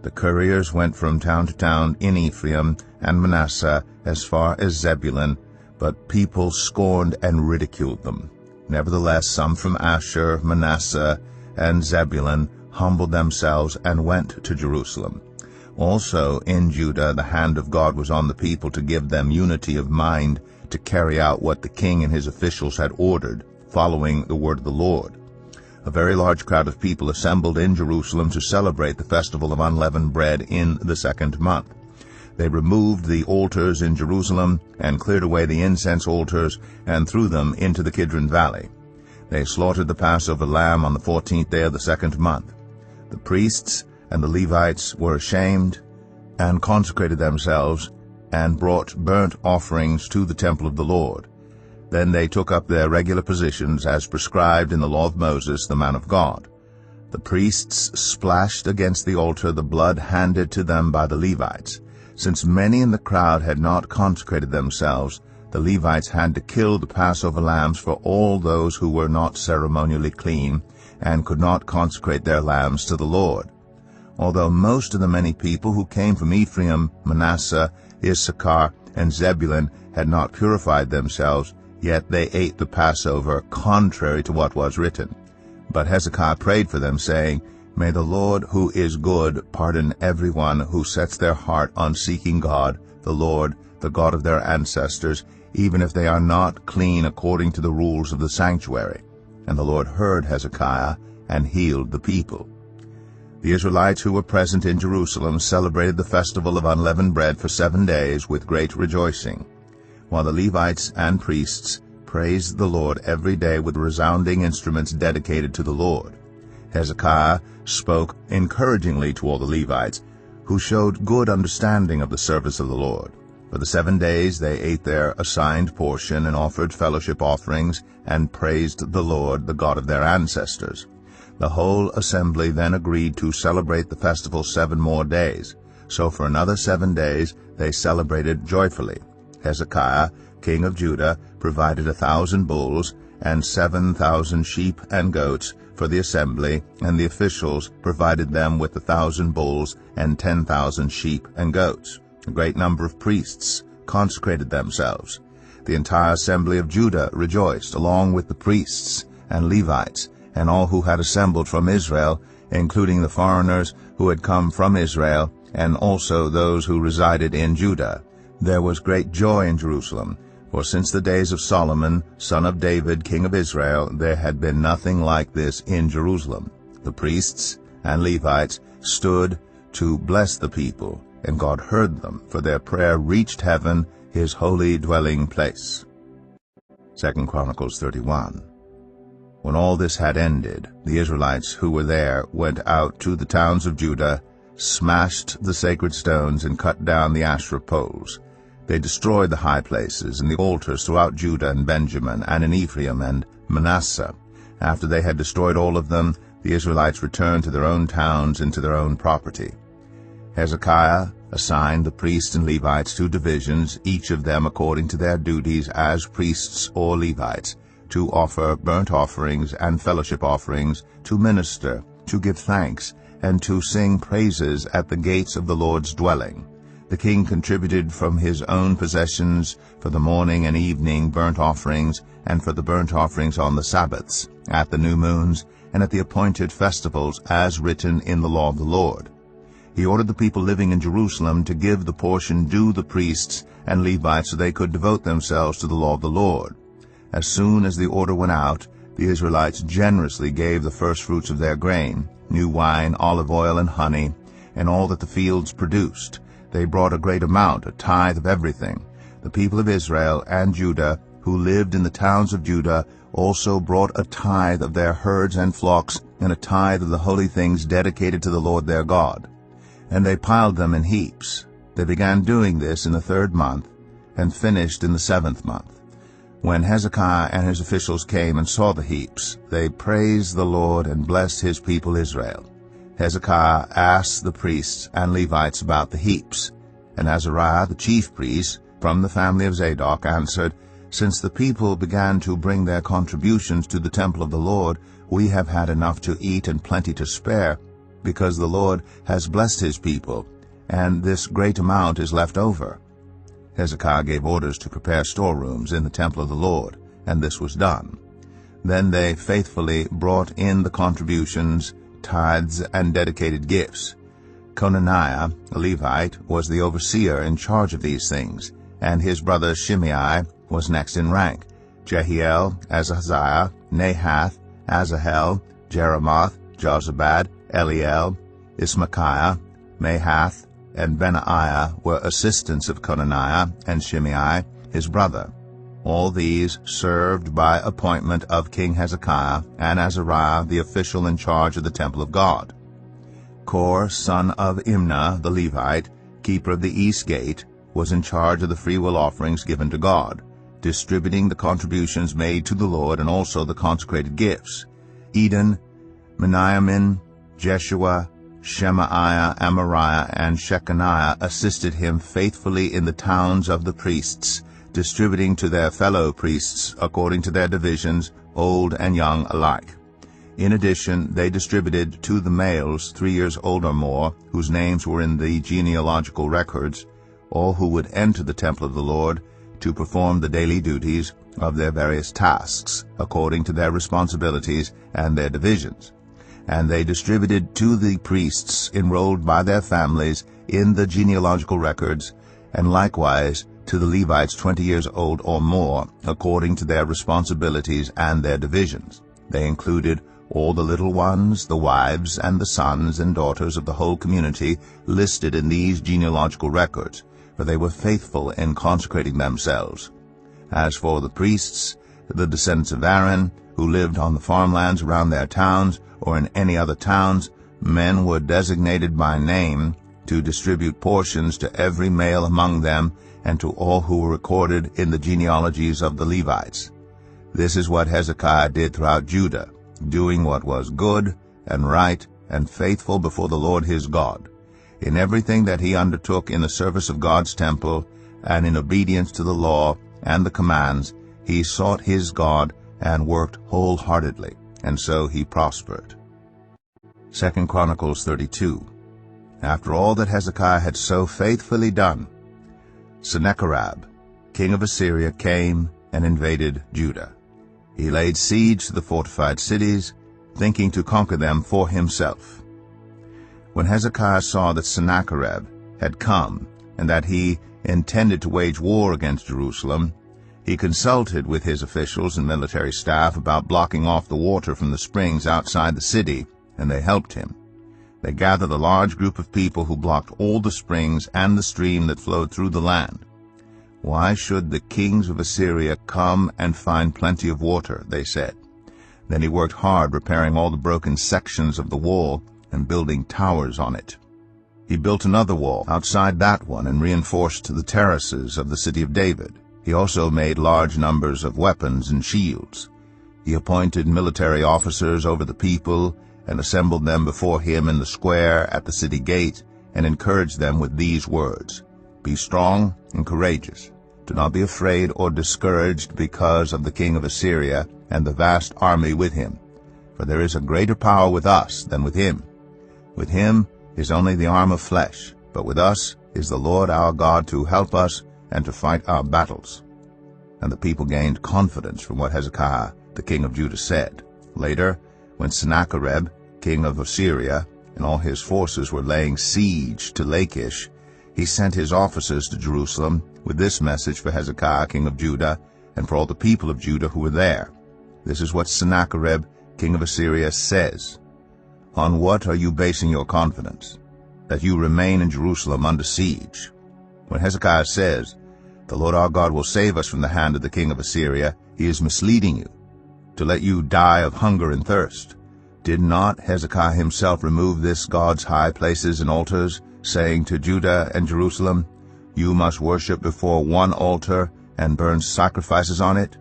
The couriers went from town to town in Ephraim and Manasseh as far as Zebulun, but people scorned and ridiculed them. Nevertheless, some from Asher, Manasseh, and Zebulun humbled themselves and went to Jerusalem. Also in Judah the hand of God was on the people to give them unity of mind to carry out what the king and his officials had ordered, following the word of the Lord. A very large crowd of people assembled in Jerusalem to celebrate the festival of unleavened bread in the 2nd month. They removed the altars in Jerusalem and cleared away the incense altars and threw them into the Kidron Valley. They slaughtered the Passover lamb on the 14th day of the 2nd month. The priests and the Levites were ashamed and consecrated themselves and brought burnt offerings to the temple of the Lord. Then they took up their regular positions as prescribed in the law of Moses, the man of God. The priests splashed against the altar the blood handed to them by the Levites. Since many in the crowd had not consecrated themselves, the Levites had to kill the Passover lambs for all those who were not ceremonially clean and could not consecrate their lambs to the Lord. Although most of the many people who came from Ephraim, Manasseh, Issachar, and Zebulun had not purified themselves, yet they ate the Passover contrary to what was written. But Hezekiah prayed for them, saying, "May the Lord, who is good, pardon everyone who sets their heart on seeking God, the Lord, the God of their ancestors, even if they are not clean according to the rules of the sanctuary." And the Lord heard Hezekiah and healed the people. The Israelites who were present in Jerusalem celebrated the festival of unleavened bread for 7 days with great rejoicing, while the Levites and priests praised the Lord every day with resounding instruments dedicated to the Lord. Hezekiah spoke encouragingly to all the Levites, who showed good understanding of the service of the Lord. For the 7 days they ate their assigned portion and offered fellowship offerings and praised the Lord, the God of their ancestors. The whole assembly then agreed to celebrate the festival 7 more days. So for another 7 days they celebrated joyfully. Hezekiah, king of Judah, provided 1,000 bulls and 7,000 sheep and goats for the assembly, and the officials provided them with 1,000 bulls and 10,000 sheep and goats. A great number of priests consecrated themselves. The entire assembly of Judah rejoiced, along with the priests and Levites, and all who had assembled from Israel, including the foreigners who had come from Israel, and also those who resided in Judah. There was great joy in Jerusalem, for since the days of Solomon, son of David, king of Israel, there had been nothing like this in Jerusalem. The priests and Levites stood to bless the people, and God heard them, for their prayer reached heaven, his holy dwelling place. 2 Chronicles 31. When all this had ended, the Israelites who were there went out to the towns of Judah, smashed the sacred stones, and cut down the Asherah poles. They destroyed the high places and the altars throughout Judah and Benjamin, and in Ephraim and Manasseh. After they had destroyed all of them, the Israelites returned to their own towns and to their own property. Hezekiah assigned the priests and Levites 2 divisions, each of them according to their duties as priests or Levites, to offer burnt offerings and fellowship offerings, to minister, to give thanks, and to sing praises at the gates of the Lord's dwelling. The king contributed from his own possessions for the morning and evening burnt offerings, and for the burnt offerings on the Sabbaths, at the new moons, and at the appointed festivals, as written in the law of the Lord. He ordered the people living in Jerusalem to give the portion due the priests and Levites so they could devote themselves to the law of the Lord. As soon as the order went out, the Israelites generously gave the firstfruits of their grain, new wine, olive oil, and honey, and all that the fields produced. They brought a great amount, a tithe of everything. The people of Israel and Judah, who lived in the towns of Judah, also brought a tithe of their herds and flocks, and a tithe of the holy things dedicated to the Lord their God. And they piled them in heaps. They began doing this in the 3rd month, and finished in the 7th month. When Hezekiah and his officials came and saw the heaps, they praised the Lord and blessed his people Israel. Hezekiah asked the priests and Levites about the heaps, and Azariah, the chief priest, from the family of Zadok, answered, "Since the people began to bring their contributions to the temple of the Lord, we have had enough to eat and plenty to spare, because the Lord has blessed his people, and this great amount is left over." Hezekiah gave orders to prepare storerooms in the temple of the Lord, and this was done. Then they faithfully brought in the contributions, tithes, and dedicated gifts. Conaniah, a Levite, was the overseer in charge of these things, and his brother Shimei was next in rank. Jehiel, Azaziah, Nahath, Asahel, Jeremoth, Jozabad, Eliel, Ismachiah, Mahath, and Benaiah were assistants of Conaniah, and Shimei, his brother. All these served by appointment of King Hezekiah, and Azariah, the official in charge of the temple of God. Kor, son of Imnah, the Levite, keeper of the east gate, was in charge of the freewill offerings given to God, distributing the contributions made to the Lord and also the consecrated gifts. Eden, Meniamin, Jeshua, Shemaiah, Amariah, and Shechaniah assisted him faithfully in the towns of the priests, distributing to their fellow priests according to their divisions, old and young alike. In addition, they distributed to the males 3 years old or more, whose names were in the genealogical records, all who would enter the temple of the Lord to perform the daily duties of their various tasks, according to their responsibilities and their divisions. And they distributed to the priests enrolled by their families in the genealogical records, and likewise to the Levites 20 years old or more, according to their responsibilities and their divisions. They included all the little ones, the wives, and the sons and daughters of the whole community listed in these genealogical records, for they were faithful in consecrating themselves. As for the priests, the descendants of Aaron, who lived on the farmlands around their towns or in any other towns, men were designated by name to distribute portions to every male among them and to all who were recorded in the genealogies of the Levites. This is what Hezekiah did throughout Judah, doing what was good and right and faithful before the Lord his God. In everything that he undertook in the service of God's temple and in obedience to the law and the commands, he sought his God and worked wholeheartedly, and so he prospered. 2 Chronicles 32. After all that Hezekiah had so faithfully done, Sennacherib, king of Assyria, came and invaded Judah. He laid siege to the fortified cities, thinking to conquer them for himself. When Hezekiah saw that Sennacherib had come and that he intended to wage war against Jerusalem, he consulted with his officials and military staff about blocking off the water from the springs outside the city, and they helped him. They gathered a large group of people who blocked all the springs and the stream that flowed through the land. Why should the kings of Assyria come and find plenty of water, they said. Then he worked hard repairing all the broken sections of the wall and building towers on it. He built another wall outside that one and reinforced the terraces of the city of David. He also made large numbers of weapons and shields. He appointed military officers over the people and assembled them before him in the square at the city gate and encouraged them with these words, "Be strong and courageous. Do not be afraid or discouraged because of the king of Assyria and the vast army with him, for there is a greater power with us than with him. With him is only the arm of flesh, but with us is the Lord our God to help us and to fight our battles." And the people gained confidence from what Hezekiah, the king of Judah, said. Later, when Sennacherib, king of Assyria, and all his forces were laying siege to Lachish, he sent his officers to Jerusalem with this message for Hezekiah, king of Judah, and for all the people of Judah who were there. This is what Sennacherib, king of Assyria, says. On what are you basing your confidence, that you remain in Jerusalem under siege? When Hezekiah says, "The Lord our God will save us from the hand of the king of Assyria," he is misleading you, to let you die of hunger and thirst. Did not Hezekiah himself remove this God's high places and altars, saying to Judah and Jerusalem, "You must worship before one altar and burn sacrifices on it"?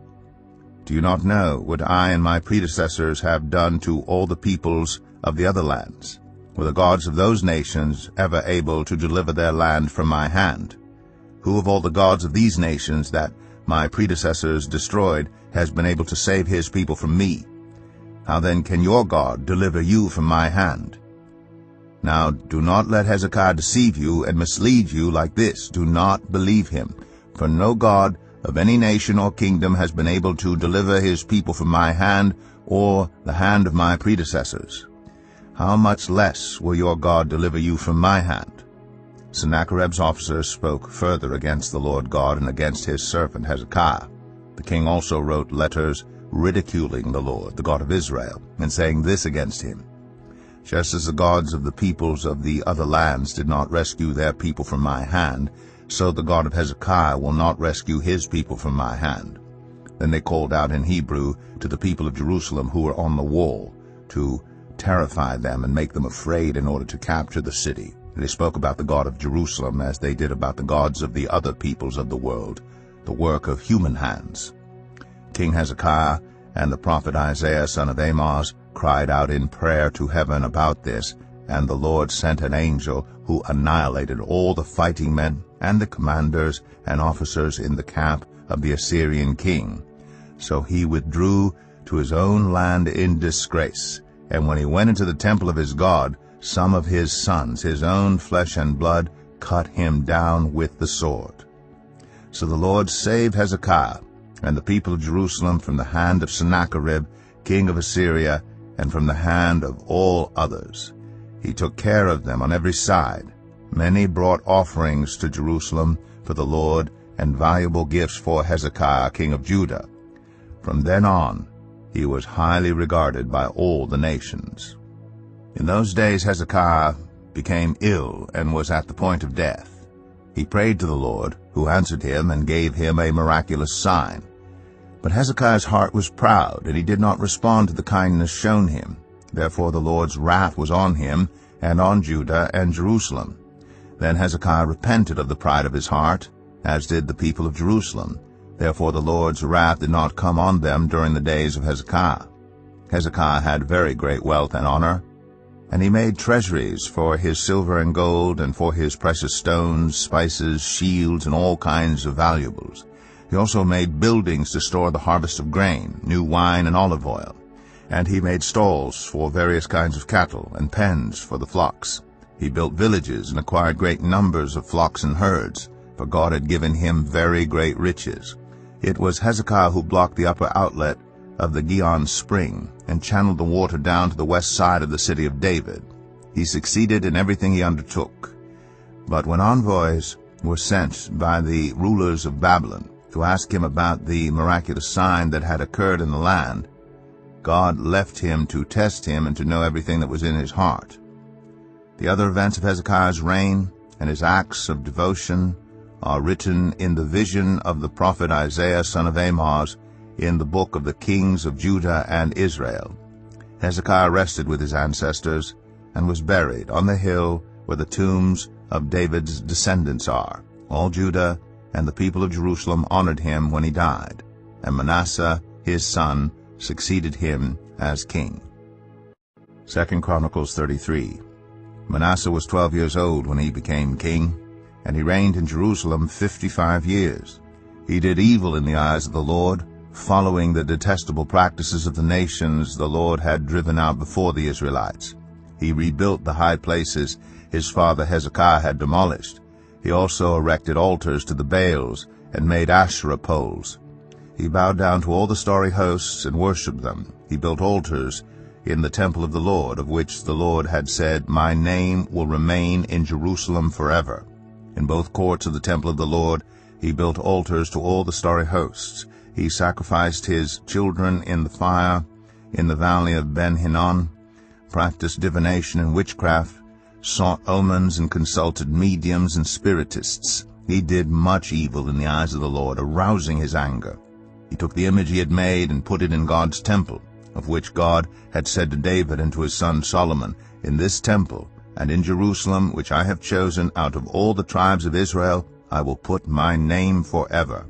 Do you not know what I and my predecessors have done to all the peoples of the other lands? Were the gods of those nations ever able to deliver their land from my hand? Who of all the gods of these nations that my predecessors destroyed has been able to save his people from me? How then can your God deliver you from my hand? Now do not let Hezekiah deceive you and mislead you like this. Do not believe him, for no God of any nation or kingdom has been able to deliver his people from my hand or the hand of my predecessors. How much less will your God deliver you from my hand? Sennacherib's officers spoke further against the Lord God and against his servant Hezekiah. The king also wrote letters ridiculing the Lord, the God of Israel, and saying this against him: "Just as the gods of the peoples of the other lands did not rescue their people from my hand, so the God of Hezekiah will not rescue his people from my hand." Then they called out in Hebrew to the people of Jerusalem who were on the wall to terrify them and make them afraid in order to capture the city. They spoke about the God of Jerusalem as they did about the gods of the other peoples of the world, the work of human hands. King Hezekiah and the prophet Isaiah, son of Amoz, cried out in prayer to heaven about this, and the Lord sent an angel who annihilated all the fighting men and the commanders and officers in the camp of the Assyrian king. So he withdrew to his own land in disgrace, and when he went into the temple of his God, some of his sons, his own flesh and blood, cut him down with the sword. So the Lord saved Hezekiah and the people of Jerusalem from the hand of Sennacherib, king of Assyria, and from the hand of all others. He took care of them on every side. Many brought offerings to Jerusalem for the Lord and valuable gifts for Hezekiah, king of Judah. From then on, he was highly regarded by all the nations. In those days Hezekiah became ill and was at the point of death. He prayed to the Lord, who answered him and gave him a miraculous sign. But Hezekiah's heart was proud, and he did not respond to the kindness shown him. Therefore the Lord's wrath was on him, and on Judah and Jerusalem. Then Hezekiah repented of the pride of his heart, as did the people of Jerusalem. Therefore the Lord's wrath did not come on them during the days of Hezekiah. Hezekiah had very great wealth and honor, and he made treasuries for his silver and gold, and for his precious stones, spices, shields, and all kinds of valuables. He also made buildings to store the harvest of grain, new wine, and olive oil. And he made stalls for various kinds of cattle, and pens for the flocks. He built villages and acquired great numbers of flocks and herds, for God had given him very great riches. It was Hezekiah who blocked the upper outlet of the Gihon spring, and channeled the water down to the west side of the city of David. He succeeded in everything he undertook. But when envoys were sent by the rulers of Babylon to ask him about the miraculous sign that had occurred in the land, God left him to test him and to know everything that was in his heart. The other events of Hezekiah's reign and his acts of devotion are written in the vision of the prophet Isaiah son of Amoz in the book of the kings of Judah and Israel. Hezekiah rested with his ancestors and was buried on the hill where the tombs of David's descendants are. All Judah and the people of Jerusalem honored him when he died, and Manasseh his son succeeded him as king. 2 Chronicles 33. Manasseh was 12 years old when he became king, and he reigned in Jerusalem 55 years. He did evil in the eyes of the Lord, following the detestable practices of the nations the Lord had driven out before the Israelites. He rebuilt the high places his father Hezekiah had demolished. He also erected altars to the Baals and made Asherah poles. He bowed down to all the starry hosts and worshipped them. He built altars in the temple of the Lord, of which the Lord had said, "My name will remain in Jerusalem forever." In both courts of the temple of the Lord he built altars to all the starry hosts. He sacrificed his children in the fire in the valley of Ben-Hinnom, practiced divination and witchcraft, sought omens, and consulted mediums and spiritists. He did much evil in the eyes of the Lord, arousing his anger. He took the image he had made and put it in God's temple, of which God had said to David and to his son Solomon, "In this temple and in Jerusalem, which I have chosen out of all the tribes of Israel, I will put my name forever.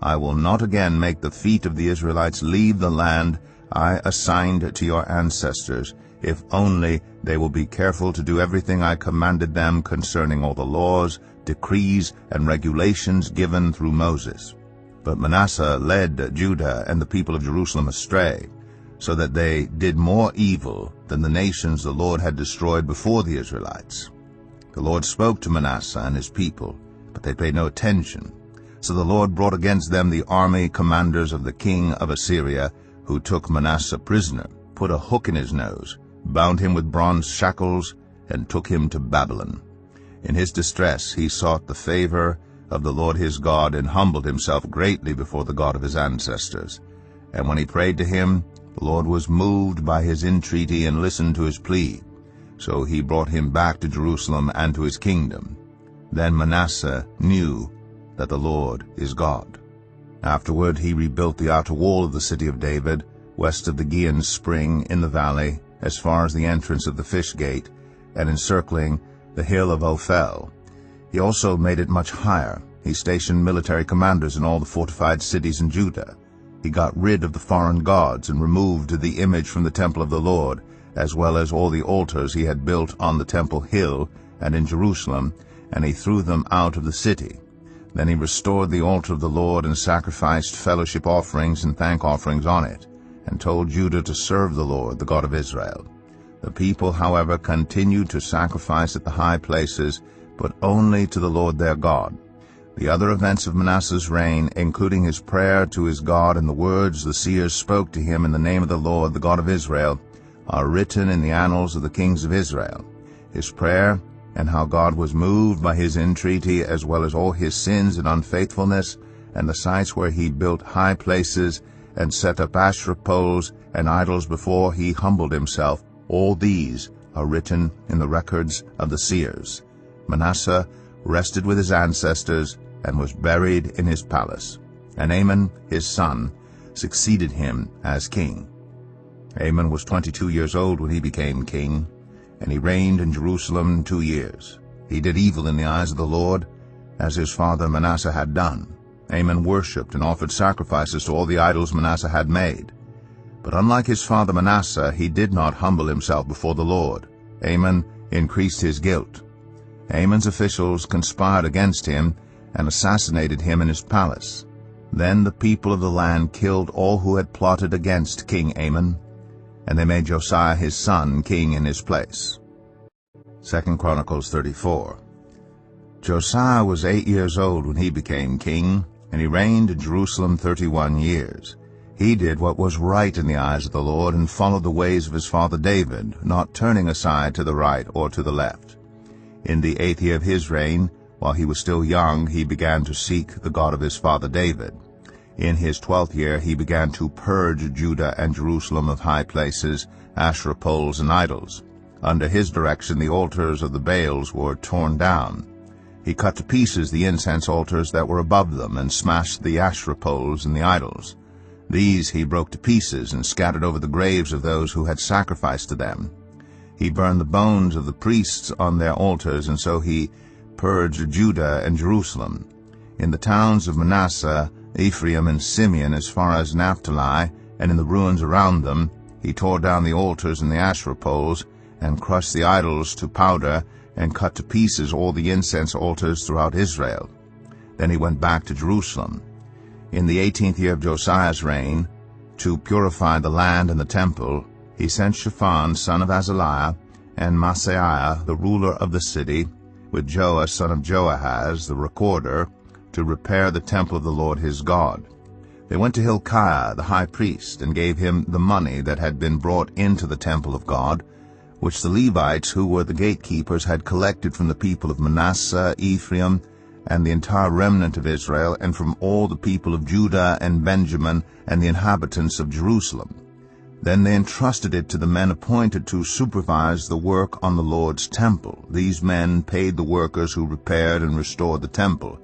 I will not again make the feet of the Israelites leave the land I assigned to your ancestors, if only they will be careful to do everything I commanded them concerning all the laws, decrees, and regulations given through Moses." But Manasseh led Judah and the people of Jerusalem astray, so that they did more evil than the nations the Lord had destroyed before the Israelites. The Lord spoke to Manasseh and his people, but they paid no attention. So the Lord brought against them the army commanders of the king of Assyria, who took Manasseh prisoner, put a hook in his nose, bound him with bronze shackles, and took him to Babylon. In his distress he sought the favor of the Lord his God, and humbled himself greatly before the God of his ancestors. And when he prayed to him, the Lord was moved by his entreaty and listened to his plea. So he brought him back to Jerusalem and to his kingdom. Then Manasseh knew that the Lord is God. Afterward he rebuilt the outer wall of the city of David, west of the Gihon spring in the valley, as far as the entrance of the fish gate, and encircling the hill of Ophel. He also made it much higher. He stationed military commanders in all the fortified cities in Judah. He got rid of the foreign gods and removed the image from the temple of the Lord, as well as all the altars he had built on the temple hill and in Jerusalem, and he threw them out of the city. Then he restored the altar of the Lord and sacrificed fellowship offerings and thank offerings on it, and told Judah to serve the Lord, the God of Israel. The people, however, continued to sacrifice at the high places, but only to the Lord their God. The other events of Manasseh's reign, including his prayer to his God and the words the seers spoke to him in the name of the Lord, the God of Israel, are written in the annals of the kings of Israel. His prayer, and how God was moved by his entreaty, as well as all his sins and unfaithfulness, and the sites where he built high places and set up Asherah poles and idols before he humbled himself, all these are written in the records of the seers. Manasseh rested with his ancestors and was buried in his palace. And Amon, his son, succeeded him as king. Amon was 22 years old when he became king, and he reigned in Jerusalem 2 years. He did evil in the eyes of the Lord, as his father Manasseh had done. Amon worshipped and offered sacrifices to all the idols Manasseh had made. But unlike his father Manasseh, he did not humble himself before the Lord. Amon increased his guilt. Amon's officials conspired against him and assassinated him in his palace. Then the people of the land killed all who had plotted against King Amon, and they made Josiah his son king in his place. 2 Chronicles 34. Josiah was 8 years old when he became king, and he reigned in Jerusalem 31 years. He did what was right in the eyes of the Lord and followed the ways of his father David, not turning aside to the right or to the left. In the 8th year of his reign, while he was still young, he began to seek the God of his father David. In his 12th year he began to purge Judah and Jerusalem of high places, Asherah poles, and idols. Under his direction the altars of the Baals were torn down. He cut to pieces the incense altars that were above them, and smashed the Asherah poles and the idols. These he broke to pieces and scattered over the graves of those who had sacrificed to them. He burned the bones of the priests on their altars, and so he purged Judah and Jerusalem. In the towns of Manasseh, Ephraim, and Simeon, as far as Naphtali, and in the ruins around them, he tore down the altars and the Asherah poles, and crushed the idols to powder, and cut to pieces all the incense altars throughout Israel. Then he went back to Jerusalem. In the 18th year of Josiah's reign, to purify the land and the temple, he sent Shaphan son of Azaliah, and Maaseiah the ruler of the city, with Joah son of Joahaz the recorder, to repair the temple of the Lord his God. They went to Hilkiah the high priest, and gave him the money that had been brought into the temple of God, which the Levites, who were the gatekeepers, had collected from the people of Manasseh, Ephraim, and the entire remnant of Israel, and from all the people of Judah and Benjamin, and the inhabitants of Jerusalem. Then they entrusted it to the men appointed to supervise the work on the Lord's temple. These men paid the workers who repaired and restored the temple.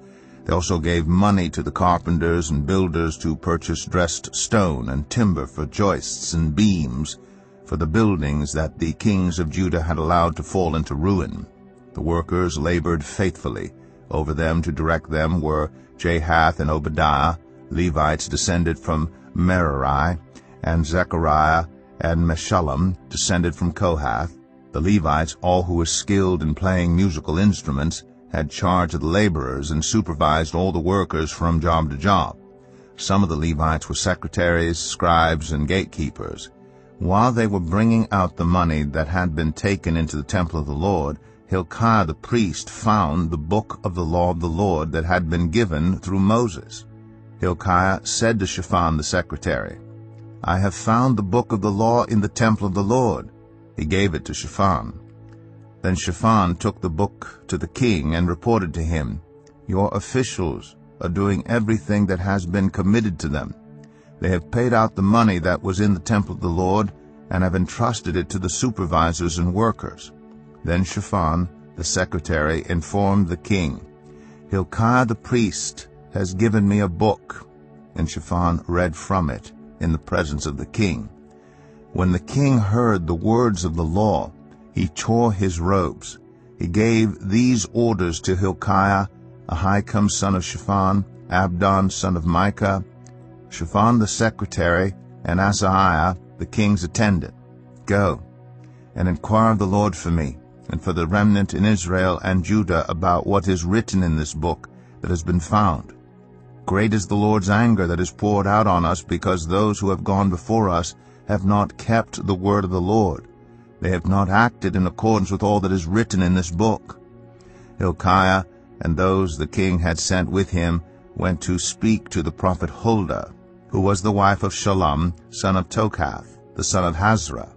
They also gave money to the carpenters and builders to purchase dressed stone and timber for joists and beams, for the buildings that the kings of Judah had allowed to fall into ruin. The workers labored faithfully. Over them to direct them were Jahath and Obadiah, Levites descended from Merari, and Zechariah and Meshullam descended from Kohath. The Levites, all who were skilled in playing musical instruments, had charge of the laborers and supervised all the workers from job to job. Some of the Levites were secretaries, scribes, and gatekeepers. While they were bringing out the money that had been taken into the temple of the Lord, Hilkiah the priest found the book of the law of the Lord that had been given through Moses. Hilkiah said to Shaphan the secretary, "I have found the book of the law in the temple of the Lord." He gave it to Shaphan. Then Shaphan took the book to the king and reported to him, "Your officials are doing everything that has been committed to them. They have paid out the money that was in the temple of the Lord and have entrusted it to the supervisors and workers." Then Shaphan, the secretary, informed the king, "Hilkiah the priest has given me a book." And Shaphan read from it in the presence of the king. When the king heard the words of the law, he tore his robes. He gave these orders to Hilkiah, Ahikam son of Shaphan, Abdon son of Micah, Shaphan the secretary, and Asaiah the king's attendant. "Go and inquire of the Lord for me, and for the remnant in Israel and Judah about what is written in this book that has been found. Great is the Lord's anger that is poured out on us, because those who have gone before us have not kept the word of the Lord. They have not acted in accordance with all that is written in this book." Hilkiah and those the king had sent with him went to speak to the prophet Huldah, who was the wife of Shallum, son of Tokath, the son of Hazra,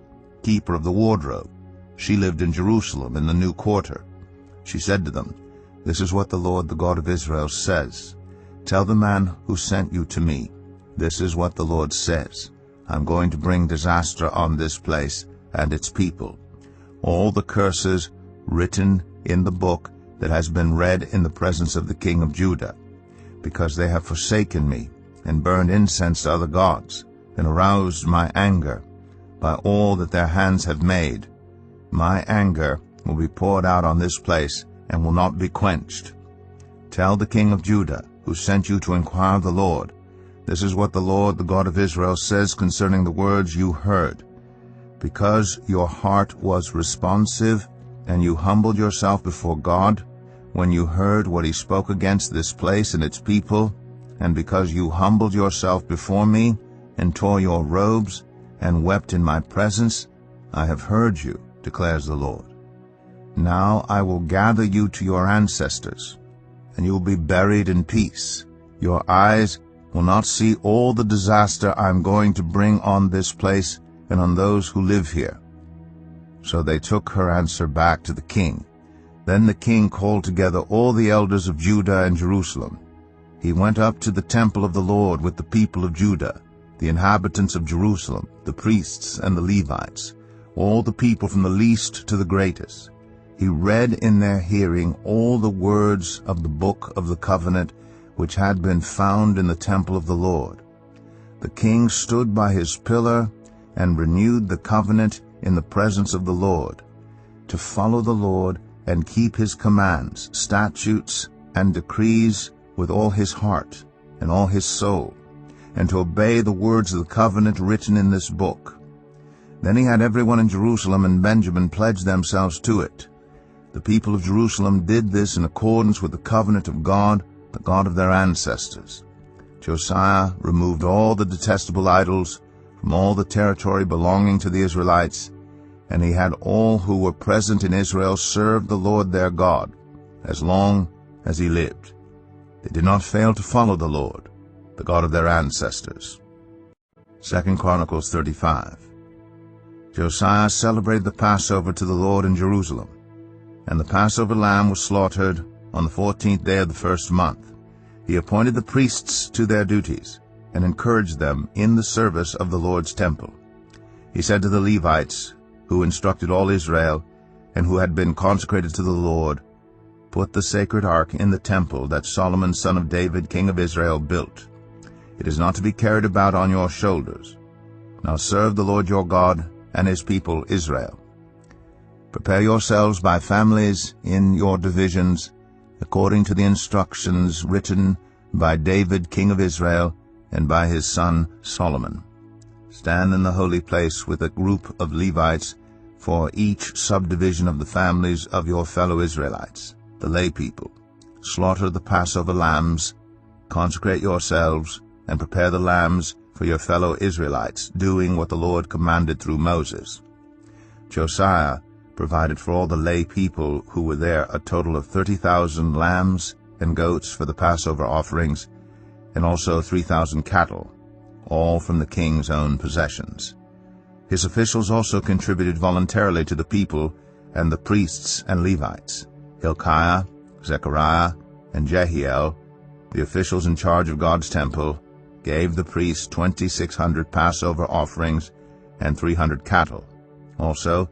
keeper of the wardrobe. She lived in Jerusalem in the new quarter. She said to them, "This is what the Lord, the God of Israel, says. Tell the man who sent you to me, this is what the Lord says. I'm going to bring disaster on this place and its people. All the curses written in the book that has been read in the presence of the king of Judah, because they have forsaken me and burned incense to other gods, and aroused my anger by all that their hands have made. My anger will be poured out on this place, and will not be quenched. Tell the king of Judah, who sent you to inquire of the Lord, this is what the Lord, the God of Israel, says concerning the words you heard. Because your heart was responsive, and you humbled yourself before God, when you heard what he spoke against this place and its people, and because you humbled yourself before me, and tore your robes, and wept in my presence, I have heard you, declares the Lord. Now I will gather you to your ancestors, and you will be buried in peace. Your eyes will not see all the disaster I am going to bring on this place and on those who live here. So they took her answer back to the king. Then the king called together all the elders of Judah and Jerusalem. He went up to the temple of the Lord with the people of Judah, the inhabitants of Jerusalem, the priests and the Levites, all the people from the least to the greatest. He read in their hearing all the words of the book of the covenant which had been found in the temple of the Lord. The king stood by his pillar and renewed the covenant in the presence of the Lord, to follow the Lord and keep his commands, statutes, and decrees with all his heart and all his soul, and to obey the words of the covenant written in this book. Then he had everyone in Jerusalem and Benjamin pledge themselves to it. The people of Jerusalem did this in accordance with the covenant of God, the God of their ancestors. Josiah removed all the detestable idols from all the territory belonging to the Israelites, and he had all who were present in Israel serve the Lord their God as long as he lived. They did not fail to follow the Lord, the God of their ancestors. 2 Chronicles 35. Josiah celebrated the Passover to the Lord in Jerusalem, and the Passover lamb was slaughtered on the 14th day of the first month. He appointed the priests to their duties, and encouraged them in the service of the Lord's temple. He said to the Levites, who instructed all Israel, and who had been consecrated to the Lord, "Put the sacred ark in the temple that Solomon son of David, king of Israel, built. It is not to be carried about on your shoulders. Now serve the Lord your God and his people Israel. Prepare yourselves by families in your divisions, according to the instructions written by David king of Israel and by his son Solomon. Stand in the holy place with a group of Levites for each subdivision of the families of your fellow Israelites, the lay people. Slaughter the Passover lambs, consecrate yourselves, and prepare the lambs for your fellow Israelites, doing what the Lord commanded through Moses." Josiah provided for all the lay people who were there a total of 30,000 lambs and goats for the Passover offerings, and also 3,000 cattle, all from the king's own possessions. His officials also contributed voluntarily to the people and the priests and Levites. Hilkiah, Zechariah, and Jehiel, the officials in charge of God's temple, gave the priests 2,600 Passover offerings and 300 cattle. Also,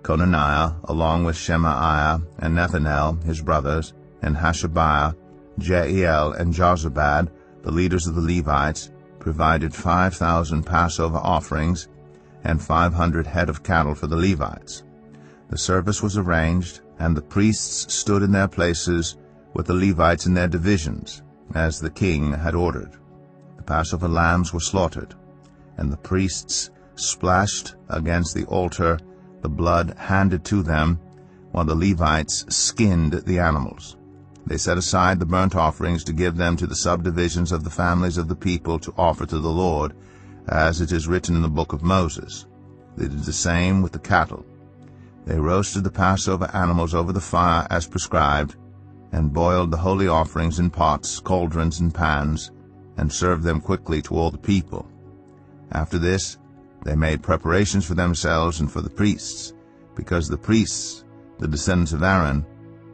Conaniah, along with Shemaiah and Nethanel, his brothers, and Hashabiah, Jeiel, and Jozabad, the leaders of the Levites, provided 5,000 Passover offerings and 500 head of cattle for the Levites. The service was arranged, and the priests stood in their places with the Levites in their divisions, as the king had ordered. The Passover lambs were slaughtered, and the priests splashed against the altar the blood handed to them, while the Levites skinned the animals. They set aside the burnt offerings to give them to the subdivisions of the families of the people to offer to the Lord, as it is written in the book of Moses. They did the same with the cattle. They roasted the Passover animals over the fire as prescribed, and boiled the holy offerings in pots, cauldrons, and pans, and served them quickly to all the people. After this, they made preparations for themselves and for the priests, because the priests, the descendants of Aaron,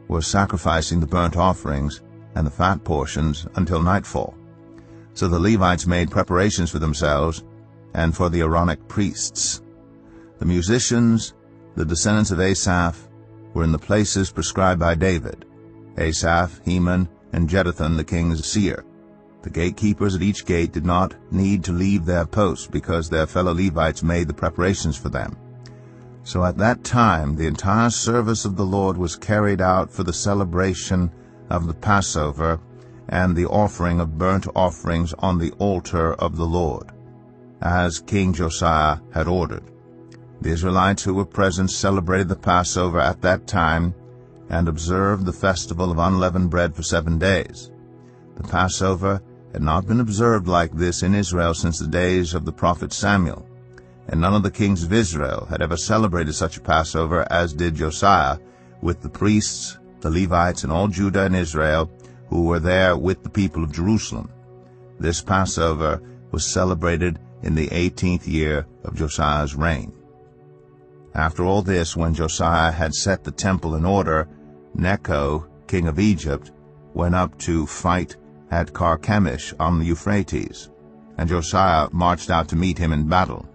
were sacrificing the burnt offerings and the fat portions until nightfall. So the Levites made preparations for themselves and for the Aaronic priests. The musicians, the descendants of Asaph, were in the places prescribed by David: Asaph, Heman, and Jeduthun the king's seer. The gatekeepers at each gate did not need to leave their posts because their fellow Levites made the preparations for them. So at that time the entire service of the Lord was carried out for the celebration of the Passover and the offering of burnt offerings on the altar of the Lord, as King Josiah had ordered. The Israelites who were present celebrated the Passover at that time and observed the festival of unleavened bread for 7 days. The Passover had not been observed like this in Israel since the days of the prophet Samuel, and none of the kings of Israel had ever celebrated such a Passover as did Josiah, with the priests, the Levites, and all Judah and Israel who were there with the people of Jerusalem. This Passover was celebrated in the 18th year of Josiah's reign. After all this, when Josiah had set the temple in order, Necho, king of Egypt, went up to fight at Carchemish on the Euphrates, and Josiah marched out to meet him in battle.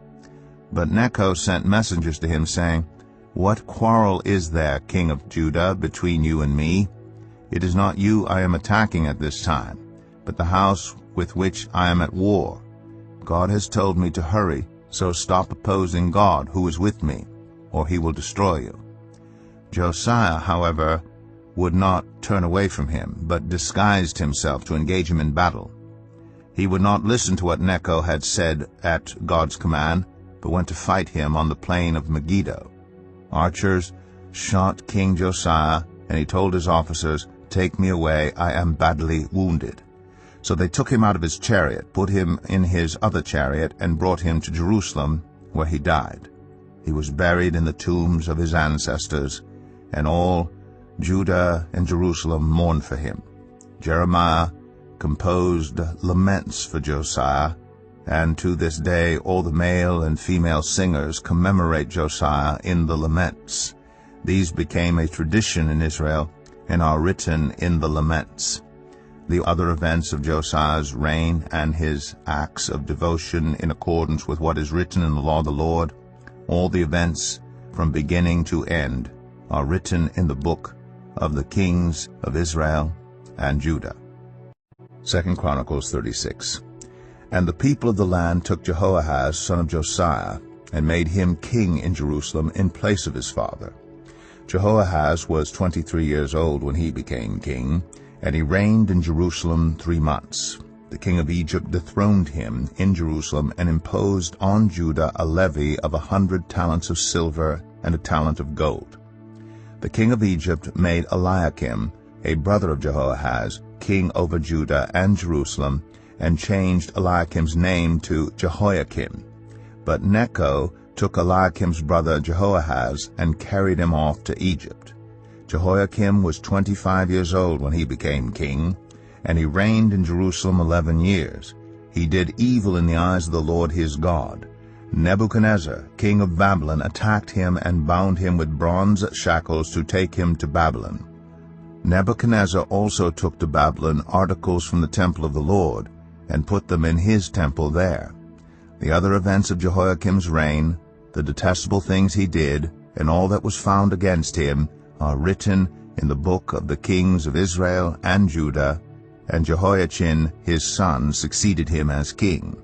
But Necho sent messengers to him, saying, "What quarrel is there, king of Judah, between you and me? It is not you I am attacking at this time, but the house with which I am at war. God has told me to hurry, so stop opposing God, who is with me, or he will destroy you." Josiah, however, would not turn away from him, but disguised himself to engage him in battle. He would not listen to what Necho had said at God's command, but went to fight him on the plain of Megiddo. Archers shot King Josiah, and he told his officers, "Take me away, I am badly wounded." So they took him out of his chariot, put him in his other chariot, and brought him to Jerusalem, where he died. He was buried in the tombs of his ancestors, and all Judah and Jerusalem mourned for him. Jeremiah composed laments for Josiah, and to this day all the male and female singers commemorate Josiah in the laments. These became a tradition in Israel and are written in the laments. The other events of Josiah's reign and his acts of devotion in accordance with what is written in the law of the Lord, all the events from beginning to end, are written in the book of the kings of Israel and Judah. 2 Chronicles 36. And the people of the land took Jehoahaz, son of Josiah, and made him king in Jerusalem in place of his father. Jehoahaz was 23 years old when he became king, and he reigned in Jerusalem 3 months. The king of Egypt dethroned him in Jerusalem and imposed on Judah a levy of 100 talents of silver and a talent of gold. The king of Egypt made Eliakim, a brother of Jehoahaz, king over Judah and Jerusalem, and changed Eliakim's name to Jehoiakim. But Necho took Eliakim's brother Jehoahaz and carried him off to Egypt. Jehoiakim was 25 years old when he became king, and he reigned in Jerusalem 11 years. He did evil in the eyes of the Lord his God. Nebuchadnezzar, king of Babylon, attacked him and bound him with bronze shackles to take him to Babylon. Nebuchadnezzar also took to Babylon articles from the temple of the Lord, and put them in his temple there. The other events of Jehoiakim's reign, the detestable things he did, and all that was found against him, are written in the book of the kings of Israel and Judah, and Jehoiachin his son succeeded him as king.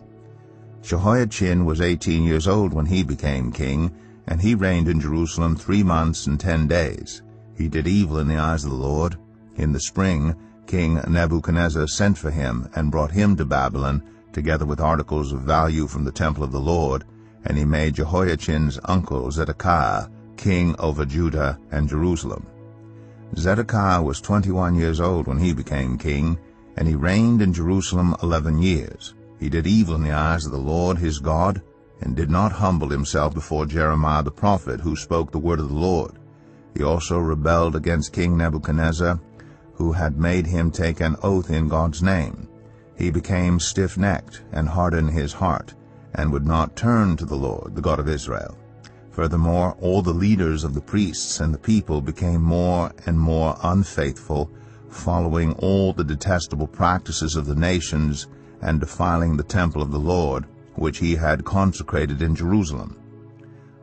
Jehoiachin was 18 years old when he became king, and he reigned in Jerusalem 3 months and 10 days. He did evil in the eyes of the Lord. In the spring, King Nebuchadnezzar sent for him and brought him to Babylon, together with articles of value from the temple of the Lord, and he made Jehoiachin's uncle Zedekiah king over Judah and Jerusalem. Zedekiah was 21 years old when he became king, and he reigned in Jerusalem 11 years. He did evil in the eyes of the Lord his God, and did not humble himself before Jeremiah the prophet, who spoke the word of the Lord. He also rebelled against King Nebuchadnezzar, who had made him take an oath in God's name. He became stiff-necked and hardened his heart, and would not turn to the Lord, the God of Israel. Furthermore, all the leaders of the priests and the people became more and more unfaithful, following all the detestable practices of the nations and defiling the temple of the Lord, which he had consecrated in Jerusalem.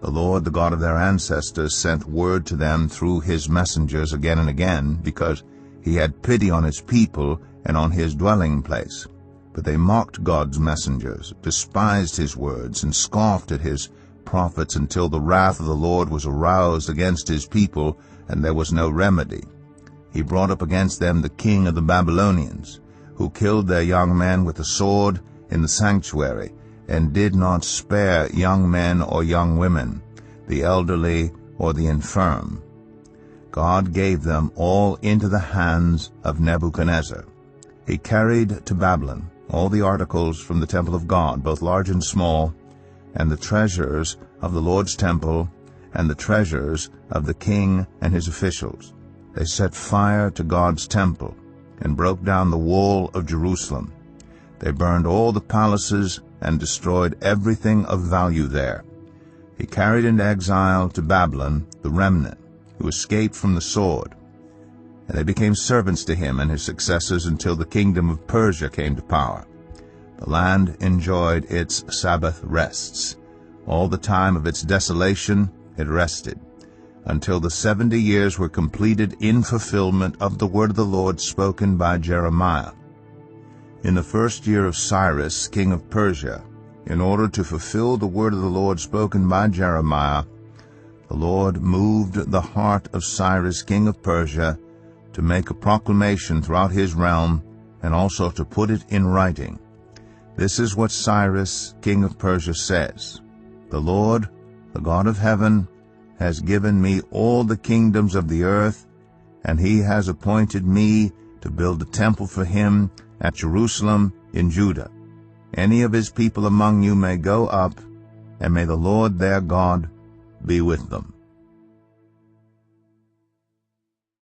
The Lord, the God of their ancestors, sent word to them through his messengers again and again, because he had pity on his people and on his dwelling place. But they mocked God's messengers, despised his words, and scoffed at his prophets until the wrath of the Lord was aroused against his people, and there was no remedy. He brought up against them the king of the Babylonians, who killed their young men with the sword in the sanctuary, and did not spare young men or young women, the elderly or the infirm. God gave them all into the hands of Nebuchadnezzar. He carried to Babylon all the articles from the temple of God, both large and small, and the treasures of the Lord's temple, and the treasures of the king and his officials. They set fire to God's temple, and broke down the wall of Jerusalem. They burned all the palaces and destroyed everything of value there. He carried into exile to Babylon the remnant who escaped from the sword, and they became servants to him and his successors until the kingdom of Persia came to power. The land enjoyed its Sabbath rests. All the time of its desolation it rested, until the 70 years were completed in fulfillment of the word of the Lord spoken by Jeremiah. In the first year of Cyrus, king of Persia, in order to fulfill the word of the Lord spoken by Jeremiah, the Lord moved the heart of Cyrus, king of Persia, to make a proclamation throughout his realm, and also to put it in writing. This is what Cyrus, king of Persia, says: "The Lord, the God of heaven, has given me all the kingdoms of the earth, and he has appointed me to build a temple for him at Jerusalem in Judah. Any of his people among you may go up, and may the Lord their God be with them."